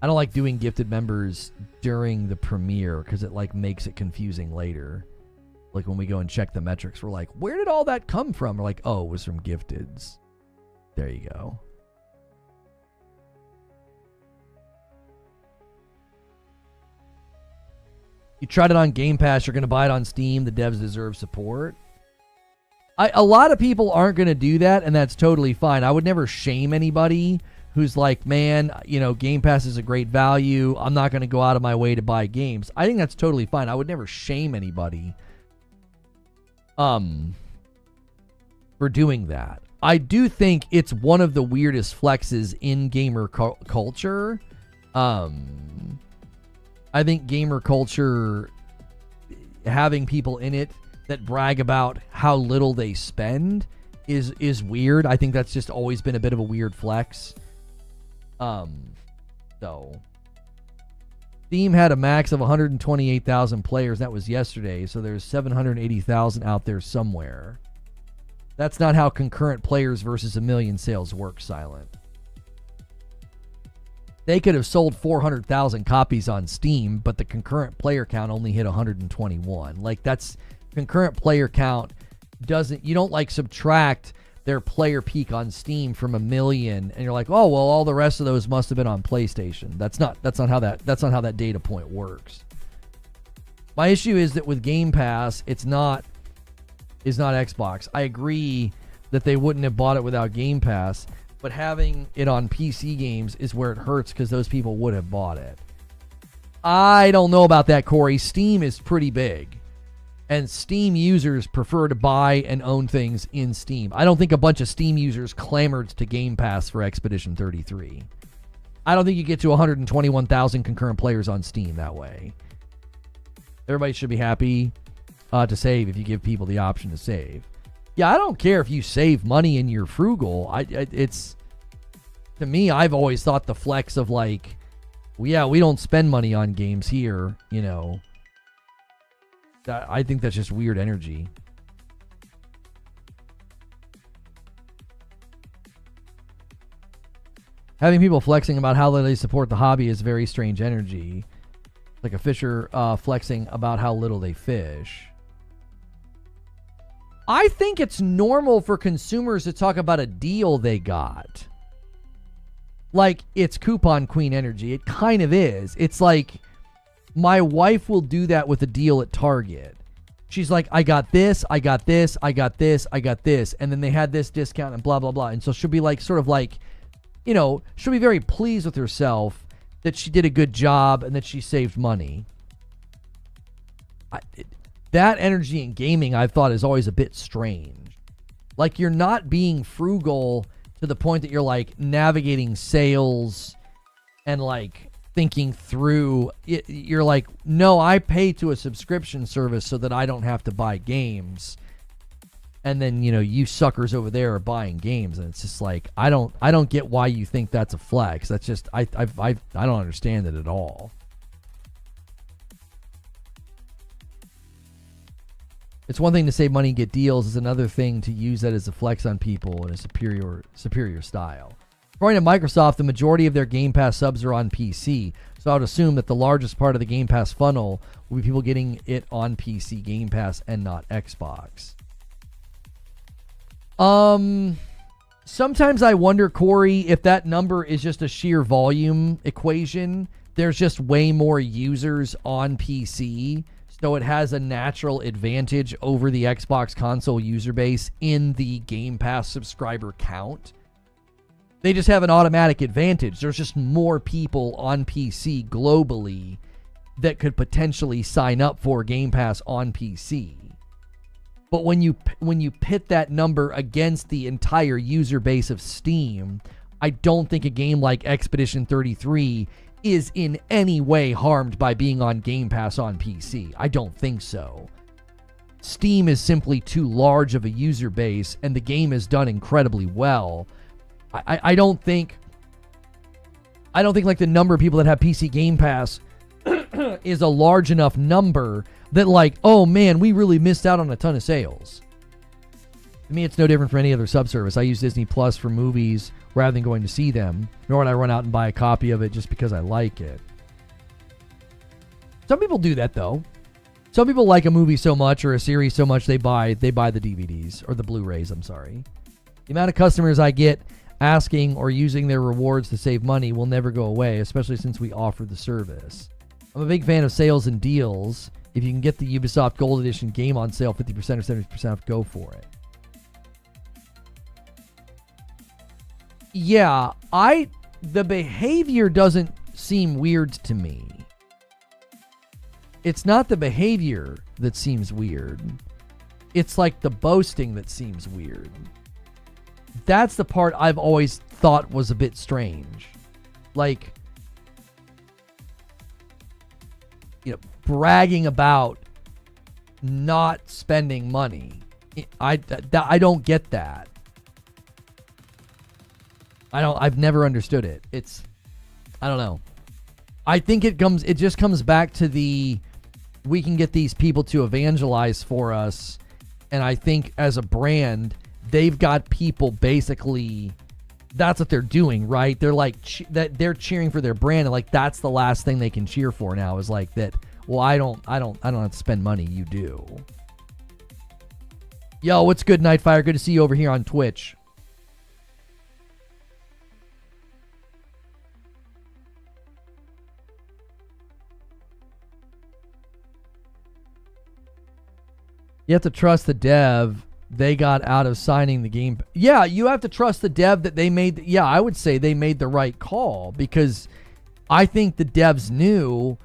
I don't like doing gifted members during the premiere because it makes it confusing later. Like when we go and check the metrics, we're like, where did all that come from? We're like, oh, it was from gifteds. There you go. You tried it on Game Pass, you're going to buy it on Steam. The devs deserve support. A lot of people aren't going to do that, and that's totally fine. I would never shame anybody who's like, man, Game Pass is a great value. I'm not going to go out of my way to buy games. I think that's totally fine. I would never shame anybody for doing that. I do think it's one of the weirdest flexes in gamer culture. I think gamer culture, having people in it that brag about how little they spend is weird. I think that's just always been a bit of a weird flex. So Steam had a max of 128,000 players. That was yesterday. So there's 780,000 out there somewhere. That's not how concurrent players versus 1 million sales work, Silent. They could have sold 400,000 copies on Steam, but the concurrent player count only hit 121. That's concurrent player count you don't subtract their player peak on Steam from 1 million and you're like, oh well, all the rest of those must have been on PlayStation. That's not how that data point works. My issue is that with Game Pass, it's not Xbox. I agree that they wouldn't have bought it without Game Pass, but having it on PC games is where it hurts because those people would have bought it. I don't know about that, Corey. Steam is pretty big. And Steam users prefer to buy and own things in Steam. I don't think a bunch of Steam users clamored to Game Pass for Expedition 33. I don't think you get to 121,000 concurrent players on Steam that way. Everybody should be happy to save if you give people the option to save. Yeah, I don't care if you save money and you're frugal. It's, to me, I've always thought the flex of like, well, yeah, we don't spend money on games here, you know. I think that's just weird energy. Having people flexing about how little they support the hobby is very strange energy. Like a fisher flexing about how little they fish. I think it's normal for consumers to talk about a deal they got. Like, it's coupon queen energy. It kind of is. It's like, my wife will do that with a deal at Target. She's like, I got this, I got this, I got this, I got this. And then they had this discount and blah, blah, blah. And so she'll be like, sort of like, you know, she'll be very pleased with herself that she did a good job and that she saved money. That energy in gaming, I've thought, is always a bit strange. Like, you're not being frugal to the point that you're, like, navigating sales and, like, thinking through it. You're like, no, I pay to a subscription service so that I don't have to buy games. And then, you know, you suckers over there are buying games, and it's just like, I don't get why you think that's a flex. That's just, I don't understand it at all. It's one thing to save money and get deals. It's another thing to use that as a flex on people in a superior style. According to Microsoft, the majority of their Game Pass subs are on PC, so I would assume that the largest part of the Game Pass funnel will be people getting it on PC Game Pass and not Xbox. Sometimes I wonder, Corey, if that number is just a sheer volume equation. There's just way more users on PC, so it has a natural advantage over the Xbox console user base in the Game Pass subscriber count. They just have an automatic advantage. There's just more people on PC globally that could potentially sign up for Game Pass on PC. But when you pit that number against the entire user base of Steam, I don't think a game like Expedition 33 is in any way harmed by being on Game Pass on PC. I don't think so. Steam is simply too large of a user base, and the game is done incredibly well. I don't think like the number of people that have PC Game Pass is a large enough number that, like, oh man, we really missed out on a ton of sales. To me, it's no different from any other subservice. I use Disney Plus for movies rather than going to see them, nor would I run out and buy a copy of it just because I like it. Some people do that, though. Some people like a movie so much or a series so much they buy the DVDs or the Blu-rays, I'm sorry. The amount of customers I get asking or using their rewards to save money will never go away, especially since we offer the service. I'm a big fan of sales and deals. If you can get the Ubisoft Gold Edition game on sale 50% or 70% off, go for it. Yeah, the behavior doesn't seem weird to me. It's not the behavior that seems weird. It's like the boasting that seems weird. That's the part I've always thought was a bit strange. Like, you know, bragging about not spending money. I don't get that. I've never understood it. I don't know. I think it just comes back to we can get these people to evangelize for us. And I think as a brand, they've got people basically, that's what they're doing, right? They're like, they're cheering for their brand. And like, that's the last thing they can cheer for now is like that. Well, I don't have to spend money. You do. Yo, what's good, Nightfire? Good to see you over here on Twitch. You have to trust the dev. They got out of signing the game. Yeah, you have to trust the dev that they made. Yeah, I would say they made the right call because I think the devs knew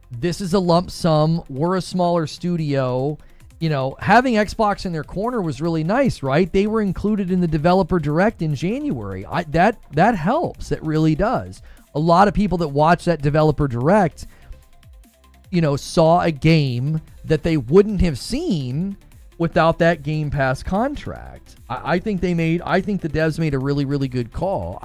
this is a lump sum. We're a smaller studio. You know, having Xbox in their corner was really nice, right? They were included in the developer direct in January. That helps. It really does. A lot of people that watch that developer direct, you know, saw a game that they wouldn't have seen without that Game Pass contract. I think the devs made a really, really good call.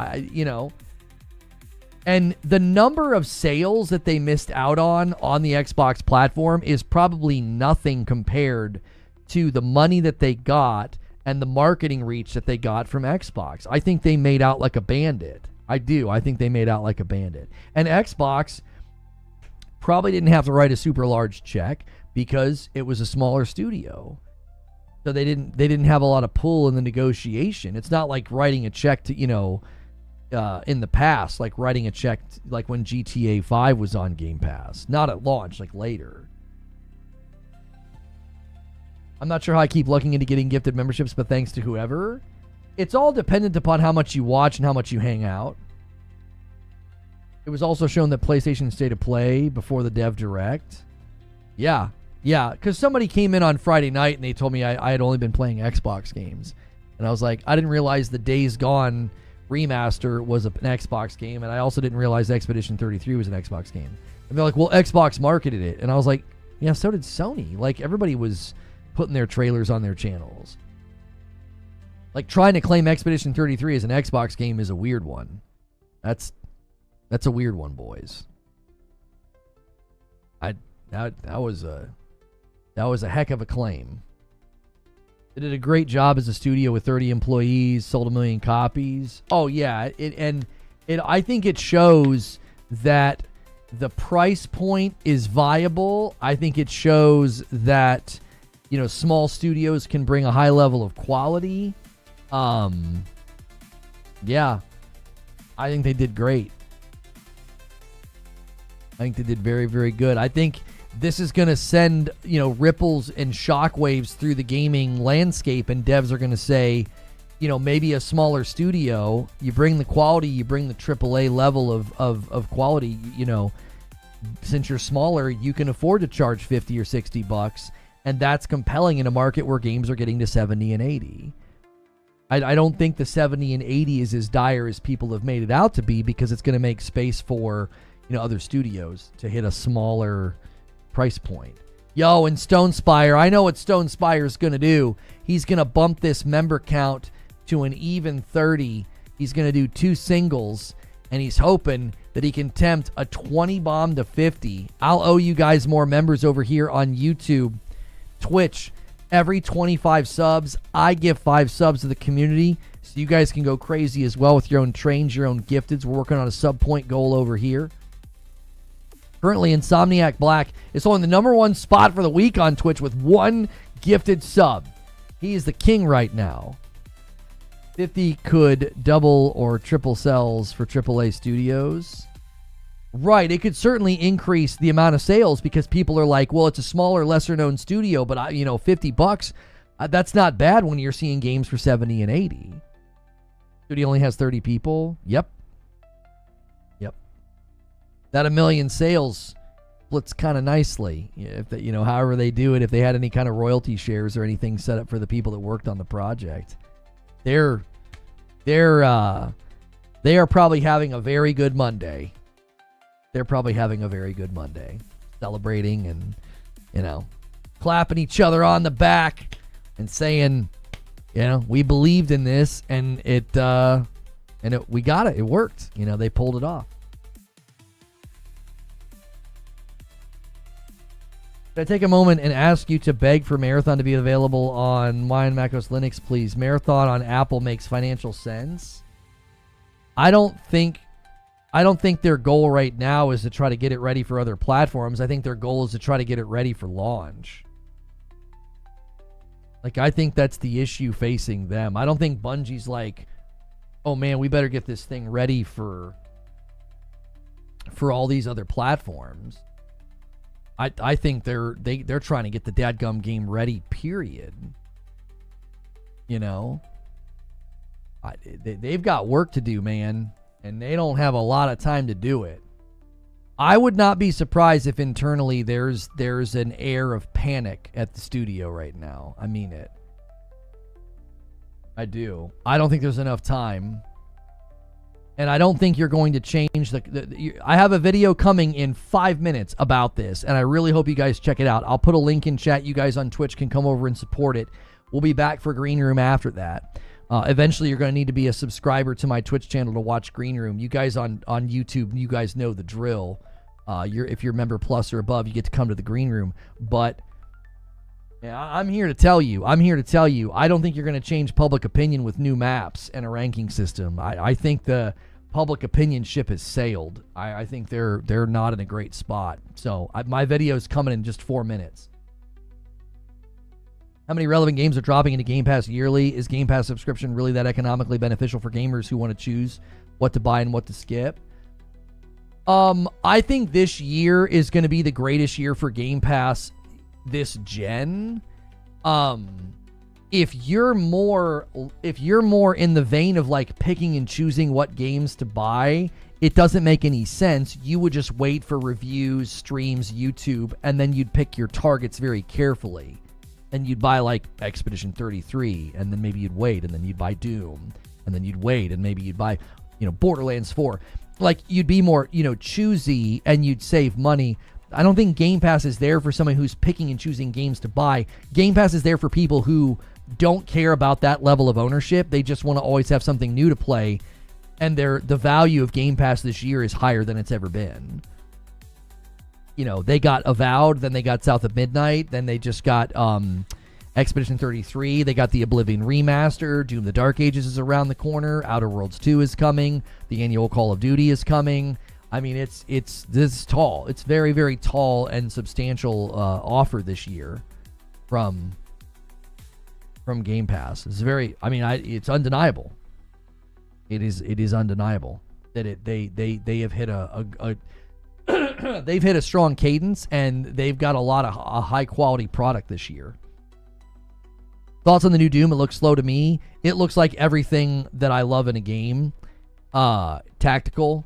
And the number of sales that they missed out on the Xbox platform is probably nothing compared to the money that they got and the marketing reach that they got from Xbox. I think they made out like a bandit. I do. I think they made out like a bandit. And Xbox probably didn't have to write a super large check because it was a smaller studio. So they didn't have a lot of pull in the negotiation. It's not like writing a check to, in the past, like writing a check like when GTA 5 was on Game Pass. Not at launch, like later. I'm not sure how I keep looking into getting gifted memberships, but thanks to whoever. It's all dependent upon how much you watch and how much you hang out. It was also shown that PlayStation State of Play before the Dev Direct. Yeah, because somebody came in on Friday night and they told me I had only been playing Xbox games. And I was like, I didn't realize the Days Gone remaster was an Xbox game, and I also didn't realize Expedition 33 was an Xbox game. And they're like, well, Xbox marketed it. And I was like, yeah, so did Sony. Like, everybody was putting their trailers on their channels. Like, trying to claim Expedition 33 as an Xbox game is a weird one. That's a weird one, boys. That was a heck of a claim. They did a great job as a studio with 30 employees, sold 1 million copies. Oh yeah, I think it shows that the price point is viable. I think it shows that small studios can bring a high level of quality. Yeah, I think they did great. I think they did very, very good. I think this is going to send, ripples and shockwaves through the gaming landscape, and devs are going to say, maybe a smaller studio, you bring the quality, you bring the AAA level of quality, since you're smaller, you can afford to charge $50 or $60, and that's compelling in a market where games are getting to 70 and 80. I don't think the 70 and 80 is as dire as people have made it out to be, because it's going to make space for, other studios to hit a smaller price point. Yo, and Stone Spire, I know what Stone Spire's going to do. He's going to bump this member count to an even 30. He's going to do 2 singles, and he's hoping that he can tempt a 20 bomb to 50. I'll owe you guys more members over here on YouTube, Twitch. Every 25 subs, I give 5 subs to the community, so you guys can go crazy as well with your own trains, your own gifteds. We're working on a sub-point goal over here. Currently, Insomniac Black is holding the #1 spot for the week on Twitch with 1 gifted sub. He is the king right now. 50 could double or triple sales for AAA studios. Right, it could certainly increase the amount of sales, because people are like, well, it's a smaller, lesser-known studio, but $50, that's not bad when you're seeing games for 70 and 80. Studio only has 30 people. Yep. That 1 million sales splits kind of nicely. If they, however they do it, if they had any kind of royalty shares or anything set up for the people that worked on the project, they are probably having a very good Monday. They're probably having a very good Monday, celebrating and clapping each other on the back and saying, we believed in this, and we got it. It worked. They pulled it off. Can I take a moment and ask you to beg for Marathon to be available on Wine, MacOS, Linux, please? Marathon on Apple makes financial sense. I don't think their goal right now is to try to get it ready for other platforms. I think their goal is to try to get it ready for launch. Like, I think that's the issue facing them. I don't think Bungie's like, oh man, we better get this thing ready for all these other platforms. I think they're trying to get the dadgum game ready, period. They've got work to do, man, and they don't have a lot of time to do it. I would not be surprised if internally there's an air of panic at the studio right now. I mean it. I do. I don't think there's enough time. And I don't think you're going to change I have a video coming in 5 minutes about this, and I really hope you guys check it out. I'll put a link in chat. You guys on Twitch can come over and support it. We'll be back for Green Room after that. Eventually, you're going to need to be a subscriber to my Twitch channel to watch Green Room. You guys on YouTube, you guys know the drill. If you're member plus or above, you get to come to the Green Room. But yeah, I'm here to tell you. I don't think you're going to change public opinion with new maps and a ranking system. I think the public opinion ship has sailed. I think they're not in a great spot. So my video is coming in just 4 minutes. How many relevant games are dropping into Game Pass yearly? Is Game Pass subscription really that economically beneficial for gamers who want to choose what to buy and what to skip? I think this year is going to be the greatest year for Game Pass this gen. If you're more in the vein of like picking and choosing what games to buy, it doesn't make any sense. You would just wait for reviews, streams, YouTube, and then you'd pick your targets very carefully. And you'd buy like Expedition 33, and then maybe you'd wait, and then you'd buy Doom, and then you'd wait, and maybe you'd buy, Borderlands 4. Like, you'd be more, choosy, and you'd save money. I don't think Game Pass is there for someone who's picking and choosing games to buy. Game Pass is there for people who don't care about that level of ownership. They just want to always have something new to play, and the value of Game Pass this year is higher than it's ever been. They got Avowed, then they got South of Midnight, then they just got Expedition 33, they got the Oblivion Remaster, Doom the Dark Ages is around the corner, Outer Worlds 2 is coming, the annual Call of Duty is coming. I mean, this is tall. It's very, very tall and substantial offer this year from Game Pass. It's it's undeniable. It is undeniable that they have hit they've hit a strong cadence, and they've got a high quality product this year. Thoughts on the new Doom? It looks slow to me. It looks like everything that I love in a game. Tactical,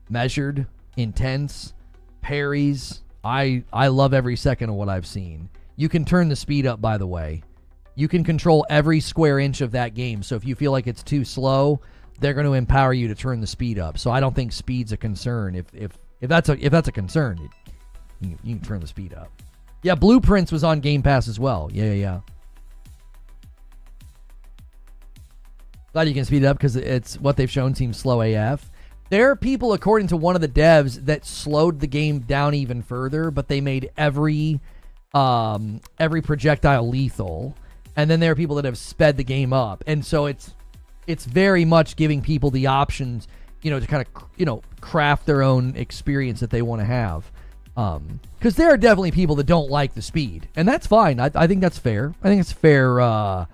measured, intense, parries. I love every second of what I've seen. You can turn the speed up, by the way. You can control every square inch of that game. So if you feel like it's too slow, they're going to empower you to turn the speed up. So I don't think speed's a concern. If that's a concern, you can turn the speed up. Yeah, Blueprints was on Game Pass as well. Yeah. Glad you can speed it up because it's what they've shown seems slow AF. There are people, according to one of the devs, that slowed the game down even further, but they made every projectile lethal. And then there are people that have sped the game up. And so it's very much giving people the options, to kind of, craft their own experience that they want to have. Because there are definitely people that don't like the speed. And that's fine. I think that's fair. I think it's a fair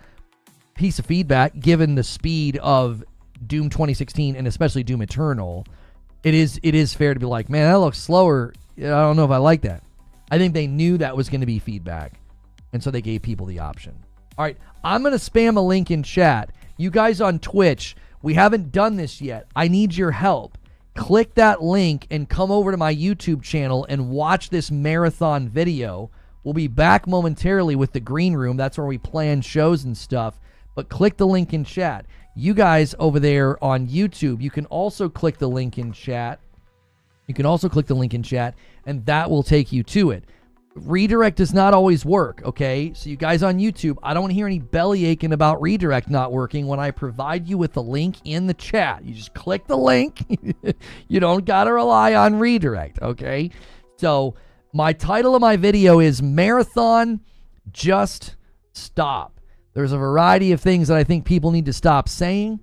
piece of feedback, given the speed of Doom 2016 and especially Doom Eternal. It is fair to be like, man, that looks slower. I don't know if I like that. I think they knew that was going to be feedback, and so they gave people the option. All right, I'm going to spam a link in chat. You guys on Twitch, we haven't done this yet. I need your help. Click that link and come over to my YouTube channel and watch this marathon video. We'll be back momentarily with the Green Room. That's where we plan shows and stuff. But click the link in chat. You guys over there on YouTube, you can also click the link in chat. And that will take you to it. Redirect does not always work, okay? So you guys on YouTube, I don't want to hear any belly aching about redirect not working when I provide you with the link in the chat. You just click the link. You don't got to rely on redirect, okay? So my title of my video is Marathon Just Stop. There's a variety of things that I think people need to stop saying.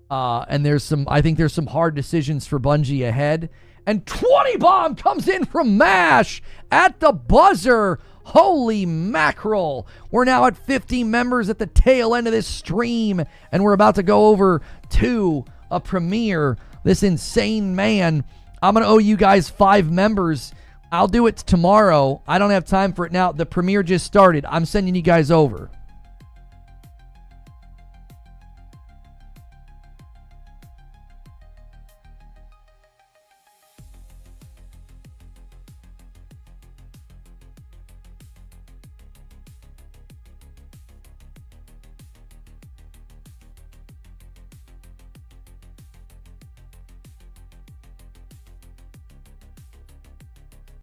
And I think there's some hard decisions for Bungie ahead. And 20 bomb comes in from MASH at the buzzer. Holy mackerel. We're now at 50 members at the tail end of this stream. And we're about to go over to a premiere. This insane man. I'm going to owe you guys 5 members. I'll do it tomorrow. I don't have time for it now. The premiere just started. I'm sending you guys over.